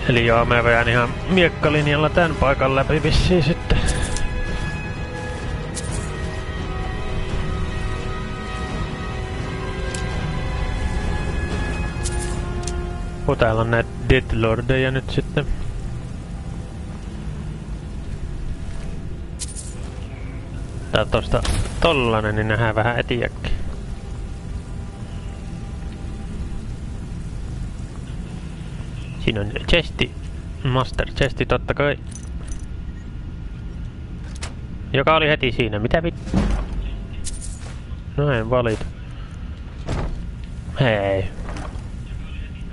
Eli joo, mä vedän ihan miekkalinjalla tän paikan läpi vissiin sitten. Täällä on näitä Deadlordeja nyt sitten. Tää tosta tollanen, niin nähdään vähän etiäkki. Siinä on chesti. Master chesti totta kai. Joka oli heti siinä. Mitä vittu? No en valita. Hei.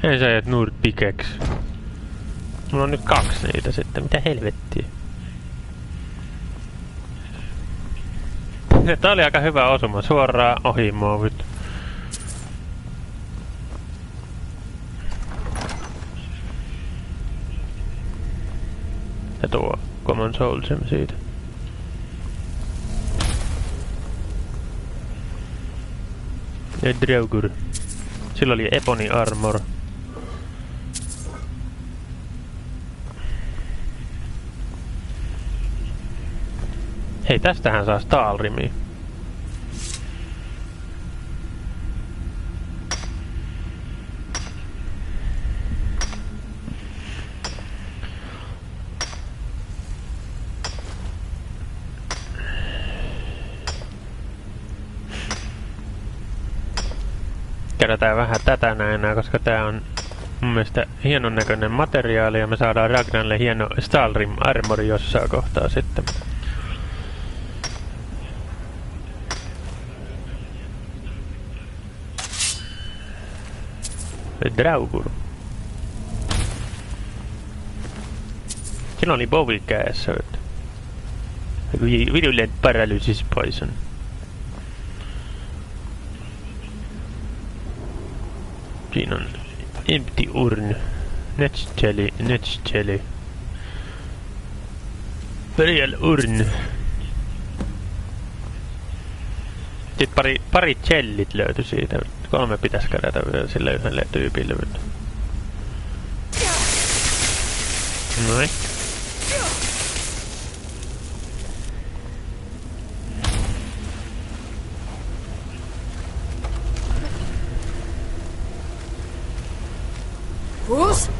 Ei sä et Nord Pickaxe. Mulla on nyt 2 niitä sitten. Mitä helvettiä? Tää oli aika hyvä osuma. Suoraan ohi muovit. Ja tuo Common Soul Gem siitä. Ja Draugur. Sillä oli Ebony Armor. Hei, tästähän saa Stalrimia. Kerätään vähän tätä näin, koska tää on mun mielestä hienon näköinen materiaali ja me saadaan Ragnarille hieno Stalrim Armori jossain kohtaa sitten. Draugur. Sillä oli bovi kädessä. Virulent paralysis poison. Siinä on empty urn. Netch jelly. Burial urn. Sitten pari jellit löytyi siitä. 3 pitäisi kerätä vielä sille yhdelle tyypille. Noin. Puss!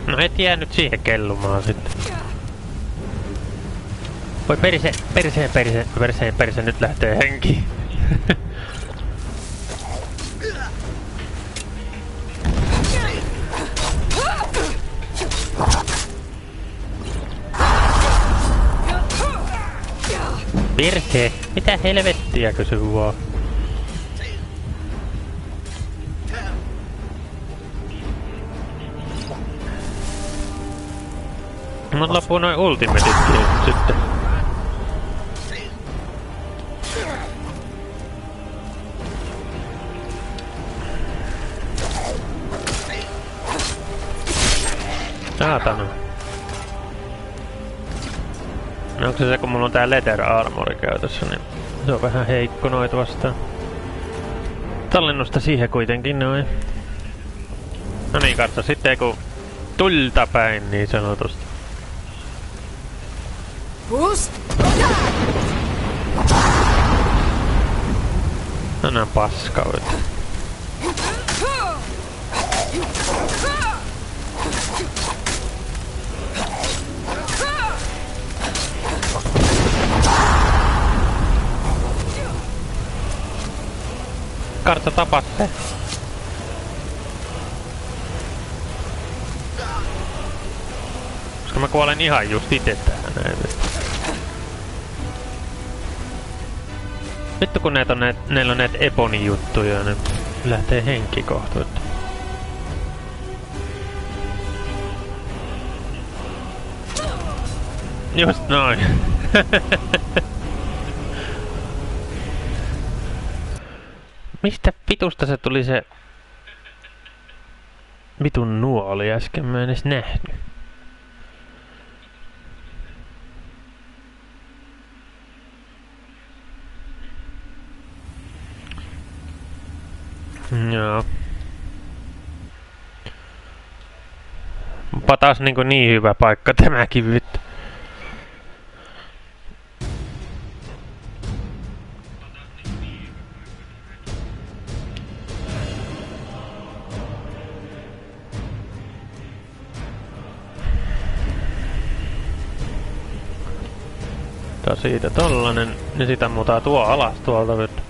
No et jää nyt siihen kellumaan sitten. Voi perse, nyt lähtee henki. Perse, mitä helvettiä kysy vaan. Mut loppuu noin ultimatitkin sitten. Saatana. No onko se kun mulla on tää leather armori käytössä, niin se on vähän heikko noita vastaan. Tallennusta siihen kuitenkin noin. No niin, katso sitten kun tulta päin niin sanotusti. Puss! No nää paskaudet. Kartta tapatte. Koska mä kuolen ihan just ite tähän näin. Vittu kun näillä on näitä Ebony-juttuja, niin lähtee henki kohta. Just noin. Mistä vitusta se tuli se vitun nuoli äsken? Mä en edes nähnyt. Joo. Onpa taas niin hyvä paikka tämäkin vittu. Siitä tollanen, niin sitä muutaa tuo alas tuolta vittu.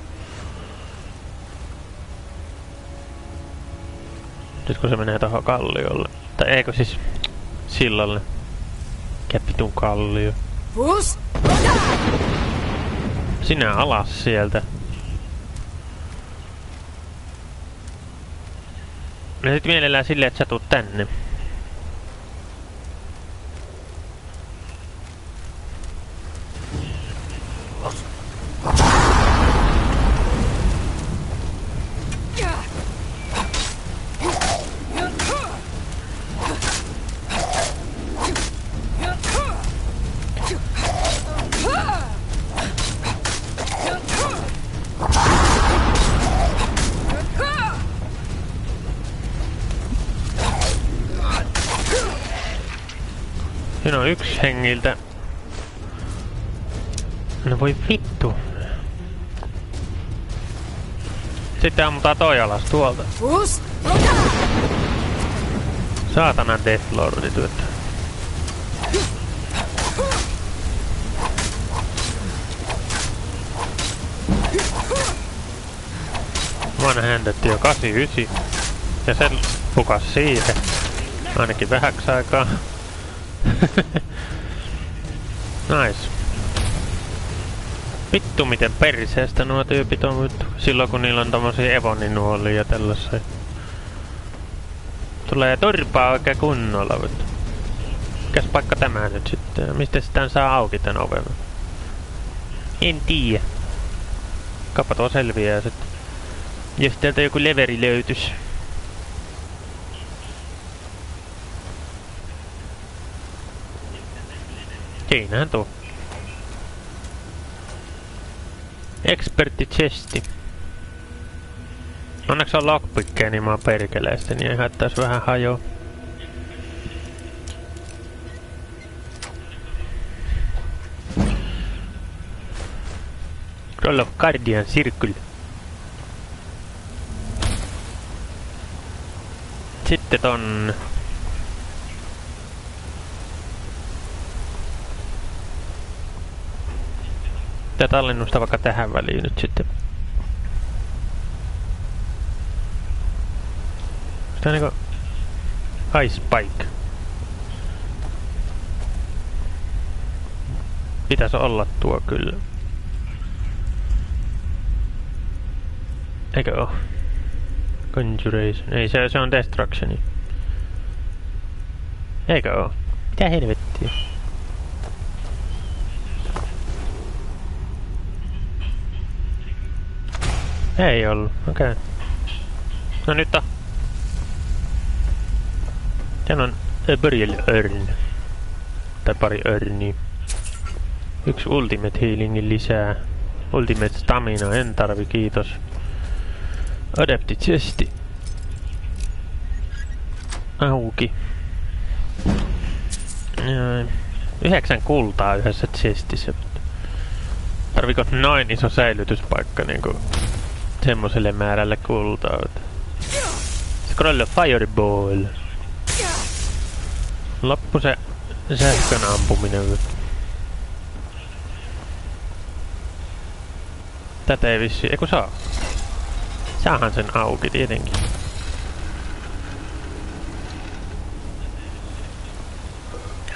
Nyt kun se menee tohon kalliolle. Tai eikö siis sillalle. Käppitun kallio. Sinä alas sieltä. Ja sit mielellään silleen, että sä tuut tänne. Siinä on yksi hengiltä. No voi vittu. Sitten ammutaan toi alas tuolta. Saatana Deathlordi työtä. Vanha händettiin jo 89. Ja sen pukas siitä. Ainakin vähäksi aikaa. Nice. Vittu miten perseestä nuo tyypit on vittu. Silloin kun niillä on tommosia evoninuolia ja tällaisia. Tulee turpaa oikein kunnolla vittu. Mikäs paikka tämä nyt sitten? Mistä sitä saa auki tän oven? En tiedä. Kappa tuo selviää sitten. Jos täältä joku leveri löytys. Siinähän tuo. Expertti chesti. Onneksi on lockpickkejä, niin mä oon perkeleesti, niin ei haittais vähän hajoa. Roll of Guardian Circle. Sitten ton... Tää tallennusta vaikka tähän väliin nyt sitten. Tää on niinku... Ice Spike. Pitäis olla tuo kyllä. Eikö oo? Conjuration. Ei se on Destructioni. Eikö oo? Mitä helvettiä? Ei ollu, okei. Okay. No nyt on. Täällä on Burial-örn. Tai pari örniä. Yksi Ultimate Healingin lisää. Ultimate Stamina, en tarvi, kiitos. Adapted chesti. Auki. 9 kultaa yhdessä chestissä. Tarviko noin iso säilytyspaikka niinku semmoselle määrälle kultaa? Scroll of Fireball. Loppu se sähkön ampuminen. Tätä ei vissi, eiku saa. Saahan sen auki tietenkin.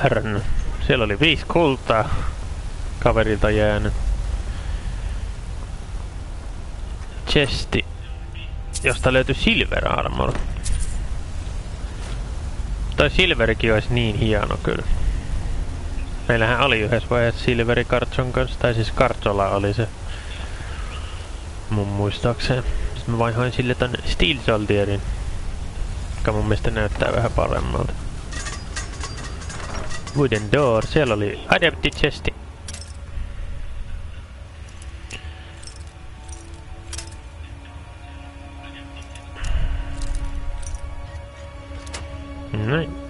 Herran, siellä oli 5 kultaa kaverilta jäänyt. Chesti, josta löytyi Silver Armor. Toi Silverikin olisi niin hieno kyllä. Meillähän oli yhdessä vaiheessa Silveri Kartson kanssa, tai siis Kartsola oli se. Mun muistaakseen. Sitten mä vaihoin sille ton Steel Soldierin, joka mun mielestä näyttää vähän paremmalta. Wooden Door, siellä oli Adapted Chesti. Näin.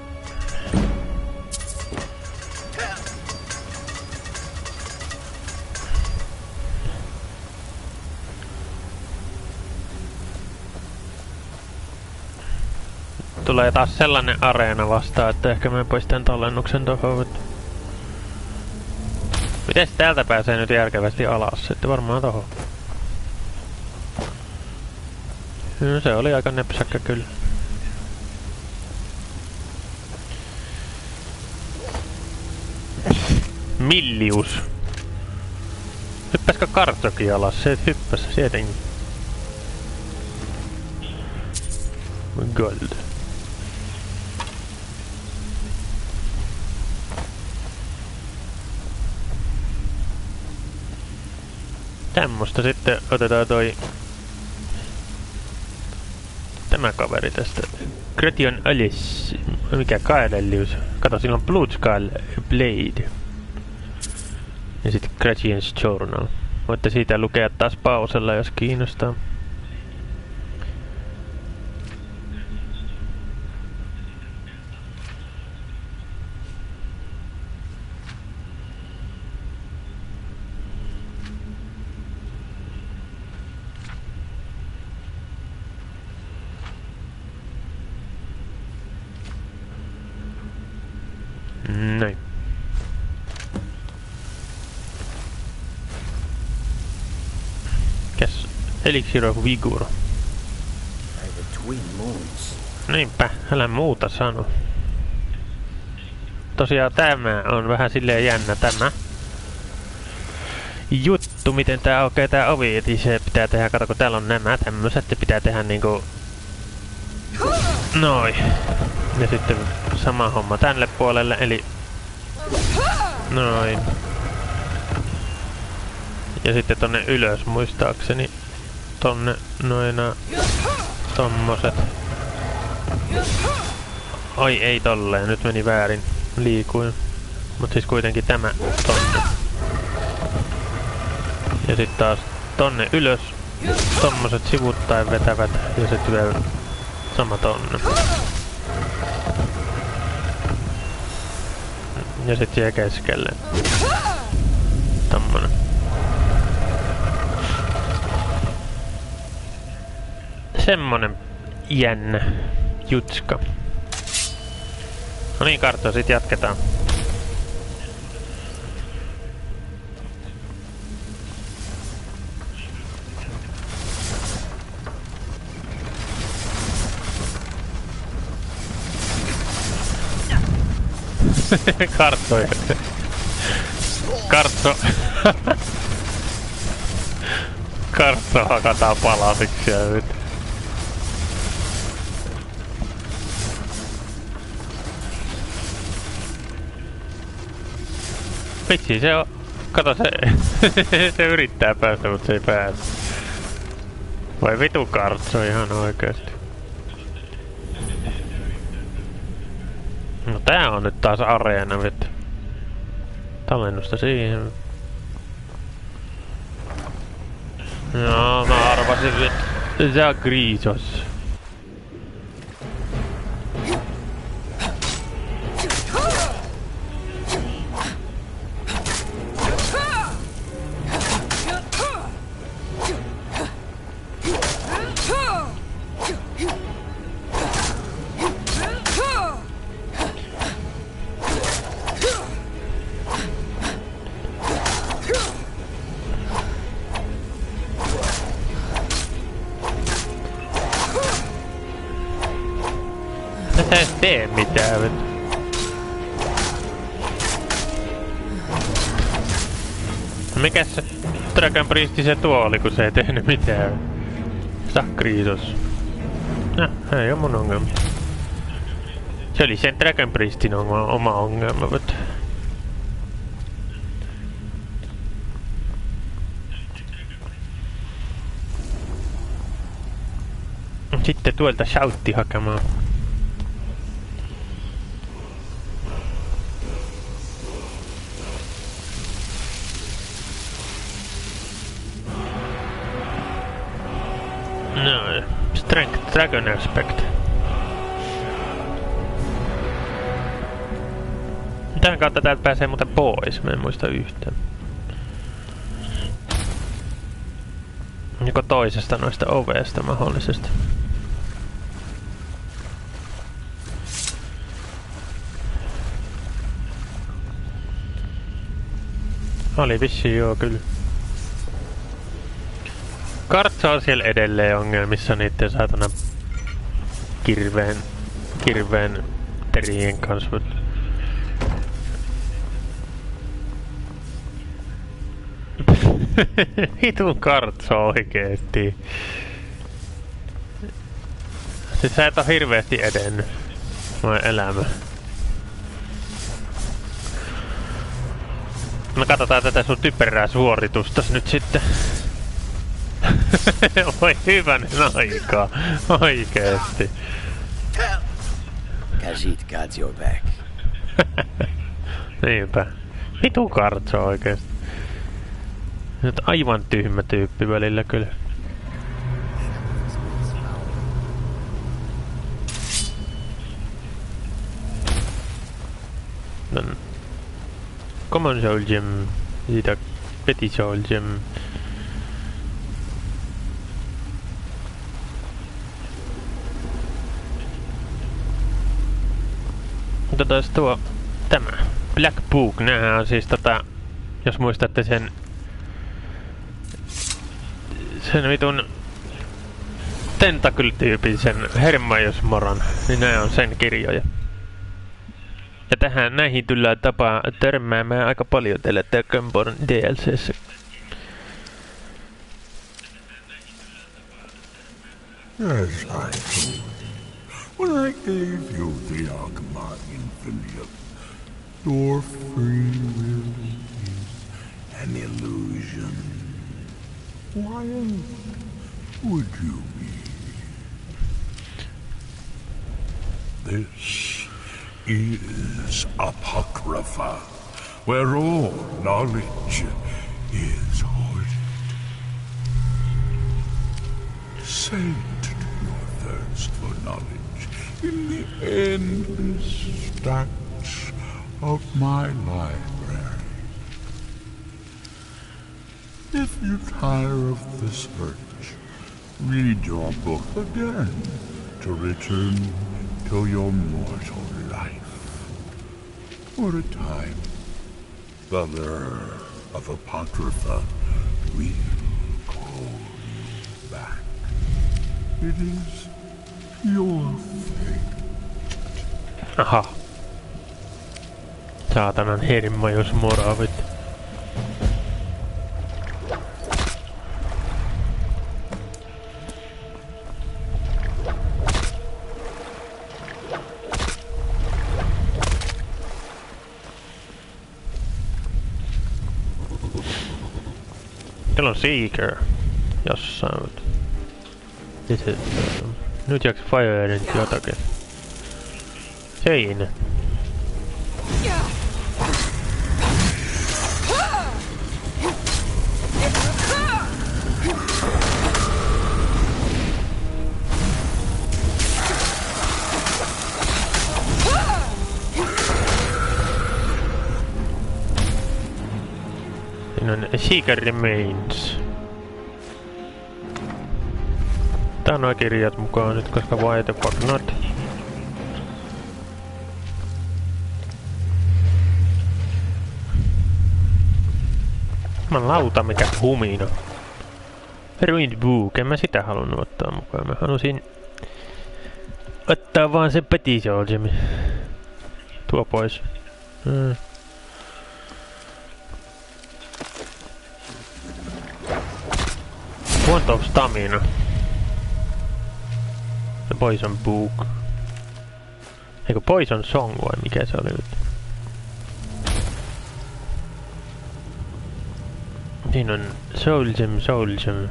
Tulee taas sellainen areena vastaan, että ehkä mä poistan tallennuksen tohon. Mites täältä pääsee nyt järkevästi alas? Sitten varmaan tohon. No, se oli aika nepsäkkä kyllä. Millius. Hyppäskö karttokin alas? Se hyppäs tietenkin. Gold. Tämmöstä sitten otetaan toi tämä kaveri tästä. Cretion Alice. Mikä kaelellius? Kato, sillä on Blood Skull Blade. Ja sitten Cretion's Journal. Voitte siitä lukea taas pausella, jos kiinnostaa. Näin. Käs Elixir of Vigor. Niinpä, älä muuta sano. Tosiaan tämä on vähän silleen jännä tämä juttu, miten tää aukeaa tää ovi, että se pitää tehdä, kato kun täällä on nämä tämmöset, ja pitää tehdä niinku noin. Ja sitten sama homma tälle puolelle, eli noin. Ja sitten tonne ylös muistaakseni. Tonne noina tommoset. Oi ei tolleen, nyt meni väärin. Liikuin. Mut siis kuitenkin tämä tonne. Ja sitten taas tonne ylös. Tommoset sivuttain vetävät ja sitten vielä sama tonne. Ja sit siihen keskelle. Tommonen. Semmonen jännä jutska. No niin, kartto, sit jatketaan. Karttoja. Kartto. Kartto hakataan palasiksi ja nyt. Vitsi se on. Kato se. Se yrittää päästä, mutta se ei pääse. Vai vitu kartso ihan oikeesti. No tää on nyt taas areena vittu. Tallennusta siihen. No mä arvasin vittu. Se on Grisos. Sä et tee mitään vittu. Mikäs se Dragon Priesti se tuo oli, kun se ei tehnyt mitään? Sakriisos. Ei oo mun ongelma. Se oli sen Dragon Priestin oma ongelma, vittu. Sitten tuolta shoutti hakemaan. No, Strength Dragon Aspect. Mitähän kautta täältä pääsee muuten pois? Mä en muista yhtään. Joko toisesta noista ovesta mahdollisesti. Oli vissiin joo kyllä. Kartsa on siellä edelleen ongelmissa niitten saatana kirveen terien kanssa. Vitun kartsa oikeesti. Siis sä et oo hirveesti edennyt. Moi elämä. No katsotaan tätä sun typerää suoritustas nyt sitten. Voi hyvänen aika. Oikeesti. Khajiit got your back. Niinpä. Vitu kartsa oikeesti. Nyt aivan tyhmä tyyppi välillä kyllä. Common Soul Gem. Siitä Petty Soul Gem. Otetaan tämä Black Book. Näähän on siis jos muistatte sen vitun Tentacle-tyypin, sen Hermaiosmoran, niin nää on sen kirjoja. Ja näihin tullaan törmäämään aika paljon teille Tekkenborn DLC:ssä. Yes, I told. When I gave you the Agma Infinium, your free will is an illusion. Why would you be? This is Apocrypha, where all knowledge is hoarded. Sate your thirst for knowledge in the endless stacks of my library. If you tire of the search, read your book again to return to your mortal life. For a time, the lure of Apocrypha will call you back. It is your fate. Aha. Saatanan Hermaiosmoravit. Täällä on Seeker jossain. Nyt jaks Fire jotakin. Siinä. Siinä on Seeker Remains. Tää on nuo kirjat mukaan nyt, koska why the fuck not? Lauta mikä humina. Ruined Book, en mä sitä halunnut ottaa mukaan. Mä halusin ottaa vaan sen Petty Soul Gem. Tuo pois. Want of Stamina. The Poison Book. Eikö Poison Song vai mikä se oli nyt? Siinä on Soul Gem, Soul Gem.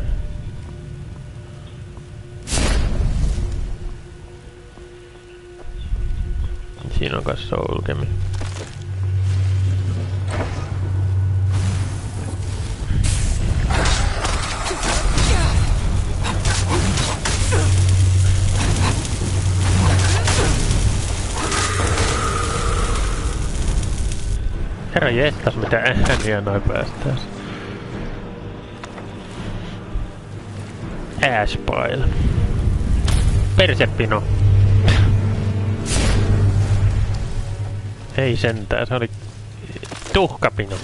Siinä on kas Soul Gem. Herra jestas, mitä ääniä noin päästäis. Ashpile. Persepino. Ei sentään, se oli tuhkapino.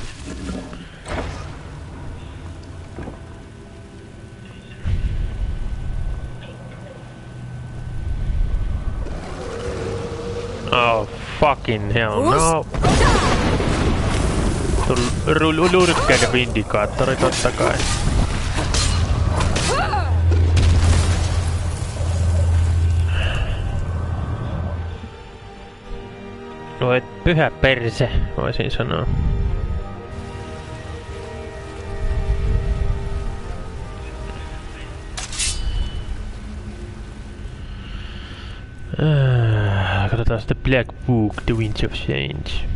Oh fucking hell no. Lurkkäinen vindikaattori totta kai. Voi pyhä perse, voisin sanoa. Katsotaan sitten Black Book, The Winds of Change.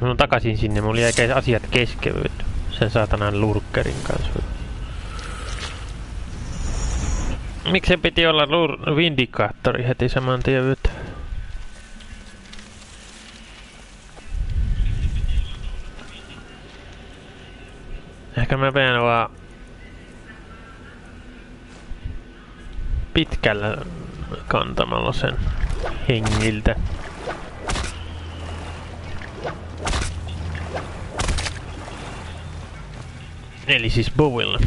Mä oon takaisin sinne, mulla jäi asiat kesken sen saatanan lurkkerin kanssa. Miksi se piti olla vindikaattori heti saman tien? Ehkä mä vedän vaan pitkällä kantamalla sen hengiltä. Eli siis Bowilla.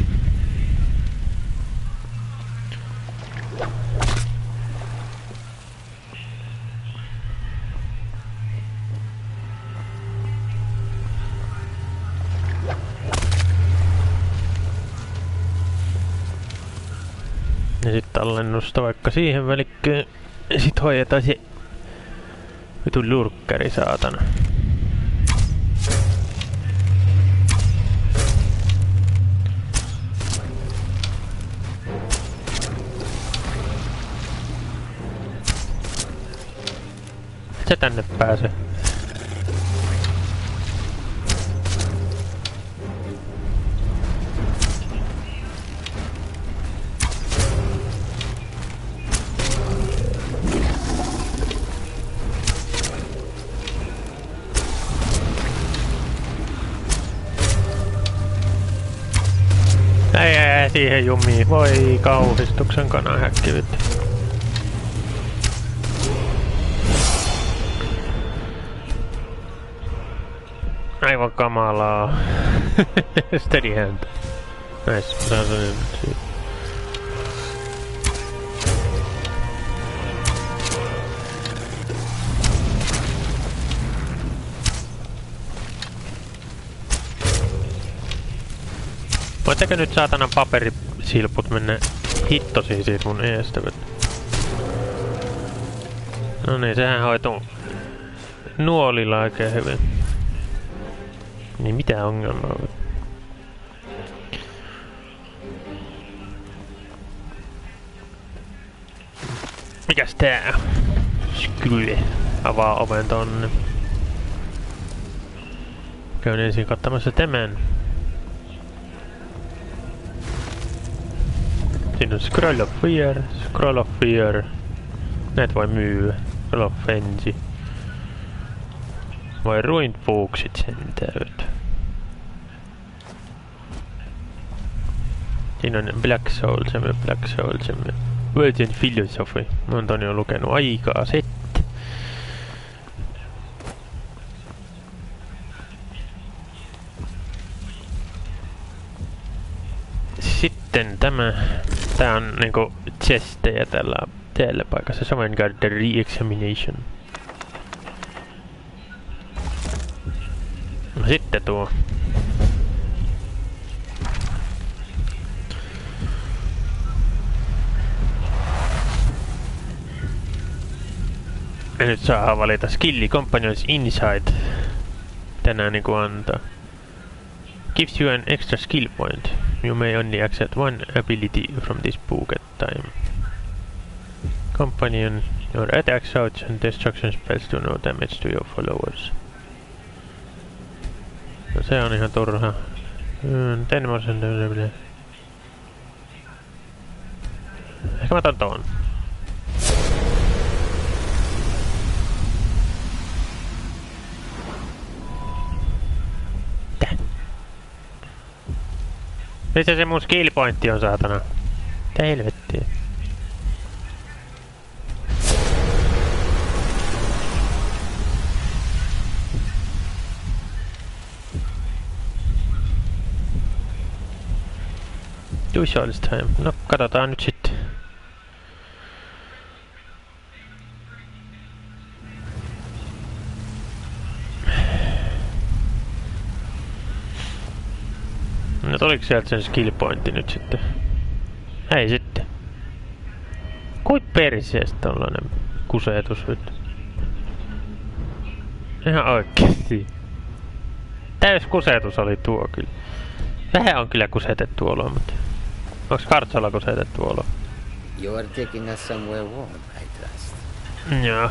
Ja sit tallennusta vaikka siihen välikköön. Ja sit hoidetaan se vitun lurkkari saatana. Se tänne pääsee. Ei siihen jumiin. Voi kauhistuksen kanan häkkivyt. Aivan kamalaa. Steady hand. Nice. Voitteko nyt saatanan paperisilput mennä hittosiin siitä mun eestä? No niin, sehän hoituu nuolilla oikein hyvin. Niin mitä ongelmaa on? Mikäs tää? Skyle. Avaa oven tonne. Käyn ensin kattamassa tämän. Siinä on Scroll of Fear, Scroll of Fear. Näitä voi myyä. Scroll of Frenzy. Voi Ruined Booksit sentään. Siinä on Black Souls ja Black Souls ja Words and Philosophy. Mä oon ton jo lukenut aikaa sitten. Sitten tämä. Tää on niinku chestejä tällä paikassa. Samoin Garden Re-Examination. No sitten tuo. Ja nyt saa valita Skilli Companions Insight. Tänään niinku antaa. Gives you an extra skill point. You may only accept one ability from this book at a time. Companion, your attacks, outs and destruction spells do no damage to your followers. No se on ihan turha. Ehkä mä otan ton. Missä se mun skill pointti on, saatana? Mitä helvettiä? Do short this time. No, katsotaan nyt sitten. No tuliko sieltä sen skill pointti nyt sitten? Ei sitten. Kui perseestä tollanen kusetus nyt? Ihan oikeesti. Täys kusetus oli tuo kyllä. Vähän on kyllä kusetettu olo, mutta... Onks Kartsalla kusetettu olo? You are taking us somewhere warm, I trust. Joo.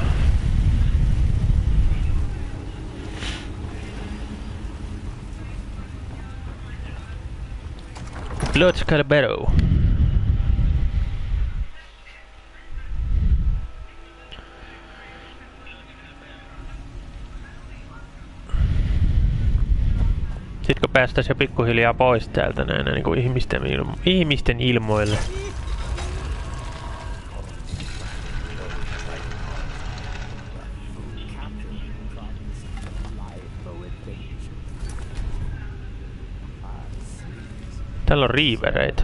Let's get a better. Sitten kun päästäis jo pikkuhiljaa pois täältä näin niinku ihmisten ilmoille. Täällä on riivereitä.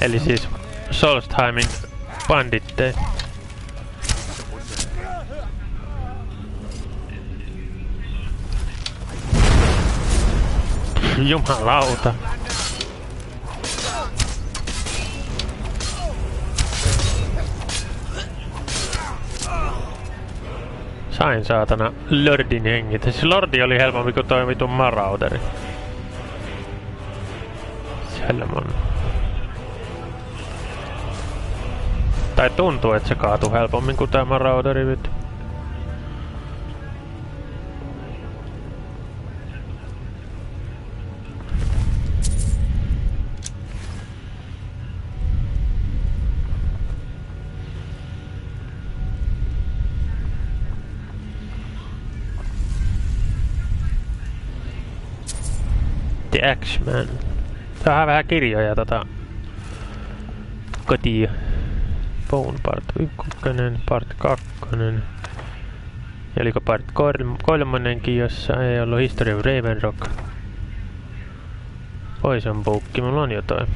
Eli siis Solstheimin banditteja. Jumalauta. Sain saatana Lordin hengit. Siis Lordi oli helpompi kuin toi vitun Marauderi. Selmon. Tai tuntuu, että se kaatui helpommin kuin tää Marauderi vittu. The X-Man. Tää on vähän kirjoja kotiin. Bone part 1, part 2. Ja oliko part 3:nkin, jossa ei ollut History of Ravenrock. Poison Book, mulla on jotain.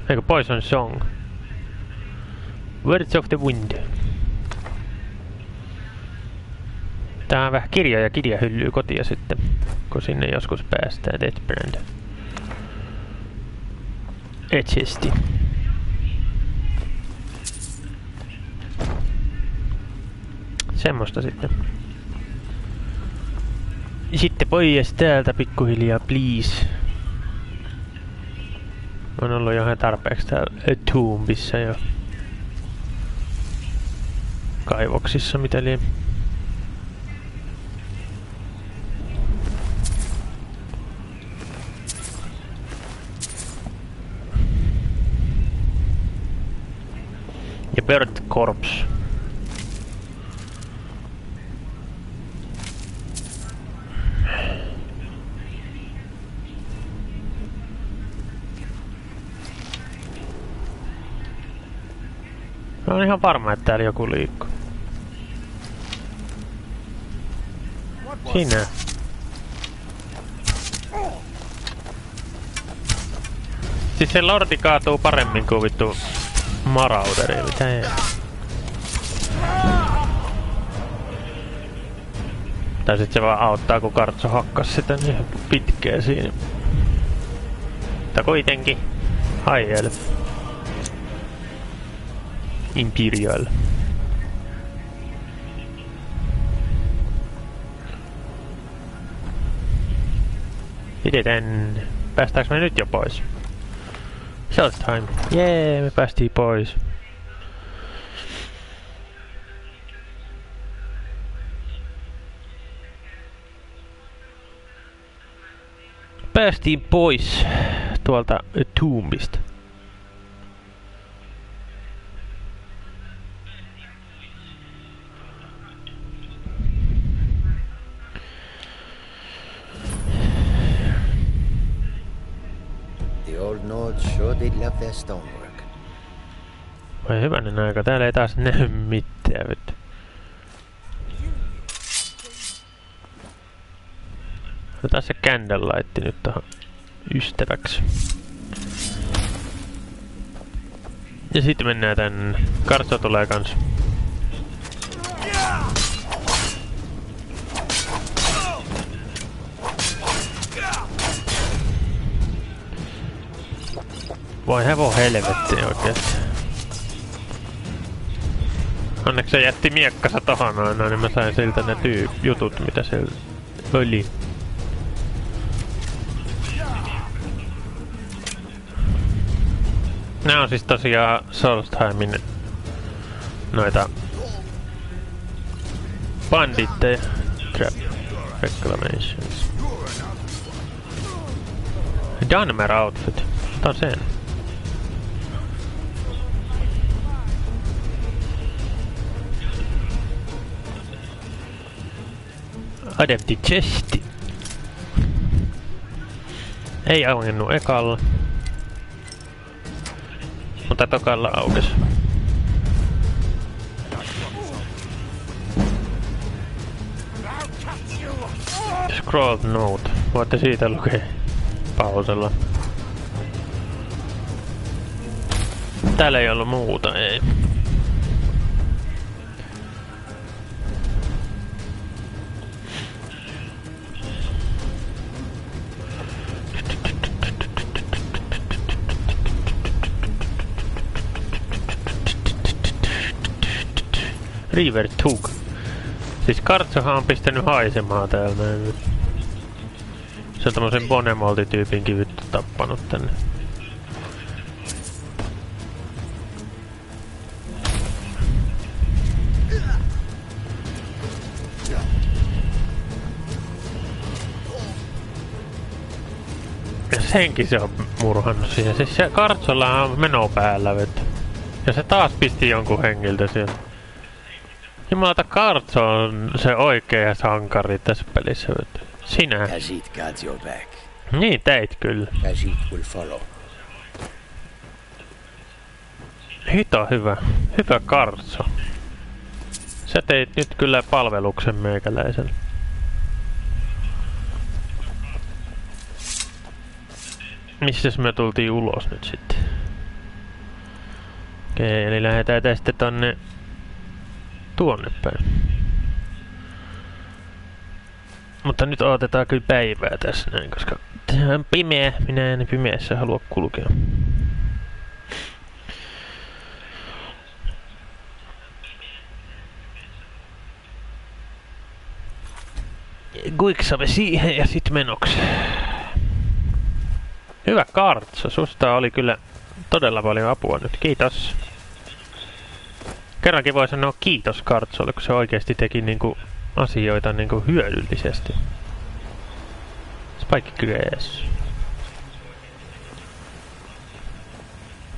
Eikö Poison Song? Words of the Wind. Tää on vähän kirjoja kirjahyllyä kotia sitten, kun sinne joskus päästään Deathbrand. Etsesti. Semmosta sitten. Sitten pois täältä pikkuhiljaa, please. On ollut jo ihan tarpeeksi täällä Tombissa ja kaivoksissa, mitä liian. Ja Bird Corps. Mä oon ihan varma, että täällä joku liikkuu. Sinä. Siis se Lordi kaatuu paremmin kuin vittu Marauderi, mitä ei. Tai sit se vaan auttaa, kun Kartso hakkas sitä niin pitkään siinä. Mutta kuitenkin. High Elf. Imperial. Pidetään. Päästäänkö me nyt jo pois? Solstheim. Jee, me päästiin pois. Päästiin pois tuolta Tombista. Lords sure did love their stonework. Vai hyvänen aika, täällä ei taas näy mitään vittu. Otetaan se candlelight nyt tohon ystäväksi. Ja sitten mennään tänne. Kartso tulee kans. Voi hevon helvetti oikeesti. Onneksi se jätti miekkansa tohon noin, niin mä sain siltä ne jutut mitä siellä oli. Nää on siis tosiaan Solstheimin noita banditteja. Trap Reclamations. Dunmer outfit. Tää on sen. Adepti chesti. Ei auennut ekalla. Mutta tokalla aukes. Scroll note. Voitte siitä lukea pausella. Täällä ei ollut muuta, ei. River Tug. Siis Kartsohan on pistänyt haisemaan täällä näin. Se on tommosen Bonemolti-tyypinkin vittu tappanut tänne. Ja senkin se on murhannut siihen. Siis se Kartsolla on meno päällä vettä. Ja se taas pisti jonkun hengiltä sieltä. Jumalata, Kartso on se oikea sankari tässä pelissä. Sinä. Khajiit guards your back. Niin teit kyllä. Khajiit will follow. Hito hyvä. Hyvä Kartso. Sä teit nyt kyllä palveluksen meikäläisen. Missäs me tultiin ulos nyt sitten? Okei, eli lähdetään tästä tonne tuonne päin. Mutta nyt odotetaan kyllä päivää tässä näin, koska tämä on pimeä. Minä en pimeässä halua kulkea. Guiksave siihen ja sit menoksi. Hyvä Kartso, susta oli kyllä todella paljon apua nyt. Kiitos. Kerrankin voi sanoa kiitos Kartsolle, kun se oikeesti teki niinku asioita niinku hyödyllisesti. Spike Grass.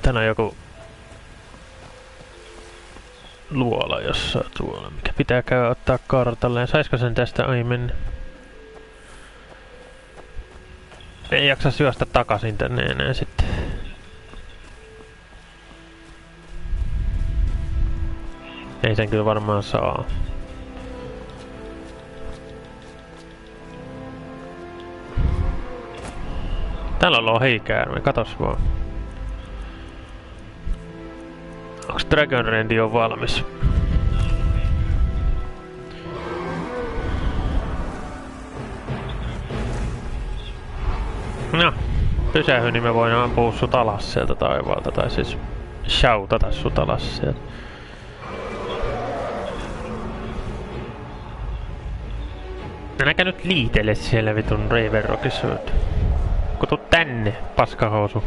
Tän on joku luola jossain tuolla, mikä pitää käydä ottaa kartalle. Ja saisko sen tästä ohi mennä? Ei jaksa syöstä takaisin tänne enää sitten. Ei sen kyllä varmaan saa. Täällä on lohikäärme, katos vaan. Onks Dragon Rendi on valmis? No, pysähy, niin me voidaan ampua sut alas sieltä taivaalta, tai siis shoutata sut alas sieltä. Älä nyt liitele siellä vitun Ravenrockissa. Kun tuu tänne, paskahousu.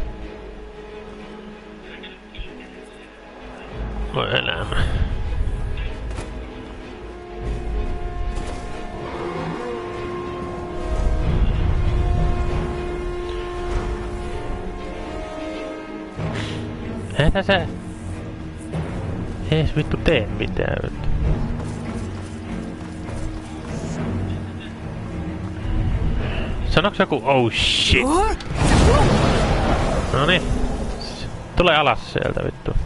Voi elämä. Ei tässä... Ei ees vittu tee mitään vittu. Sanoks joku oh shit? Noniin. Tule alas sieltä vittu.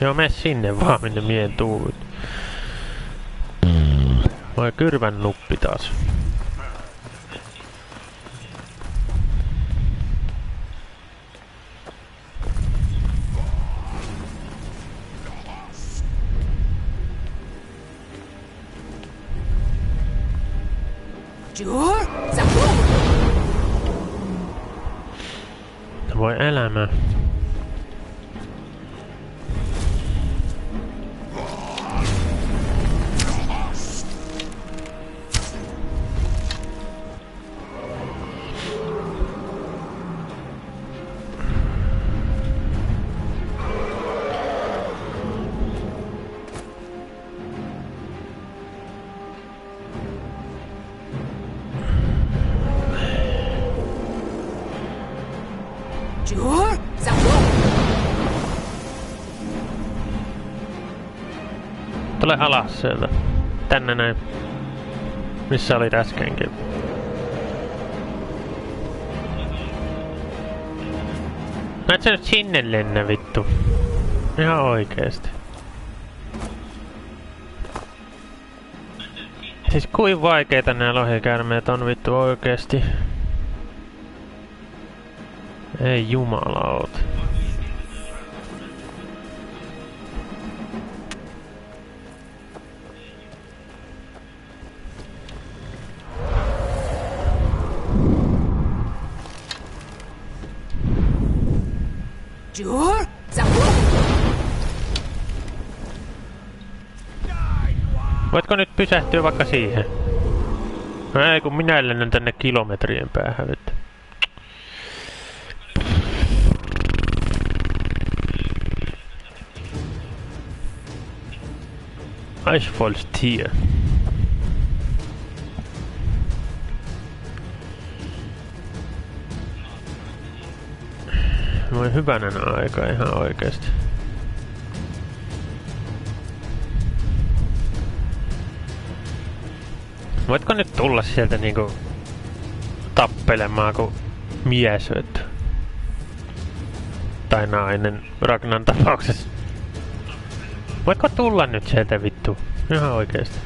Joo, mene sinne vaan minne mien tuut. Voi kyrvän nuppi taas. Voi elämä. Tule alas sieltä. Tänne näin. Missä olit äskenkin? Mä et sä nyt sinne lennä vittu. Ihan oikeesti. Siis kuin vaikeita nää lohikäärmeet on vittu oikeesti. Ei jumalauta. Voitko nyt pysähtyä vaikka siihen? No ei, kun minä lennän tänne kilometrien päähän vittu. Icefall's-tie. Voi hyvänen aika ihan oikeesti. Voitko nyt tulla sieltä niinku tappelemaan kuin mies vittu? Tai nainen Ragnan tapauksessa. Voitko tulla nyt sieltä vittu? Ihan oikeesti.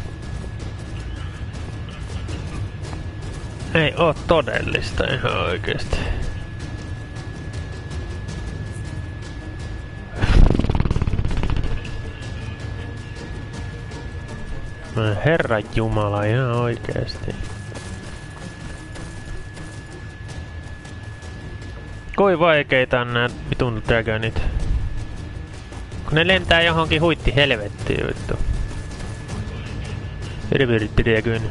Ei oo todellista ihan oikeesti. Herran Jumala, ihan oikeesti. Kui vaikeita on nää vitun dragonit. Kun ne lentää johonkin huitti helvettiin vittu. Hirviritti dragon.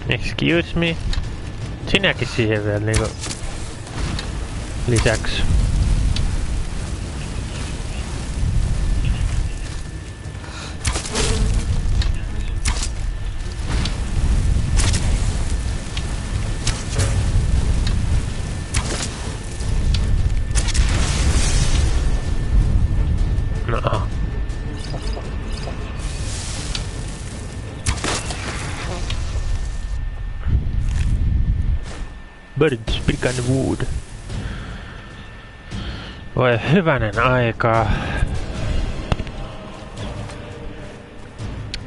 Excuse me. Sinäkin siihen vielä niinku lisäksi. No. Birds, pick and wood. Voi hyvänen aikaa.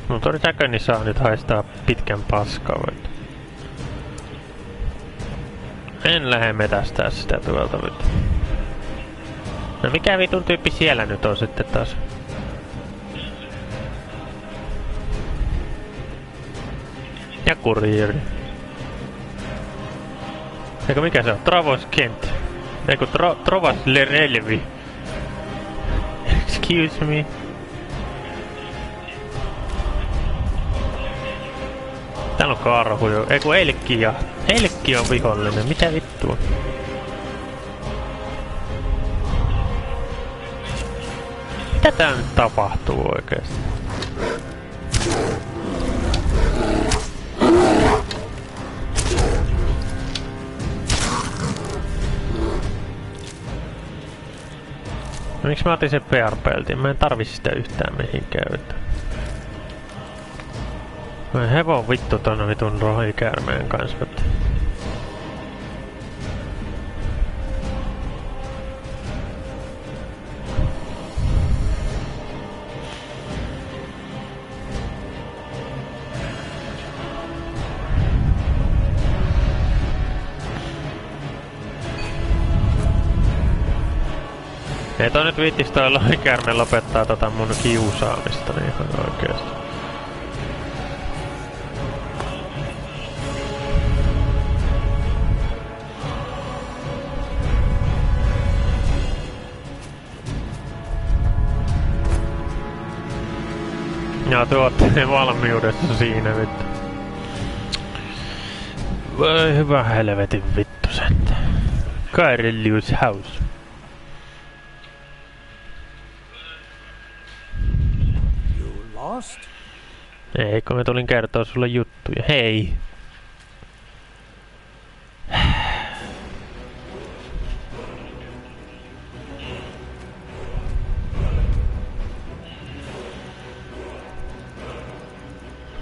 No todennäköisesti saa nyt haistaa pitkän paskaa. En lähde metästää sitä tuolta vittu. No mikä vitun tyyppi siellä nyt on sitten taas? Ja kuriiri. Eikö mikä se on? Travos Kent. Eikö Trovas Lerelvi? Excuse me. Täällä on karhu jo. Eiku elkki ja... Elkki on vihollinen. Mitä vittua? Mitä tää nyt tapahtuu oikeesti? No, miksi mä otin sen VR-peltin? Mä en tarvi sitä yhtään mihinkään. Mä hevon vittu tonne vitun rohikäärmeen kanssa. Ei toi nyt viittis toi lohikäärme lopettaa tota mun kiusaamista niin ihan oikeesti. Ja tuotte valmiudessa siinä vittu. Voi hyvä helvetin vittu sen. Kairelius House. Lost? Ei, kun mä tulin kertoa sulle juttuja. Hei!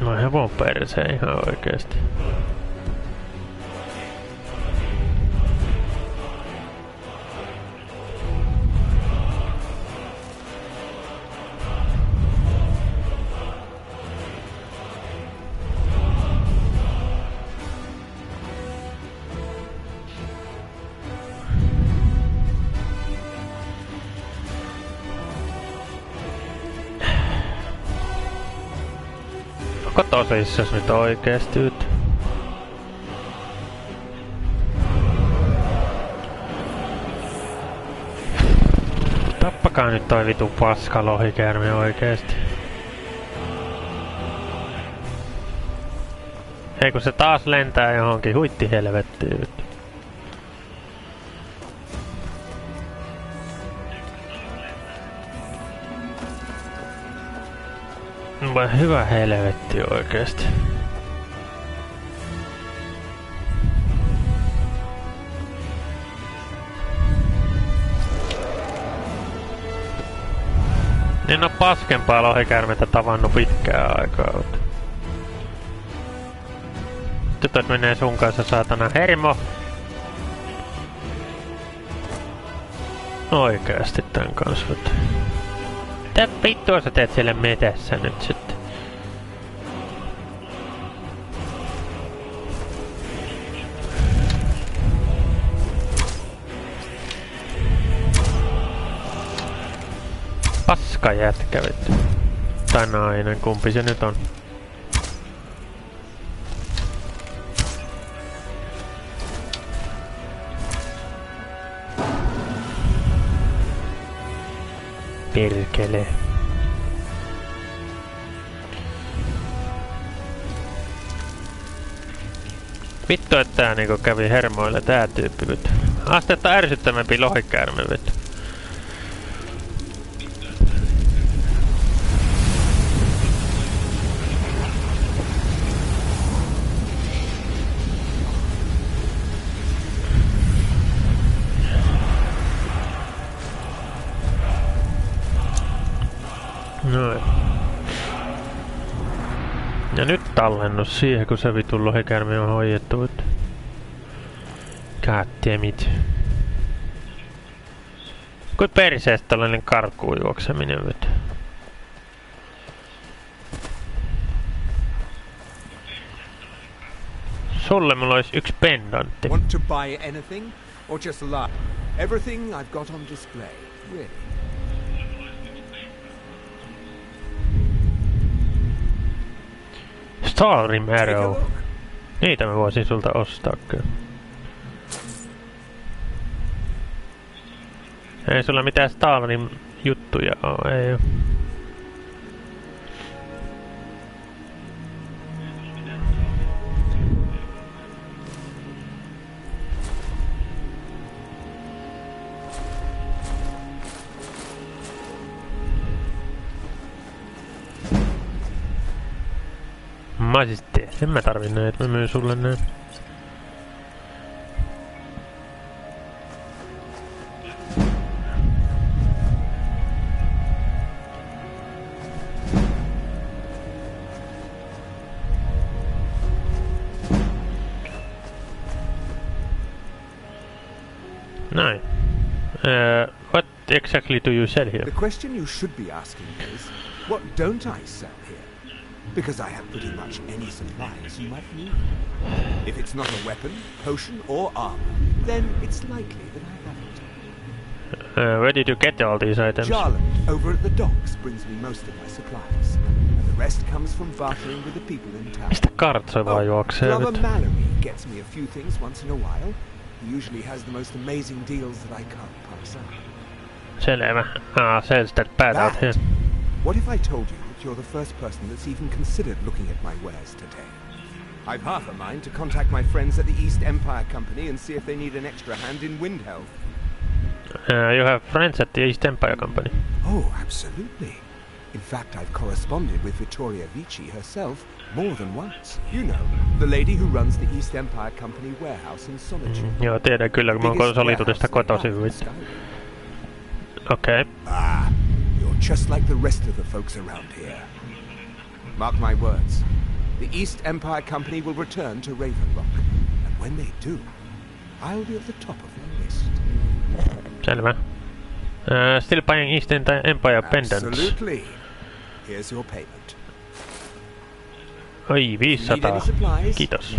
No hevon perseen ihan oikeesti. Onko tosissas nyt oikeesti nyt? Tappakaa nyt toi vitu paska lohikäärme oikeesti. Hei kun se taas lentää johonkin huitti helvettiin nyt. Vai hyvä helvetti oikeesti. En oo paskempaa lohikäärmettä tavannut pitkään aikaa. Tytöt menee sun kanssa saatana hermo. Oikeesti tän kanssa. Mitä vittua sä teet siellä metässä nyt sitten? Paska jätkä vittu. Tai nainen, kumpi se nyt on? Perkele. Vittu, että tää niinku kävi hermoille tää tyyppi vittu. Astetta ärsyttävämpi lohikäärme vittu. Noin. Ja nyt tallennus siihen, kun se vitun lohikäärme on hoidettu. God damn it. Kui perseestä tällainen karkuun juokseminen vittu. Sulle mulla olisi yksi pendantti. Want to buy anything or just lie? Everything I've got on display. Really? Skyrim Arrow. Niitä mä voisin sulta ostaa kyllä. Ei sulla mitään Skyrim juttuja oo, ei oo. Siis tee. En mä tarvi näet, mä myyn sulle näin. Näin. What exactly do you sell here? The question you should be asking is, what don't I sell here? Because I have pretty much any supplies you might need. If it's not a weapon, potion, or armor, then it's likely that I haven't. Where did you get all these items? Jarland, over at the docks, brings me most of my supplies. And the rest comes from bartering with the people in town. Mistä kartsa vaan juoksee nyt? Brother Mallory gets me a few things once in a while. He usually has the most amazing deals that I can't pass up. Selvä. Sells that bad out here. What if I told you that you're the first person that's even considered looking at my wares today? I've half a mind to contact my friends at the East Empire Company and see if they need an extra hand in wind health. You have friends at the East Empire Company? Oh, absolutely. In fact, I've corresponded with Vittoria Vici herself more than once. You know, the lady who runs the East Empire Company warehouse in Solitude. Joo, tiedän kyllä, kun mä oon Solitudesta kotoisin. Okay. You're just like the rest of the folks around here. Mark my words. The East Empire Company will return to Raven Rock. And when they do, I'll be at the top of their list. Selvä. Still buying East Empire pendants. Absolutely. Here's your payment. Oi, 500. Kiitos.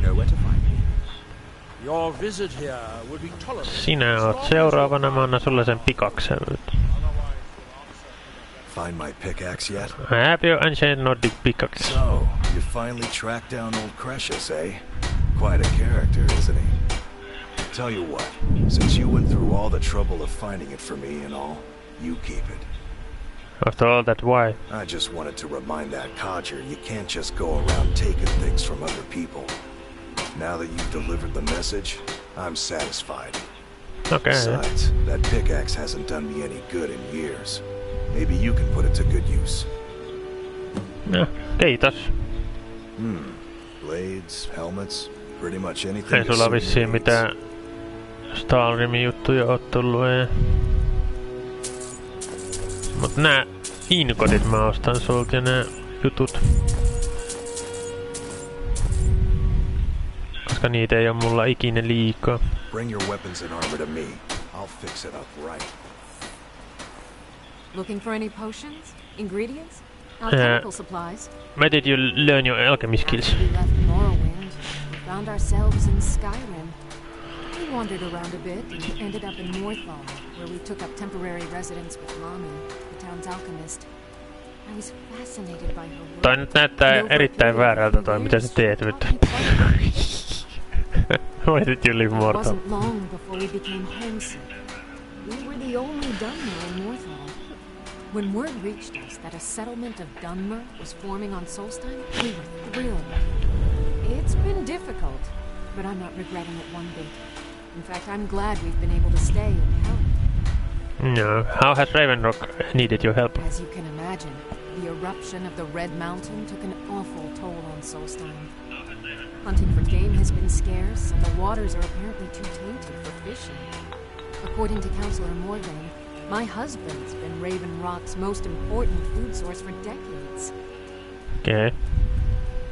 Your visit here would be tolerable. Sinä oot seuraavana, mä annan sulle sen pikaksen. Find my pickaxe yet? I have your ancient Nordic pickaxe. So, you finally tracked down old Crescius, eh? Quite a character, isn't he? Tell you what, since you went through all the trouble of finding it for me and all, you keep it. After all that, why? I just wanted to remind that codger you can't just go around taking things from other people. Now that you've delivered the message, I'm satisfied. Okay. Besides, that pickaxe hasn't done me any good in years. Maybe you can put it to good use. No, kiitos. Blades, helmets, pretty much anything. Ei sulla vissiin mitään Skyrimin juttuja oo tullu, ei. Mut nää inkodit mä ostan sulta ja nää jutut. Koska niitä ei oo mulla ikinä liikaa. Bring your weapons and armor to me. I'll fix it up right. Looking for any potions? Ingredients? Alchemical supplies? Where did you learn your alchemy skills? We left Morrowind. We found ourselves in Skyrim. We wandered around a bit and ended up in Northall, where we took up temporary residence with Mommy, the town's alchemist. I was fascinated by her work. Toi nyt näyttää erittäin väärältä toi, mitä sä teet nyt. Why did you leave Morthal? It wasn't long before we became homesick. We were the only Dunmer in Northall. When word reached us that a settlement of Dunmer was forming on Solstheim, we were thrilled. It's been difficult, but I'm not regretting it one bit. In fact, I'm glad we've been able to stay and help. No. How has Ravenrock needed your help? As you can imagine, the eruption of the Red Mountain took an awful toll on Solstheim. Hunting for game has been scarce, and the waters are apparently too tainted for fishing. According to Councillor Morgan, my husband's been Raven Rock's most important food source for decades. Okay.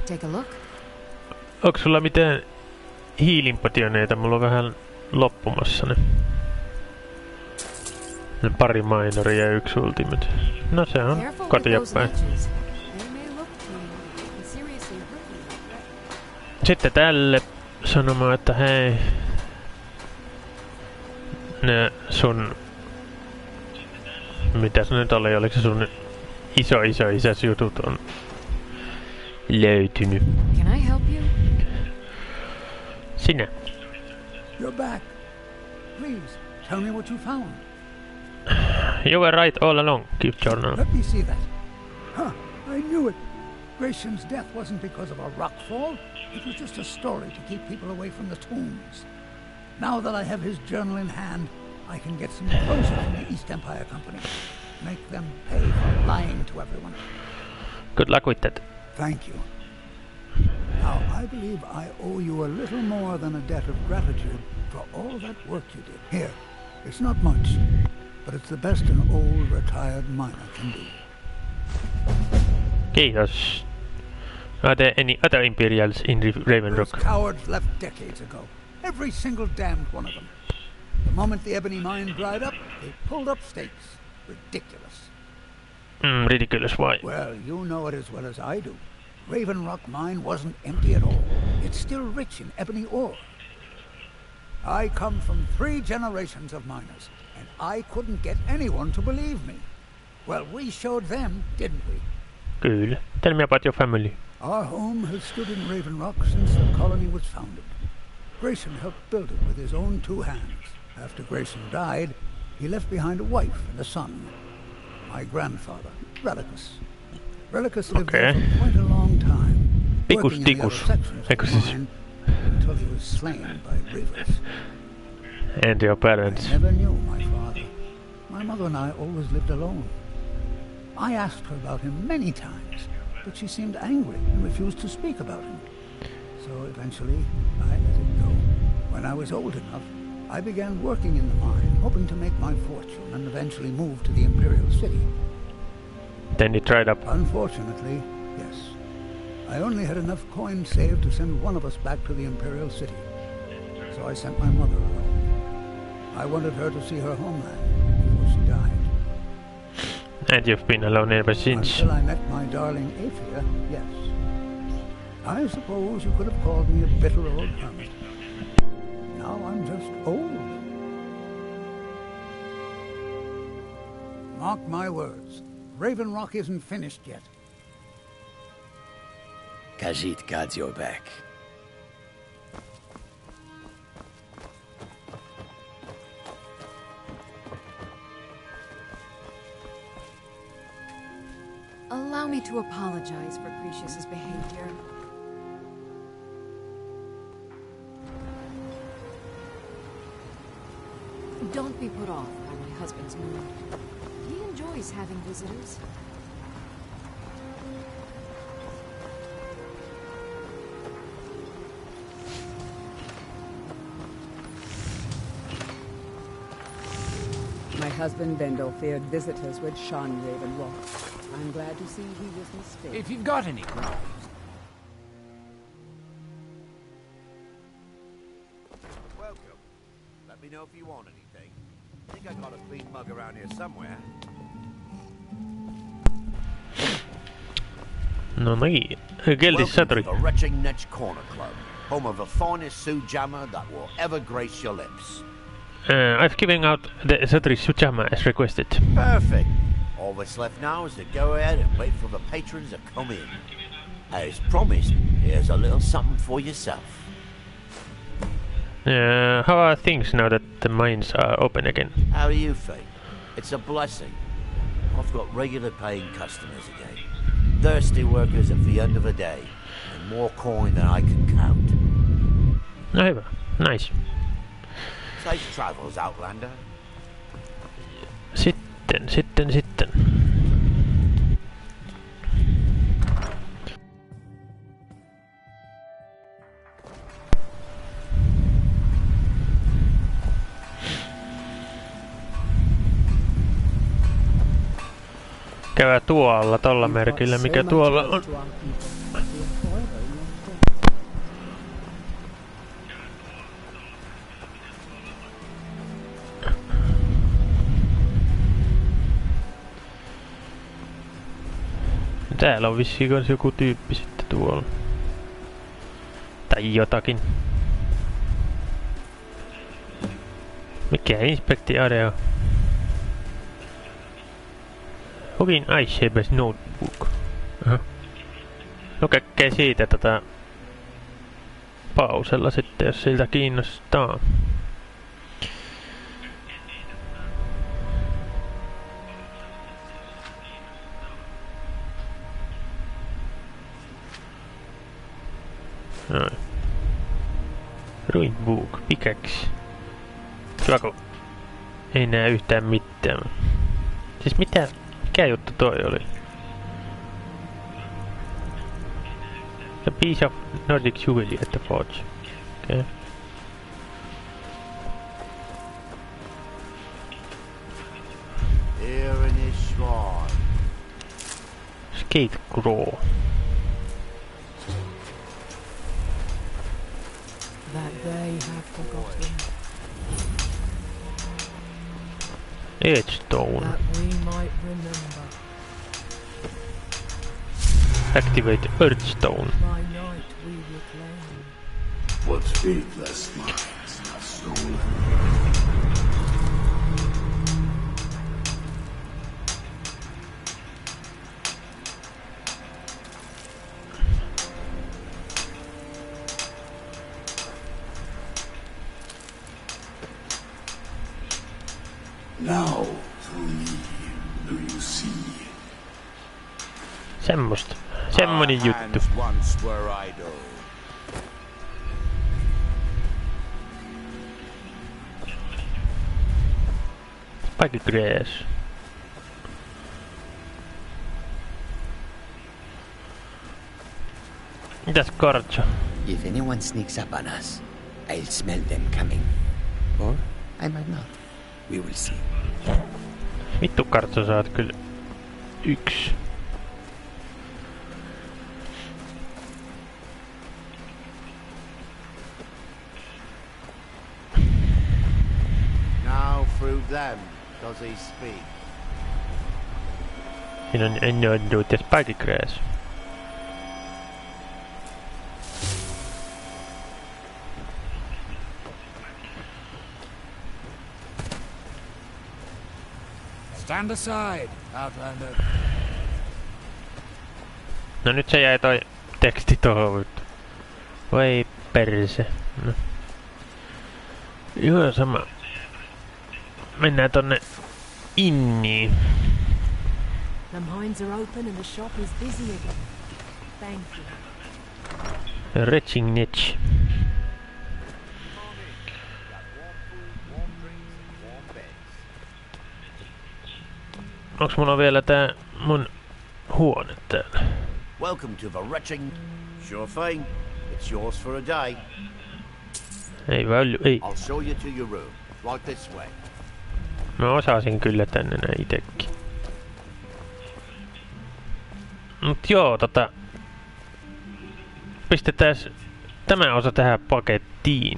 Take a look. Onks sulla mitään hiilinpotioneita? Mulla on vähän loppumassa ne. Pari minoria ja yksi ultimate. No se on kotiapäin. Sitten tälle sanomaan, että hei, ne sun, mitäs nyt oli, oliko se sun iso isäs jutut on löytynyt. Can I help you? Sinä. You're back. Please, tell me what you found. You were right all along. Keep journal. Let me see that. Huh, I knew it. Gratian's death wasn't because of a rockfall. It was just a story to keep people away from the tombs. Now that I have his journal in hand, I can get some closure from the East Empire Company. Make them pay for lying to everyone. Good luck with that. Thank you. Now, I believe I owe you a little more than a debt of gratitude for all that work you did. Here, it's not much, but it's the best an old retired miner can do. Kiitos. Are there any other Imperials in Raven Rock? Those cowards left decades ago. Every single damned one of them. The moment the ebony mine dried up, they pulled up stakes. Ridiculous. Ridiculous, why? Well, you know it as well as I do. Raven Rock mine wasn't empty at all. It's still rich in ebony ore. I come from 3 generations of miners, and I couldn't get anyone to believe me. Well, we showed them, didn't we? Kyllä. Tell me about your family. Our home has stood in Raven Rock since the colony was founded. Grayson helped build it with his own 2 hands. After Grayson died, he left behind a wife and a son. My grandfather, Relicus. Relicus lived there for quite a long time, working in the other sections of the mine until he was slain by Reavers. And your parents? I never knew my father. My mother and I always lived alone. I asked her about him many times, but she seemed angry and refused to speak about him. So eventually, I let it go. When I was old enough, I began working in the mine, hoping to make my fortune and eventually move to the Imperial City. Then you tried up. Unfortunately, yes. I only had enough coins saved to send one of us back to the Imperial City. So I sent my mother alone. I wanted her to see her homeland before she died. And you've been alone ever since. Until I met my darling Aphia, yes. I suppose you could have called me a bitter old hermit. Now I'm just old. Mark my words. Raven Rock isn't finished yet. Khajiit guards your back. Allow me to apologize for Cretius's behavior. Don't be put off by my husband's mood. He enjoys having visitors. My husband Bendel feared visitors would shun Raven Rock. I'm glad to see he was mistaken. If you've got any problems. Welcome. Let me know if you want anything. I think I got a clean mug around here somewhere. No niin, Geldis Saturi. The Retching Netch Corner Club, home of the finest Sujamma that will ever grace your lips. I've given out the Saturi Sujamma as requested. Perfect. All that's left now is to go ahead and wait for the patrons to come in. As promised, here's a little something for yourself. How are things now that the mines are open again? How do you feel? It's a blessing. I've got regular paying customers again. Thirsty workers at the end of the day. And more coin than I can count. No hyvä. Nice. Safe travels, Outlander. Sitten. Käydä tuolla, tolla merkillä, mikä tuolla on. Täällä on vissiin kans joku tyyppi sitten tuolla. Tai jotakin. Mikä inspekti area? Hogin Icebreaker's Notebook. Aha. No käkkee siitä pausella sitten, jos siltä kiinnostaa. Noin. Ruin book, pickaxe. Kivako? Ei näe yhtään mitään. Siis mikä juttu toi oli? A piece of Nordic jewelry at the forge. Okay. Here in his shrine. Skate Crow. That they have forgotten. Edgestone. That we might remember. Activate Earthstone. By night we reclaim. What faithless minds have stolen? Now, through me, do you see? Semmosta. Semmonen juttu. Once were idle. Spikegrass. Mitäs Kartso? If anyone sneaks up on us, I'll smell them coming. Or I might not. We will see. Vittu Kartso, sä oot kyllä yks. Now through them does he speak. Siinä on Enyodut ja Spikegrass. Stand aside, Outlander. No nyt se jäi toi teksti tohon. Voi perse. No. Joo sama. Mennään tonne inniin. The mines are open and the shop is busy again. Thank you. Retching niche. Onks mulla vielä tää mun huone täällä? Welcome to the retching. Sure thing. It's yours for a day. Ei väly, ei. I'll show you to your room. Right this way. Mä osasin kyllä tänne näin itekin. Mut joo, pistetään tämä osa tähän pakettiin.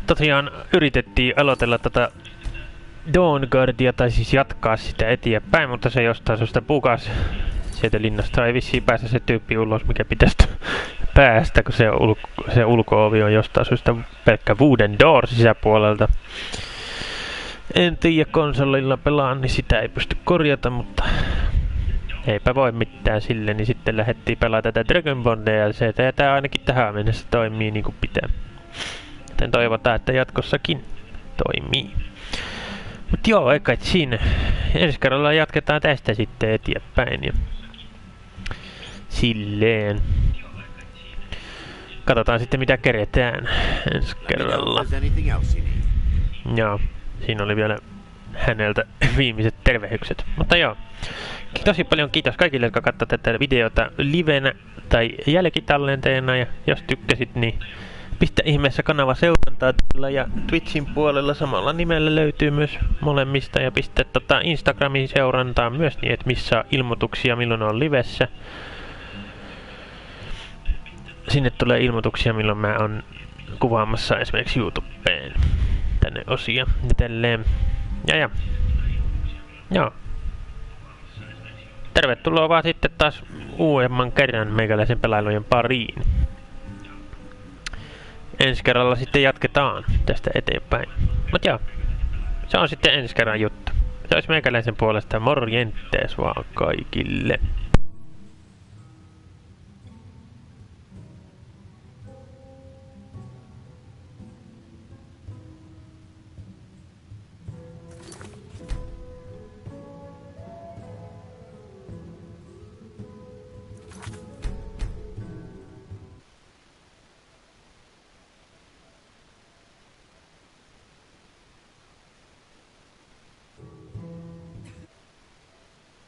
Tosiaan yritettiin aloitella tätä Dawnguardia, tai siis jatkaa sitä eteenpäin, mutta se jostain syystä pukas. Sieltä linnasta ei vissiin pääse se tyyppi ulos, mikä pitäisi päästä, kun se ulko-ovi on jostain syystä pelkkä wooden door sisäpuolelta. En tiedä, konsolilla pelaan, niin sitä ei pysty korjata, mutta eipä voi mitään sille, niin sitten lähdettiin pelaamaan tätä Dragon Ball DLCtä, ja tää ainakin tähän mennessä toimii niin kuin pitää. Joten toivotaan, että jatkossakin toimii. Mut joo, eikä siinä. Ensi kerralla jatketaan tästä sitten eteenpäin. Ja silleen. Katsotaan sitten mitä keretään ensi kerralla. Joo, siinä oli vielä häneltä viimeiset tervehykset. Mutta joo, tosi paljon kiitos kaikille, jotka katsoivat tätä videota livenä tai jälkitallenteena. Ja jos tykkäsit, niin pistä ihmeessä kanava seurantaa tällä ja Twitchin puolella samalla nimellä löytyy myös molemmista. Ja pistä Instagramin seurantaa myös niin, et missä ilmoituksia milloin on livessä. Sinne tulee ilmoituksia milloin mä oon kuvaamassa esimerkiksi YouTubeen tänne osia ja tälleen. Ja. Joo. Tervetuloa vaan sitten taas uudemman kerran meikäläisen pelailujen pariin. Ensi kerralla sitten jatketaan tästä eteenpäin. Mut joo, se on sitten ensi kerran juttu. Se olisi meikäläisen puolesta morjentes vaan kaikille.